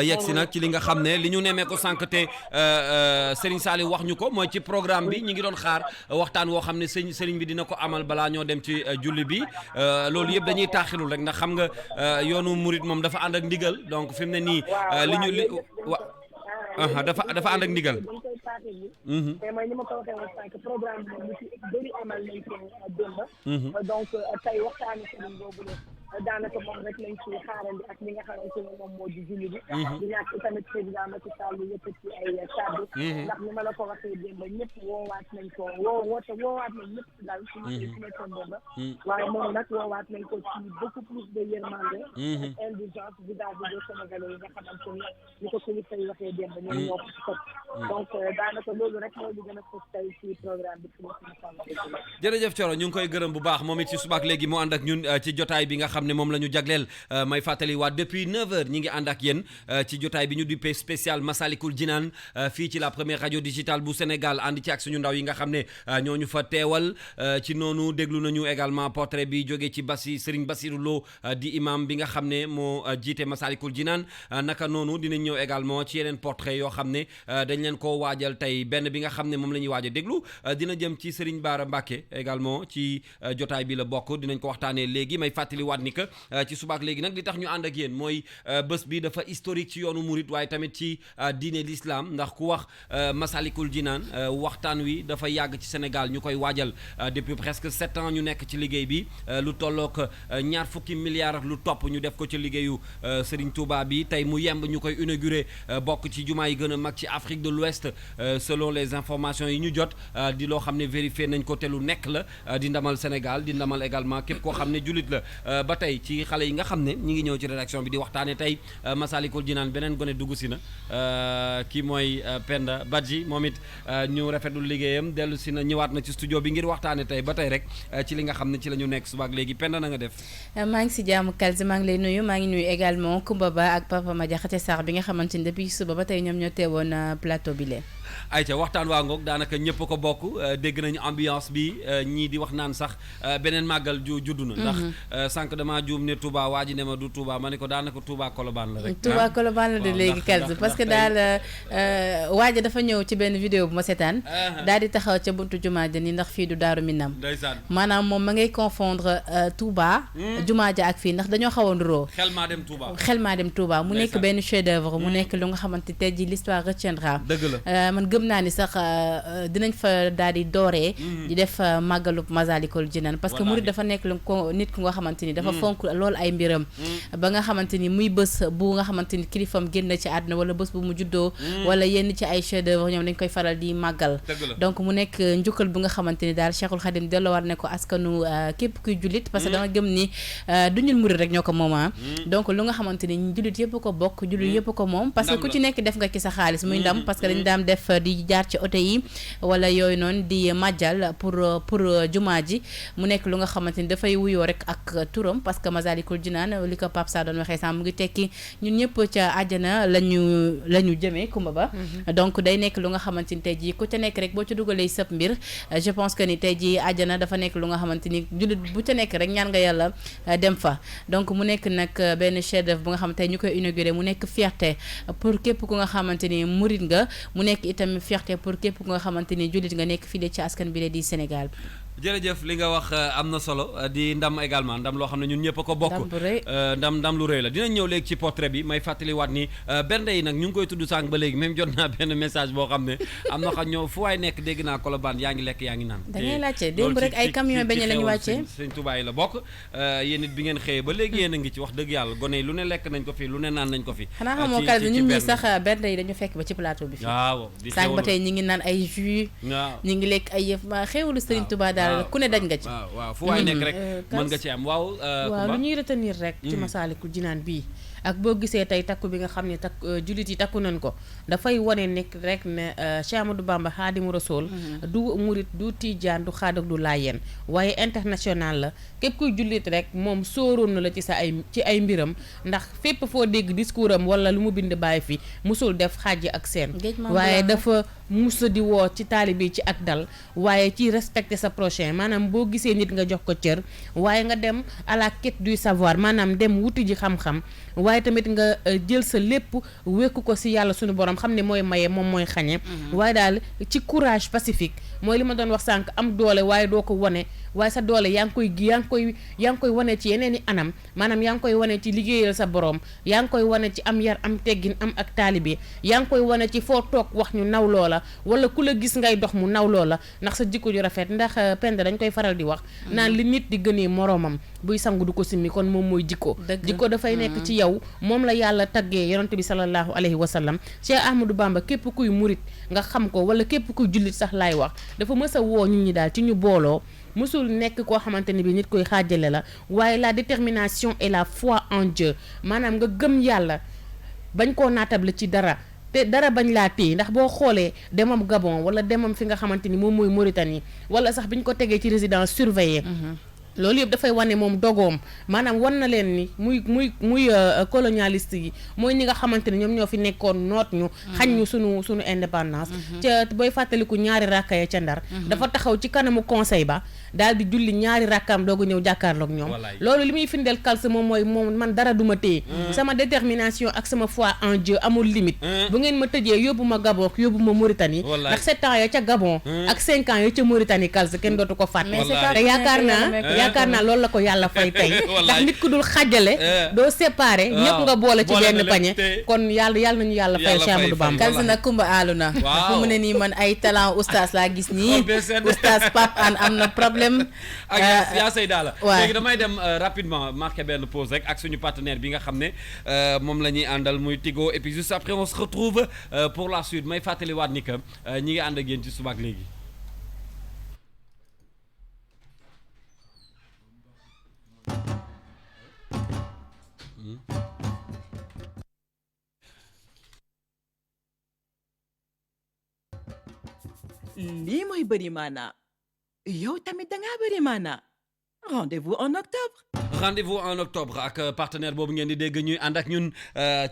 yegg si nag ci li nga xam ne li ñu nemee ko sànq te Serigne Saliou wax ñu ko mooy ci programme bi ñu ngi doon xaar waxtaan woo xam ne Serigne bi dina ko amal balaa ñoo dem ci julli bi loolu yëpp dañuy taaxirul rek ndax xam nga yoonu murit moom dafa ànd ak ndigal donc fi mu ne nii dafa ànd ak ndigal. mais mooy ni ma ko waxee woon sànq programme bi moom lu ci bëri amal nañ ko démb. donc tey waxtaanu sëriñ boobu la daanaka moom rek lañ ci xaarandi ak li nga xamante ne moom moo di julli bi. di ñàkk tamit président Macky Sall yëpp ci ay kàddu. ndax ni ma la ko waxee démb ñëpp woowaat nañ ko woowaat nañ ñëpp daal ci nekkoon démb. waaye moom nag woowaat nañ ko ci beaucoup plus de yërmande. ak indulgence vis-à-vis des Sénégalais yi nga xamante ni ni ko kilifa yi waxee démb ñoom ñoo ko ci topp. donc daanaka loolu rek mooy li gën a fës tey ci programme bi. jërëjëf Thioro ñu ngi koy gërëm bu baax moom it ci subaak léegi mu ànd ak ñun ci jotaay bi nga xam ne moom la ñu jagleel may fàttali waa depuis 9h ñi ngi ànd ak yéen ci jotaay bi ñu duppee spécial Massalikul Jinaan fii ci la première radio digitale bu Sénégal ànd ci ak suñu ndaw yi nga xam ne ñoo ñu fa teewal ci noonu déglu nañu également portrait bi jógee ci Serigne Bassirou Lo di imam bi nga xam ne moo jiite Massalikul Jinaan naka noonu dinañ ñëw également ci yeneen portrait yoo xam ne dañ leen ko waajal tey benn bi nga xam ne moom la ñuy waaj a déglu dina jëm ci Serigne Bara Mbacké également ci jotaay bi la bokk dinañ ko waxtaanee léegi may fàttali waat ni que ci subaak léegi nag li tax ñu ànd ak yéen mooy bés bi dafa historique ci yoonu murit waaye tamit ci diine l'islam ndax ku wax Massalikul Jinaan waxtaan wi dafa yàgg ci Sénégal ñu koy waajal depuis presque 7 ans ñu nekk ci liggéey bi lu tollook 20 milliards lu topp ñu def ko ci liggéeyu Serigne Touba bi tey mu yemb ñu koy inauguré bokk ci jumaa yi gën a mag ci Afrique de l'Ouest selon les informations yi ñu jot di loo xam ne vérifié nañ ko te lu nekk la di ndamal Sénégal di ndamal également képp koo xam ne jullit la ba tey ci xale yi nga xam ne ñi ngi ñëw ci rédaction bi di waxtaane tey Massalikul Jinaan beneen gone dugg si na kii mooy Penda Badji moom it ñu rafetlu liggéeyam dellu si na ñëwaat na ci studio bi ngir waxtaane tey ba tey rek ci li nga xam ne ci la ñu nekk subaak léegi Penda na nga def maa ngi si jàmm Kalzi maa ngi lay nuyu maa ngi nuyu également Koumba Ba ak Papa Madiakhate Sarr bi nga xamante ni depuis suba ba tey ñoom ñoo teewoon plateau bi leen ayca waxtaan waa ngoog daanaka ñëpp ko bokk dégg nañu ambiance bi ñii di wax naan sax beneen màggal juddu na ndax sànq damaa juum ne Touba waa ji ne ma du Touba ma ne ko daanaka Touba Colobane la rek Touba Colobane la de léegi Kalzi parce que daal waa ji dafa ñëw ci benn vidéo bu ma seetaan daal di taxaw ca buntu jumaa ja ni ndax fii du Daaru Minam maanaam moom ma ngay confondre Touba jumaa ja ak fii ndax dañoo xaw a nduroo xel maa dem Touba mu nekk benn chef d'œuvre mu nekk lu nga xamante tey ji l'histoire retiendra dëgg la man gëm naa ni sax dinañ fa daal di dooree di def màggalub Massalikul Jinaan parce que murid dafa nekk lu ko nit ku nga xamante ni dafa fonk loolu ay mbiram ba nga xamante ni muy bés bu nga xamante ni kilifam génn ci àdduna wala bés bu mu juddoo wala yenn ci ay chef d'œuvre ñoom dañ koy faral di màggal donc mu nekk njukkal bu nga xamante ni daal Cheikhul Khadim delloo war ne ko askanu képp kuy jullit parce que dama gëm ni du ñun murid rek ñoo ko moom donc lu nga xamante ni jullit yëpp ko bokk jullit yëpp ko moom parce que ku ci nekk def nga ci sa xaalis muy ndam parce que dañ daam def di jaar ci oto yi wala yooyu noonu di màjjal pour jumaa ji mu nekk lu nga xamante ni dafay wuyoo rek ak turam parce que Massalikul Jinaan li ko Pape Sa doon waxee sax mu ngi tekki ñun ñëpp ca àjjana la ñu jëmee Kumba Ba donc day nekk lu nga xamante ni tey jii ku ca nekk rek boo ca dugalee sëb mbir je pense que ni tey jii àjjana dafa nekk lu nga xamante ni jullit bu ca nekk rek ñaan nga yàlla dem fa donc mu nekk nag benn chef d'œuvre bu nga xamante ni ñu koy inauguré mu nekk fierté pour képp ku nga xamante ni murit nga mu nekk itam fierté pour képp ku nga xamante ni jullit nga nekk fii ci askan bi la di Sénégal. jërëjëf li nga wax am na solo di ndam également ndam loo xam ne ñun ñëpp a ko bokk ndam lu rëy la dinañ ñëw léegi ci portrait bi may fàttaliwaat ni bernde yi nag ñu ngi koy tudd sànq ba léegi même jot naa benn message boo xam ne am na xam ñoo fu waay nekk dégg naa Colobane yaa ngi lekk yaa ngi naan da ngay laajte démb rek ay camion beñe lañu wàccee Sëñ Tuubaa yi la bokk yéen it bi ngeen xëyee ba léegi yéen a ngi ci wax dëgg yàlla gone yi lu ne lekk nañ ko fi lu ne naan nañ ko fi xanaa xamoo kal bi ñun ñi sax bernde yi dañu fekk ba ci plateau bi fi waaw sànq ba tey ñi ngi naan ay jus ñi ngi lekk ay yëf xéewalu Sëriñ Tuubaa daal ku ne daj nga ci waaw fu waay nekk rek mën nga ci am waaw lu ñuy retenir rek ci Massalikul Jinaan bii ak boo gisee tey takku bi nga xam ne jullit yi takku nañ ko dafay wane nekk rek ne Cheikh Ahmadou Bamba Xaadimu Rasuul du murit du tijaan du xaadak du laayeen waaye international la képp kuy jullit rek moom sóoroon na la ci ci ay mbiram ndax fépp foo dégg discours am wala lu mu bind bàyyi fi musul def xàjj ak seen waaye dafa musa di woo ci taalibe ci ak dal waaye ci respecter sa prochain maanaam boo gisee nit nga jox ko cër waaye nga dem à la quête du savoir maanaam dem wuti ji xam-xam waaye tamit nga jël sa lépp wekku ko si yàlla sunu borom xam ne mooy maye moom mooy xañe waaye daal ci courage pacifique mooy li ma doon wax sànq am doole waaye doo ko wane waaye sa doole yaa ngi koy wane ci yeneen i anam maanaam yaa ngi koy wane ci liggéeyal sa borom yaa ngi koy wane ci am yar am teggin am ak taalibe yaa ngi koy wane ci foo toog wax ñu naw loola wala ku la gis ngay dox mu naw loola ndax sa jikko ju rafet ndax pend dañ koy faral di wax naan li nit di gënee moroomam buy sangu du ko simmi kon moom mooy jikko dafay nekk ci yow moom la yàlla taggee yonent bi sallallahu alayhi wa sallam Cheikh Ahmadou Bamba képp kuy murit nga xam ko wala képp kuy jullit sax laay wax dafa mës a woo nit ñi daal ci ñu booloo musul nekk koo xamante ne bi nit koy xaajale la waaye la détermination et la foi en Dieu maanaam nga gëm yàlla bañ koo naatable ci dara te dara bañ laa téye ndax boo xoolee demam Gabon wala demam fi nga xamante ni moom mooy Mauritanie wala sax biñ ko tegee ci résidence surveillée loolu yëpp dafay wane moom dogoom maanaam wan na leen ni muy colonialiste yi mooy ñi nga xamante ne ñoom ñoo fi nekkoon noot ñu xañ ñu sunu indépendance ca booy fàttaliku ñaari rakka ya ca Ndar dafa taxaw ci kanamu conseil ba daal di julli ñaari rakkaam doogu ñëw jàkkaarloog ñoom loolu li muy firndeel kals moom mooy moom man dara du ma téye sama détermination ak sama foi en Dieu amul limite bu ngeen ma tëjee yóbbu ma Gabon yóbbu ma Mauritanie ndax 7 ans ya ca Gabon ak 5 ans ya ca Mauritanie kals kenn dootu ko fàtte te yaakaar naa loolu la ko yàlla fay tey ndax nit ku dul xàjjale doo séparé ñëpp nga boole ci benn pañe kon yàlla nañu yàlla fay Cheikh Ahmadou Bamba kalsi nag kumba aalu na fu mu ne nii man ay talent oustaz laa gis nii oustaz Pape Hann am na problème ak yaa say daala léegi damay dem rapidement marqué benn pause rek ak suñu partenaire bi nga xam ne moom la ñuy àndal muy Tigo et puis juste après on se retrouve pour la suite may fàttaliwaat ni que ñi ngi ànd ak yéen ci suba ak léegi lii mooy bëri maana yow tamit dangaa bëri maana rendez-vous en octobre ak partenaire boobu ngeen di dégg ñuy ànd ak ñun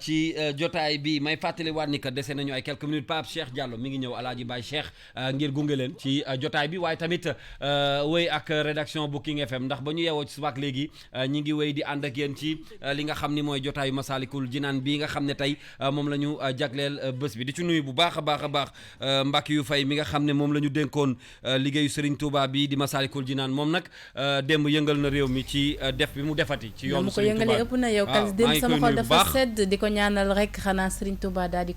ci jotaay bi may fàttali waat ni que dese nañu ay quelques minutes Pape Cheikh Diallo mi ngi ñëw Alaaji Baye Cheikh ngir gunge leen ci jotaay bi waaye tamit wéy ak rédaction bu King FM ndax ba ñu yeewoo ci subaak léegi ñi ngi wéy di ànd ak yéen ci li nga xam ni mooy jotaayu Masaalikul Jinaan bi nga xam ne tey moom la ñu jagleel bés bi di ci nuyu bu baax a baax Mbacke yu fay mi nga xam ne moom la ñu dénkoon liggéeyu Serigne Touba bi di Masaalikul Jinaan moom nag démb yëngal na réew mi ci def bi mu defati ci yoonu Serigne Touba mu ko yëngalee ëpp na yow kan dem sama xol dafa sedd di ko ñaanal rek xanaa Serigne Touba daal di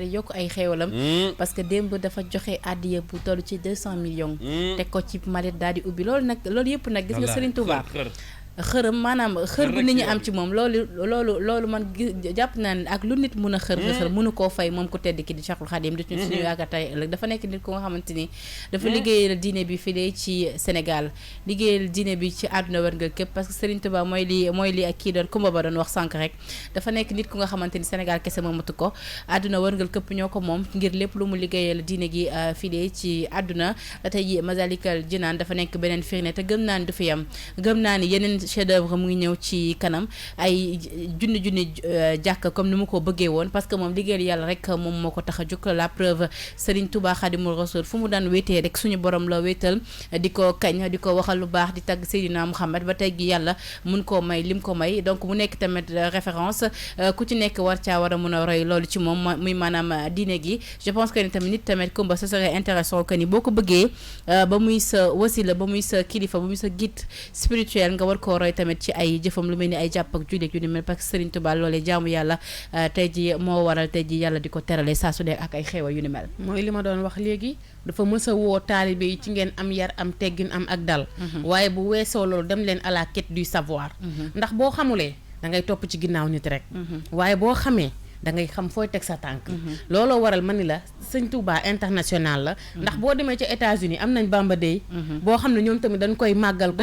yokk ay xéewalam parce que démb dafa joxe àddiya bu toll ci 200 millions teg ko ci malet daal di ubbi loolu yëpp nag gis nga Serigne Touba xërëm maanaam xër bu nit ñi am ci moom loolu man jàpp naa ne ak lu nit mun a xër mënu koo fay moom ku tedd ki di Cheikhul Khadim di suñu yaakaar tey ëllëg dafa nekk nit ko nga xamante ni dafa liggéeyal diine bi fii ci Sénégal liggéeyal diine bi ci àdduna wërngal képp parce que Serigne Touba mooy li ak kii doon Kumba ba doon wax sànq rek dafa nekk nit ku nga xamante ni Sénégal kese moomatu ko àdduna wërngal képp ñoo ko moom ngir lépp lu mu liggéeyal diine gi fii ci àdduna tey ji Masaalikul Jinaan dafa nekk beneen firnde te gëm naa ni du fi yam gëm naa ni yeneen chef d'œuvre mu ngi ñëw ci kanam ay junni jàkk comme ni mu ko bëggee woon parce que moom liggéeyal yàlla rek moom moo ko tax a jóg la preuve Serigne Touba Khadimul Rasul fu mu daan wéetee rek suñu borom la wéetal di ko kañ di ko waxal lu baax di tagg Seydina Mouhamed ba tey gi yàlla mun koo may lim ko may donc mu nekk tamit référence ku ci nekk war a mun a roy loolu ci moom muy maanaam diine gi je pense que ni tamit nit tamit Kumba ce serait intéressant que ni boo ko bëggee ba muy sa wasila ba muy sa kilifa ba muy sa guide spirituel nga war ko roy tamit ci ay jëfam lu mel ni ay jàpp ak jullit yu ni mel parce que Serigne Touba loolee jaamu yàlla tey ji moo waral tey ji yàlla di ko terale saa su dee ak ay xeewa yu ni mel mooy li ma doon wax léegi dafa mës a woo taalibe yi ci ngeen am yar am teggin am ak dal waaye bu weesoo loolu dem leen à la quête du savoir ndax boo xamulee da ngay topp ci ginnaaw nit rek waaye boo xamee da ngay xam fooy teg sa tànk looloo waral ma ni la sëñ Touba international la ndax boo demee ci États-Unis am nañ Bamba Day boo xam ne ñoom tamit dañ koy màggal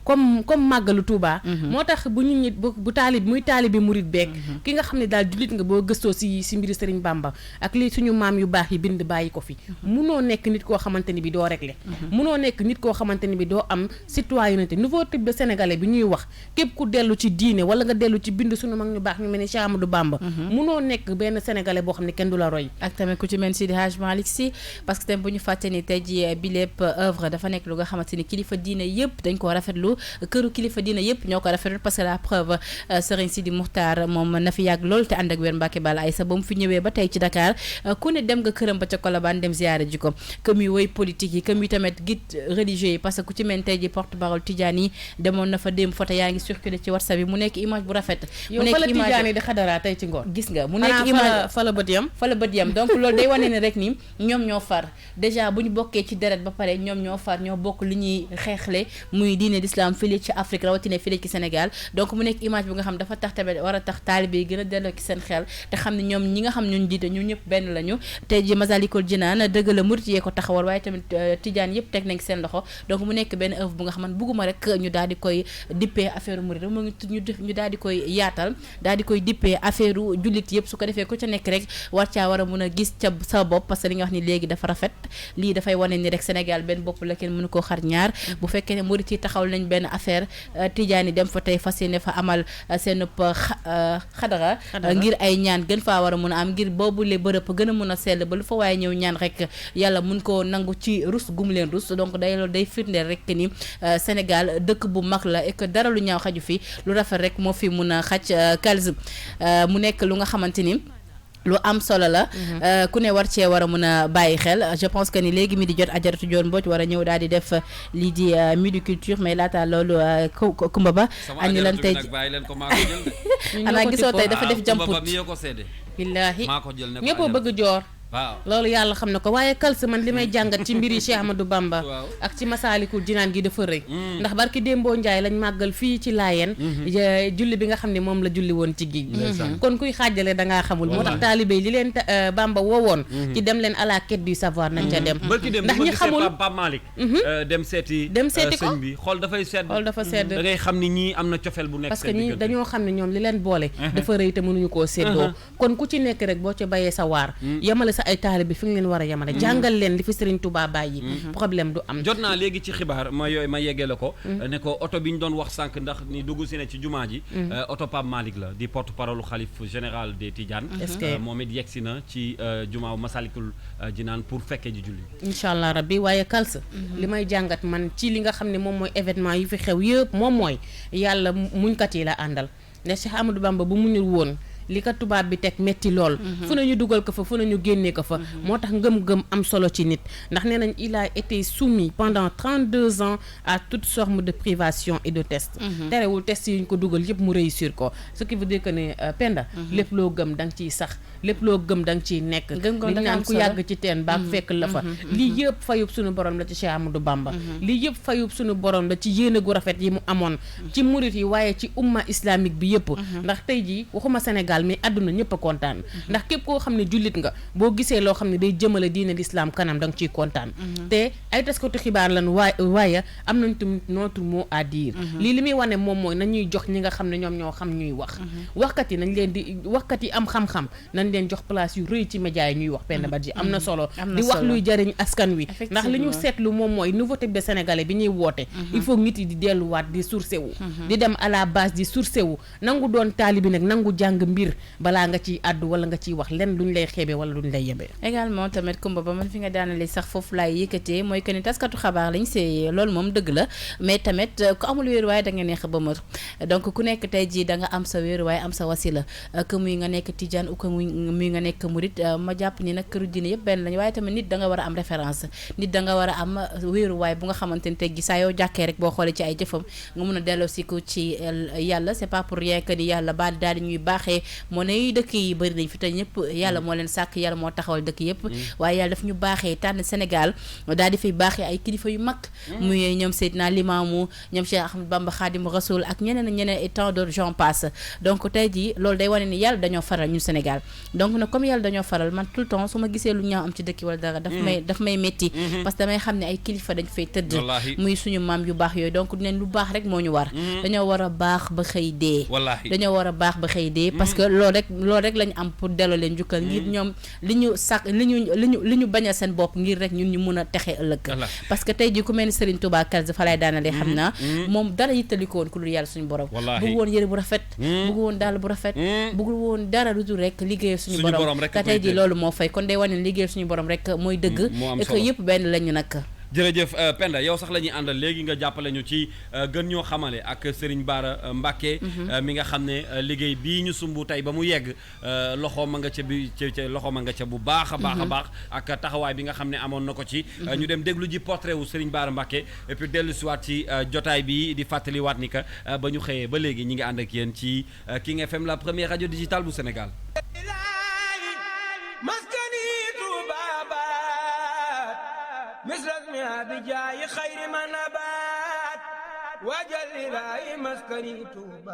comme màggalu Touba moo tax bu ñu ñit bu taalib muy taalibi murit beek ki nga xam ne daal jullit nga boo gëstoo si mbiri Sëriñ Bamba ak li suñu maam yu baax yi bind bàyyi ko fi munoo nekk nit koo xamante ni bi doo réglé munoo nekk nit koo xamante ni bi doo am citoyenneté nouveau type de sénégalais bi ñuy wax képp ku dellu ci diine wala nga dellu ci bind suñu mag ñu baax ñu mel ni Cheikh Amadou Bamba munoo nekk benn sénégalais boo xam ne kenn du la roy ak tamit ku ci mel Sidi Hadj Malick Sy parce que tamit bu ñu fàtte ni tey ji bi lépp œuvre dafa nekk lu nga xamante ni kilifa diine yëpp dañ ko rafetlu këru kilifa diine yëpp ñoo ko rafetlu parce que la preuve Serigne Sidi Moukhtar moom na fi yàgg loolu te ànd ak wér Mbacke Bala Aïssa ba mu fi ñëwee ba tey ci Dakar ku ne dem nga këram ba ca Colobane dem ziyaare ji ko que muy woy politique yi que muy tamit guide religieux yi parce que ku ci mel tey ji porte-parole Tidiane yi demoon na fa dem photo yaa ngi circulé ci WhatsApp yi mu nekk image bu rafet mu nekk image Tidiane yi di xadara tey ci ngoon gis nga mu nekk image fa la bët yam donc loolu day wane ni rek ni ñoom ñoo far déjà bu ñu bokkee ci deret ba pare ñoom ñoo far ñoo bokk li ñuy xeexle muy diine d'islam fii ci Afrique rawatina fii ci Sénégal donc mu nekk image bi nga xam dafa tax tamit war a tax taalibe yi gën a delloo ci seen xel te xam ne ñoom ñi nga xam ñun jiite ñu ñëpp benn lañu tey ji Masalikul Jinaan dëgg la murit yee ko taxawal waaye tamit Tidiane yëpp teg nañ seen loxo donc mu nekk benn œuvre bu nga xam ne bugguma rek ñu daal di koy dippee affaire murit mu ñu daal di koy yaatal daal di koy dippee affaire jullit yëpp su ko defee ku ca nekk rek war caa war a mun a gis ca sa bopp parce que li nga wax ni léegi dafa rafet lii dafay wane ni rek Sénégal benn bopp la kenn mënu koo xar ñaar bu fekkee ne murit yi taxawal nañ benn affaire Tidiane yi dem fa tey fas yéene fa amal seen xadara ngir ay ñaan gën faa war a mun a am ngir boobu le bërëb gën a mun a sell ba lu fa waaye ñëw ñaan rek yàlla mun koo nangu ci rus gum leen rus donc day loolu day firndeel rek ni Sénégal dëkk bu mag la et que dara lu ñaaw xaju fi lu rafet rek moo fi mun a xaj Kals mu nekk lu nga xamante ni lu am solo la ku ne war cee war a mën a bàyyi xel je pense que ni léegi mi di jot Ajaratu Joon Mbodj war a ñëw daal di def lii di midi culture mais laata loolu Kumba Ba añu lan tey xanaa gisoo tey dafa def jamput billaahi ñëpp a bëgg joor waaw loolu yàlla xam na ko waaye Kals man li may jàngat ci mbiri Cheikh Amadou Bamba ak ci Masaalikul Jinaan gi dafa rëy ndax barki démboo Njaay lañ màggal fii ci Laayeen julli bi nga xam ne moom la julli woon ci géej kon kuy xaajale dangaa xamul moo tax taalibe yi li leen Bamba woowoon ci dem leen à la quête du savoir nañ ca dem ndax ñi xamul Pape Malick dem seeti ko sëñ bi xool dafay sedd xool dafa sedd da ngay xam ni ñii am na cofeel bu nekk parce que ñi dañoo xam ne ñoom li leen boole dafa rëy te mënuñu koo séddoo kon ku ci nekk rek boo ca bayee sa waar yamale sa ay taalibe bi fi nga leen war a yamale jàngal leen li fi Serigne Touba bàyyi problème du am jot naa léegi ci xibaar ma yeggee la ko ne ko oto bi ñu doon wax sànq ndax ni dugg si ne ci jumaa ji oto Pape Malick la di porte parole xalif général des Tidianes moom it yegg si na ci jumaa Masalikul Jinaan pour fekkee ji julli incha allah rabbi waaye Kals li may jàngat man ci li nga xam ne moom mooy événement yi fi xew yëpp moom mooy yàlla muñkat yi la àndal ne Cheikh Amadou Bamba bu muñul woon li ko tubaab bi teg metti lool fu nañu dugal ko fa fu nañu génnee ko fa moo tax ngëm-ngëm am solo ci nit ndax nee nañ il a été soumis pendant 32 ans à toutes sortes de privations et de tests terewul tests yi ñu ko dugal yëpp mu réussir ko ce qui veut dire que ne Penda lépp loo gëm da nga ciy sax lépp loo gëm da nga ciy nekk li naan ku yàgg ci teen baak fekk la fa lii yëpp fayub suñu borom la ci Cheikh Amadou Bamba lii yëpp fayub suñu borom la ci yéene gu rafet yi mu amoon ci murit yi waaye ci umma islamique bi yëpp ndax tey jii waxuma Sénégal mais àdduna ñëpp a kontaan ndax képp koo xam ne jullit nga boo gisee loo xam ne day jëmale diine l'islam kanam da nga ciy kontaan te ay taskatu xibaar lan waaye am nañ tamit notre mot à dire lii li muy wane moom mooy nañuy jox ñi nga xam ne ñoom ñoo xam ñuy wax waxkat yi nañ leen di waxkat yi am xam-xam nañ leen jox place yu rëy ci média yi ñuy wax Penda Badji am na solo di wax luy jariñ askan wi ndax li ñu seetlu moom mooy nouveauté de sénégalais bi ñuy woote il faut nit yi di delluwaat di sourcé wu di dem à la base di sourcé wu nangu doon taalibi nag nangu jàng mbir balaa nga ciy àddu wala nga ciy wax lenn duñ lay xeebe wala duñ lay yebee également tamit Kumba Ba man fi nga daanale sax foofu laay yëkkatee mooy que ni taskatu xabaar lañ c'est loolu moom dëgg la mais tamit ku amul wéeruwaay da nga neex ba mër donc ku nekk tey jii da nga am sa wéeruwaay am sa wasila que muy nga nekk Tidiane ou que muy nga nekk murit ma jàpp ni nag këru diine yëpp benn lañ waaye tamit nit da nga war a am référence nit da nga war a am wéeruwaay bu nga xamante ni tey gi saa yoo jàkkee rek boo xoolee ci ay jëfam nga mun a delloo si ko ci yàlla c'est pas pour rien que ni yàlla ba daal di ñuy baaxee moo ne dëkk yi bëri nañ fi te ñëpp yàlla moo leen sàkk yàlla moo taxawal dëkk yëpp waaye yàlla daf ñu baaxee tànn Sénégal daal di fay baaxee ay kilifa yu mag muy ñoom Seydina Limamou ñoom Cheikh Ahmed Bamba Khadim Rasoul ak ñeneen et tant d'autres gens passent donc tey jii loolu day wane ni yàlla dañoo faral ñun Sénégal donc nag comme yàlla dañoo faral man tout le temps su ma gisee lu ñaaw am ci dëkk wala dara daf may métti parce que damay xam ne ay kilifa dañ fay tëdd muy suñu maam yu baax yooyu donc neen lu baax rek moo ñu war dañoo war a baax ba xëy dee dañoo war a baax ba xëy dee parce que loolu rek lañu am pour delloo leen jukkal ngir ñoom li ñu bañal seen bopp ngir rek ñun ñu mun a texe ëllëg parce que tey ji ku mel ni Serigne Touba Kals fa lay daanalee xam naa moom dara yittali ko woon ku dul yàlla suñu borom bëgg woon yëre bu rafet bëgg woon dàll bu rafet bëggul woon dara lu dul rek liggéeyal suñu borom te tey ji loolu moo fay kon day wane liggéeyal suñu borom rek mooy dëgg et que yëpp benn lañu nag jërëjëf Penda yow sax la ñuy àndal léegi nga jàppale ñu ci gën ñoo xamale ak Serigne Bara Mbacké mi nga xam ne liggéey bii ñu sumb tey ba mu yegg loxo ma nga ca bi loxo ma nga ca bu baax a baax a baax ak taxawaay bi nga xam ne amoon na ko ci ñu dem déglu ji portrait wu Serigne Bara Mbacké et puis dellu siwaat ci jotaay bi di fàttaliwaat ni que ba ñu xëyee ba léegi ñi ngi ànd ak yéen ci King FM la première radio digitale bu Sénégal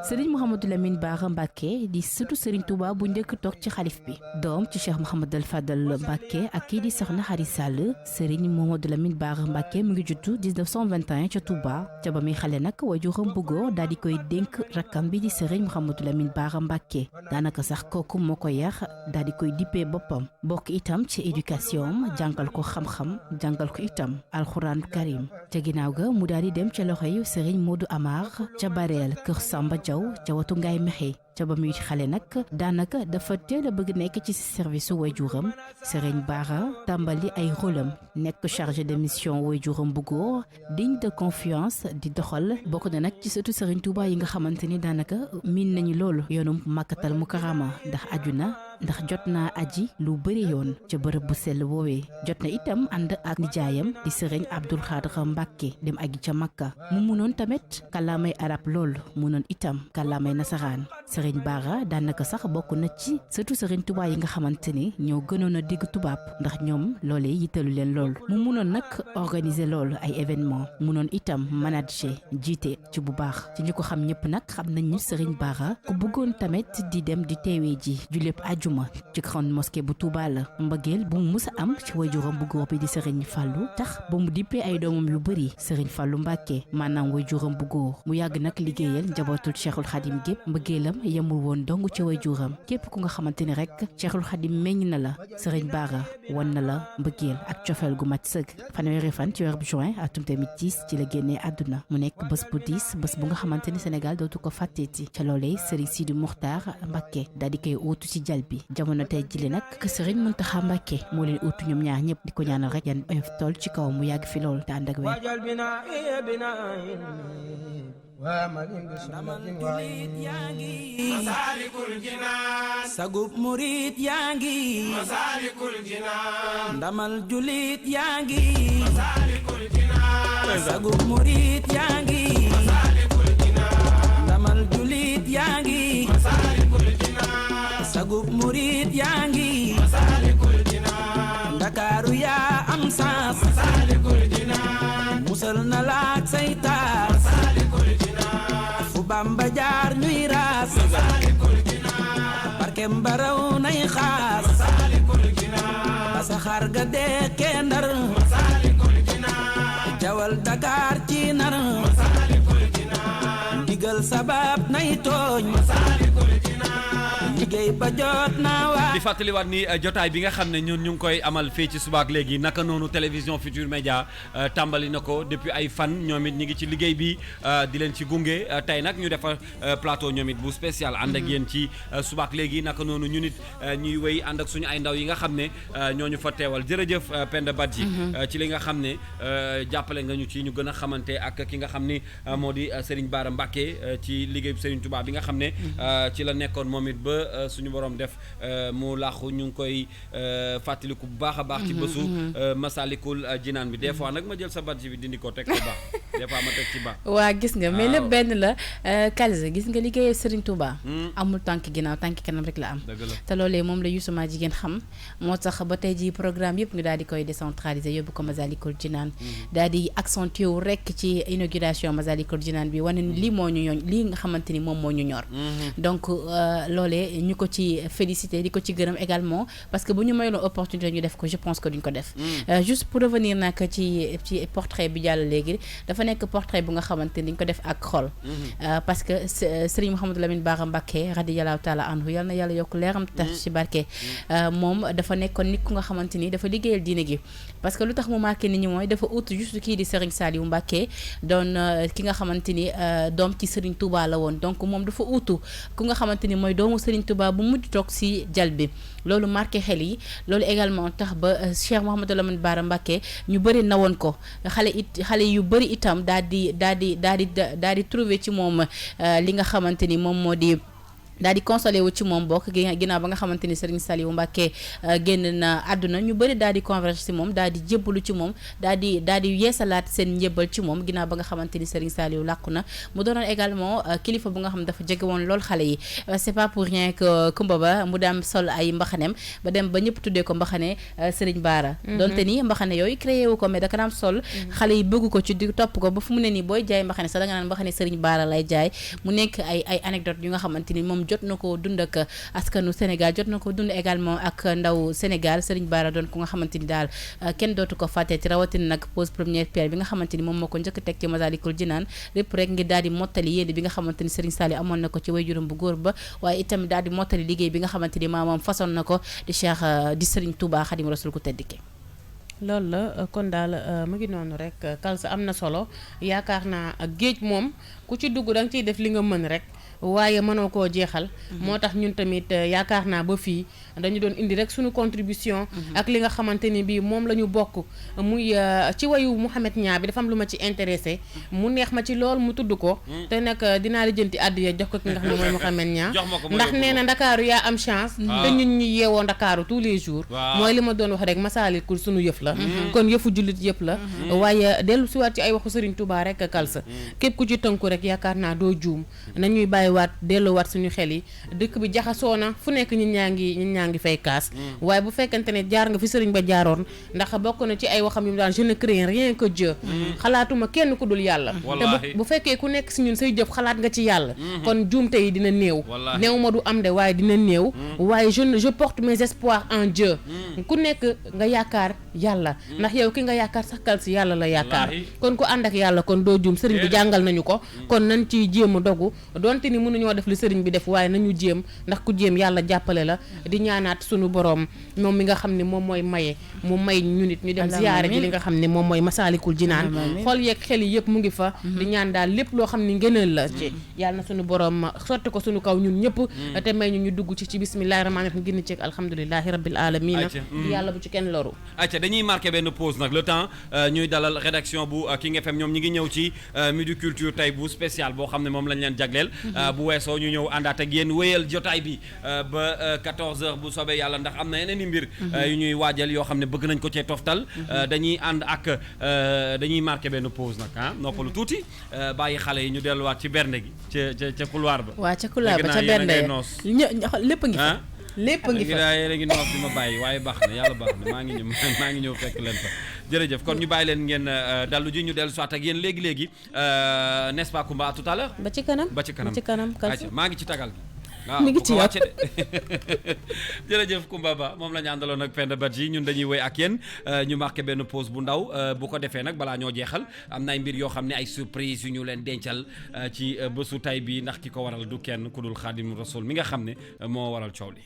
Serigne Mouhamadou Lamine Bara Mbacké di sëtu Serigne Touba bu njëkk toog ci xalif bi doom ci Cheikh Mouhamadou Fadal Mbacké ak kii di Soxna Xari Sall Serigne Mouhamadou Lamine Bara Mbacké mu ngi juddu 1921 ca Touba ca ba muy xale nag waajuram bu góor daal di koy dénk rakkam bi di Serigne Mouhamadou Lamine Bara Mbacké daanaka sax kooku moo ko yar daal di koy dippee boppam bokk itam ci éducation jàngal ko xam-xam jàngal ko itam alxuraanu karim ca ginnaaw ga mu daal di dem ca loxoy Serigne Modou Amar ca Bareel kër Samba Diaw ca watu Ngaay Mexe ca ba muy xale nag daanaka dafa teel a bëgg nekk ci service su waajuram Serigne Bara tàmbali ay rôlam nekk chargé de mission waajuram bu góor digne de confiance di doxal bokk na nag ci sëtu Serigne Touba yi nga xamante ni daanaka miin nañu loolu yoonu Makkatal Mukarrama ndax aju na ndax jot naa aji lu bëri yoon ca bërëb bu sell woowee jot na itam ànd ak nijaayam di Serigne Abdoul Khadr Mbacké dem aji ca Makka mu munoon tamit kàllaamay arab lool munoon itam kàllaamay nasaraan Serigne Bara daanaka sax bokk na ci surtout Serigne Touba yi nga xamante ni ñoo gënoon a digg tubaab ndax ñoom loolee yittalu leen lool mu munoon nag organiser lool ay événement munoon itam manager jiite ci bu baax ci ñi ko xam ñëpp nag xam nañ ni Serigne Bara ku bëggoon tamit di dem di teewee ji julleeb ajuma ci grande mosquée bu Touba la mbëggeel bu mu mës a am ci waajuram bu góor bi di Serigne Fallou tax ba mu dippee ay doomam yu bëri Serigne Fallou Mbacké maanaam waajuram bu góor mu yàgg nag liggéeyal njabootul Cheikhul Khadim gépp mbëggeelam yemul woon dong ci waajuram képp ku nga xamante ni rek Cheikhul Khadim meññ na la Serigne Bara wan na la mbëggeel ak cofeel gu mat sëgg fanweeri fan ci weer bu juin atum 2010 ci la génnee àdduna mu nekk bés bu diis bés bu nga xamante ni Sénégal dootu ko fàtteeti ca loolee Serigne Sidi Mokhtar Mbacké daal di koy uutu ci jal bi jamono tey jile nag Serigne Mountakha Mbacké moo leen uutu ñoom ñaar ñëpp di ko ñaanal rek yan oyof tool ci kaw mu yàgg fi lool te ànd ak wér Masaalikul Jinaan sagub murit yaa ngi Masaalikul Jinaan ndamal julit yaa ngi Masaalikul Jinaan sagub murit yaa ngi Masaalikul Jinaan ndamal julit yaa ngi Masaalikul Jinaan sagub murit yaa ngi Masaalikul Jinaan Ndakaaru yaa am saas Masaalikul Jinaan musal na laak saytaan Bamba jaar ñuy raas Masaalikul Jinaan barke mbaraw nay xaas Masaalikul Jinaan asaxaar ga dekkee Ndar Masaalikul Jinaan jawal Dakar ci nar Masaalikul Jinaan ndigal sabab nay tooñ Masaalikul Jinaan liggéey ba jot naa waa di fàttaliwaat ni jotaay bi nga xam ne ñun ñu ngi koy amal fii ci subaak léegi naka noonu télévision Futur Média tàmbali na ko depuis ay fan ñoom it ñu ngi ci liggéey bi di leen ci gunge tey nag ñu defa plateau ñoom it bu spécial ànd ak yéen ci subaak léegi naka noonu ñu nit ñuy wéy ànd ak suñu ay ndaw yi nga xam ne ñooñu fa teewal jërëjëf Penda Badji ci li nga xam ne jàppale nga ñu ci ñu gën a xamante ak ki nga xam ni moo di Serigne Bara Mbacké ci liggéey Serigne Touba bi nga xam ne ci la nekkoon moom it ba suñu borom def mu laaxu ñu ngi koy fàttaliku bu baax a baax ci bésu Masaalikul Jinaan bi des fois nag ma jël sa badji bi dindi ko teg ko baax des fois ma teg ci baax waa gis nga mais lépp benn la Kalza gis nga liggéeyee Serigne Touba amul tànk ginnaaw tànk kanam rek la am te loolee moom la Youssouma jigéen xam moo tax ba tey ji programme yëpp nga daal di koy décentraliser yóbbu ko Masaalikul Jinaan daal di accentuer wu rek ci inauguration Masaalikul Jinaan bi wane ni lii moo ñu ñooñ lii nga xamante ni moom moo ñu ñor donc loolee ñu ko ci féliciter di ko ci gërëm également parce que bu ñu mayoon opportunité ñu def ko je pense que duñ ko def juste pour revenir nag ci portrait bi jàll léegi dafa nekk portrait bu nga xamante ni dañ ko def ak xol parce que Serigne Mouhamadou Lamine Bara Mbacké radiyallahu taala anhu yal na yàlla yokk leeram tax ci barke moom dafa nekkoon nit ku nga xamante ni dafa liggéeyal diine gi parce que lu tax mu marqué nit ñi mooy dafa ut juste kii di Serigne Saliou Mbacké doon ki nga xamante ni doom ci Serigne Touba la woon donc moom dafa utu ku nga xamante ni mooy doomu Serigne Touba bu mujj toog si jal bi loolu marqué xel yi loolu également tax ba Cheikh Mouhamadou Lamine Bara Mbacké ñu bëri nawoon ko xale yu bëri itam daal di trouver ci moom li nga xamante ni moom moo di daal di consolé wu ci moom bokk ginnaaw ba nga xamante ni Serigne Saliou Mbacké génn na àdduna ñu bëri daal di converger ci moom daal di jébbalu ci moom daal di yeesalaat seen njébbal ci moom ginnaaw ba nga xamante ni Serigne Saliou làqu na mu doonoon également kilifa bu nga xam dafa jege woon lool xale yi c'est pas pour rien que Kumba Ba mu daam sol ay mbaxaneem ba dem ba ñëpp tuddee ko mbaxane Serigne Bara donte ni mbaxane yooyu créé wu ko mais daka daam sol xale yi bëgg ko ci di topp ko ba fu mu ne nii booy jaay mbaxane sax da nga naan mbaxane Serigne Bara lay jaay mu nekk ay anecdote yu nga xamante ni moom jot na ko dund ak askanu Sénégal jot na ko dund également ak ndaw Sénégal Serigne Bara doon ku nga xamante ni daal kenn dootu ko fàtte ci rawatina nag pose première pierre bi nga xamante ni moom moo ko njëkk teg ci Masalikul Jinaan lépp rek ngir daal di mottali yéene bi nga xamante ni Serigne Saliou amoon na ko ci waajuram bu góor ba waaye itam daal di mottali liggéey bi nga xamante ni maamam façon na ko di Cheikh di Serigne Touba Khadim Rasoul ku tedd ki loolu la kon daal mu ngi noonu rek Kalsa am na solo yaakaar naa géej moom ku ci dugg da nga ciy def li nga mën rek waaye mënoo koo jeexal moo tax ñun tamit yaakaar naa ba fii dañu doon indi rek suñu contribution ak li nga xamante ni bii moom la ñu bokk muy ci wayu Mouhamed Niang bi dafa am lu ma ci intéressé mu neex ma ci lool mu tudd ko te nag dinaa lijjanti àddiya jox ko ki nga xam ne mooy Mouhamed Niang ndax nee na Ndakaaru yaa am chance te ñun ñi yeewoo Ndakaaru tous les jours mooy li ma doon wax rek Masalikul sunu yëf la kon yëfu jullit yëpp la waaye dellu si waat ci ay waxu Serigne Touba rek Kalsa képp ku ci tënku rek yaakaar naa doo juum nañuy bàyyi waat delloowaat suñu xel yi dëkk bi jaxasoo na fu nekk ñun ñaa ngi fay kaas waaye bu fekkente ne jaar nga fi sëriñ ba jaaroon ndax bokk na ci ay waxam yu mu daan je ne crains rien que Dieu xalaatuma kenn ku dul yàlla te bu fekkee ku nekk si ñun say jëf xalaat nga ci yàlla kon juumte yi dina néew néew ma du am de waaye dina néew waaye je porte mes espoirs en Dieu ku nekk nga yaakaar yàlla ndax yow ki nga yaakaar sax Kalsi yàlla la yaakaar kon ku ànd ak yàlla kon doo juum sëriñ bi jàngal nañu ko kon nañ ciy jéem a dogu donte ni mënuñoo def li sëriñ bi def waaye nañu jéem ndax ku jéem yàlla jàppale la di ñaanaat sunu borom moom mi nga xam ne moom mooy maye mu may ñu nit ñu dem ziyaare ji li nga xam ne moom mooy Masalikul Jinaan xool yeeg xel yi yëpp mu ngi fa di ñaan daal lépp loo xam ne ngëneel la ci yàlla na sunu borom sotti ko sunu kaw ñun ñëpp te may ñu dugg ci bismillahi rahmaani rahim génn ci alhamdulillahi rabbil alamina yàlla bu ci kenn loru acca dañuy marqué benn pause nag le temps ñuy dalal rédaction bu King FM ñoom ñi ngi ñëw ci midi culture tey bu spécial boo xam ne moom lañ leen jagleel bu weesoo ñu ñëw àndaat ak yéen wéyal jotaay bi ba 14h bu soobee yàlla ndax am na yeneen i mbir yu ñuy waajal yoo xam ne bëgg nañ ko cee toftal dañuy ànd ak dañuy marqué benn pause nag noppalu tuuti bàyyi xale yi ñu delluwaat ci bernde gi ca couloir ba waaw ca couloir ba ca bernde lépp ngi fa lépp ngi fa yéen ngi noos di ma bàyyi waaye baax na yàlla baax na maa ngi ñëw fekk leen fa jërëjëf kon ñu bàyyi leen ngeen dallu ji ñu dellu soit ak yéen léegi n'est-ce pas Kumba à tout à l'heure ba ci kanam maa ngi ci tagal gi waaw mi ngi ci wàcce de jërëjëf Kumba Ba moom la ñu àndaloon ak Penda Badji ñun dañuy wéy ak yéen ñu marqué benn pause bu ndaw bu ko defee nag balaa ñoo jeexal am na ay mbir yoo xam ne ay surprise yu ñu leen dencal ci bésu tay bi ndax ki ko waral du kenn ku dul Xaadim Rasul mi nga xam ne moo waral coow li